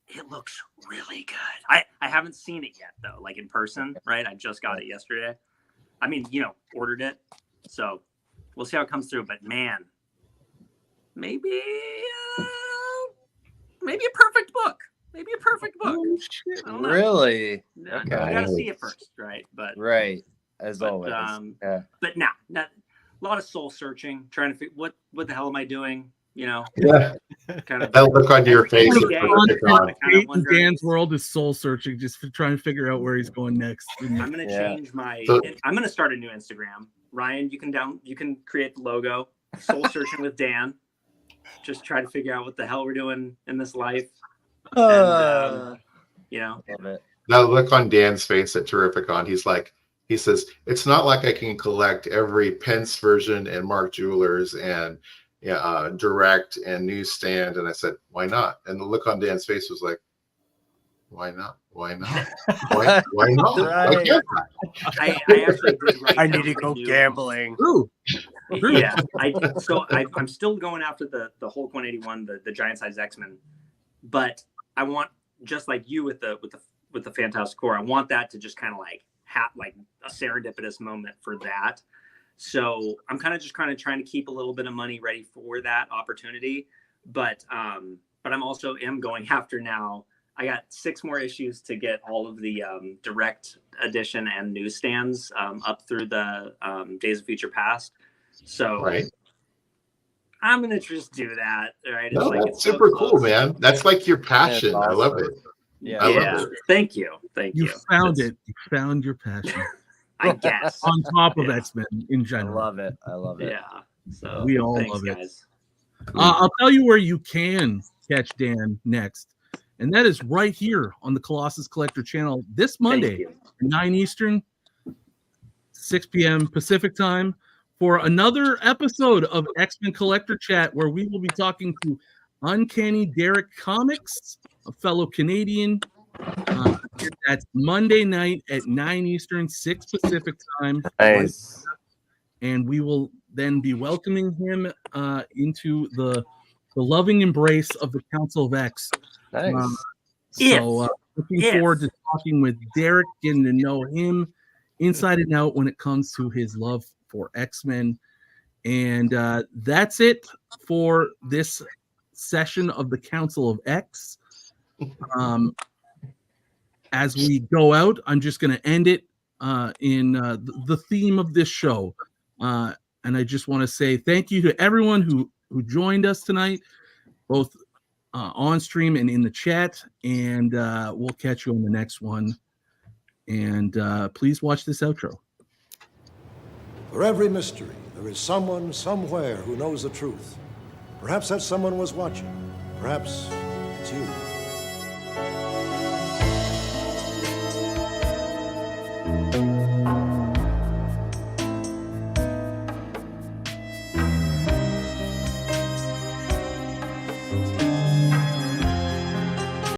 It looks really good. I haven't seen it yet though, like in person, right? I just got it yesterday. I mean, ordered it. So we'll see how it comes through. But man, maybe a perfect book. Maybe a perfect book. Oh, shit. I don't know. Really? I Okay. gotta see it first, right? But As always. Yeah. But not a lot of soul searching, trying to figure what the hell am I doing? Yeah. Kind of That look on your face. every day, I kind of wonder- Dan's world is soul searching, just trying to figure out where he's going next. I'm gonna change my. So- I'm gonna start a new Instagram. Ryan, you can create the logo. Soul searching with Dan. Just try to figure out what the hell we're doing in this life. And, Love it. That look on Dan's face at Terrificon, he says, it's not like I can collect every Pence version and Mark Jewelers and Direct and Newsstand. And I said, why not? And the look on Dan's face was like, why not? Why not? Why not? Why can't I actually did write I down need to my go new- gambling. Ooh. Yeah, I'm still going after the Hulk 181, the giant size X-Men, but I want, just like you with the Fantastic Four, I want that to just kind of like have like a serendipitous moment for that. So I'm kind of trying to keep a little bit of money ready for that opportunity, but I'm also going after now. I got 6 more issues to get all of the direct edition and newsstands up through the Days of Future Past. So Right. I'm gonna just do that. Right? No, like, that's so super close. cool, man. That's like your passion. That's I love awesome. it. Yeah. I Yeah. love it. Thank you. You found That's- it. You found your passion. I guess. On top of Yeah. X-Men in I general. love it. I love it. Yeah. So We all thanks, love it. guys. I'll tell you where you can catch Dan next, and that is right here on the Colossus Collector channel this Monday, Thank you. 9 Eastern, 6 p.m. Pacific time, for another episode of X-Men Collector Chat, where we will be talking to Uncanny Derek Comics, a fellow Canadian. That's Monday night at 9 Eastern, 6 Pacific time. Nice. And we will then be welcoming him into the loving embrace of the Council of X. Nice. So looking forward to talking with Derek, getting to know him inside and out when it comes to his love for X-Men. And that's it for this session of the Council of X. As we go out, I'm just going to end it in the theme of this show. And I just want to say thank you to everyone who joined us tonight, both on stream and in the chat. And we'll catch you on the next one. And please watch this outro. For every mystery, there is someone somewhere who knows the truth. Perhaps that someone was watching. Perhaps it's you.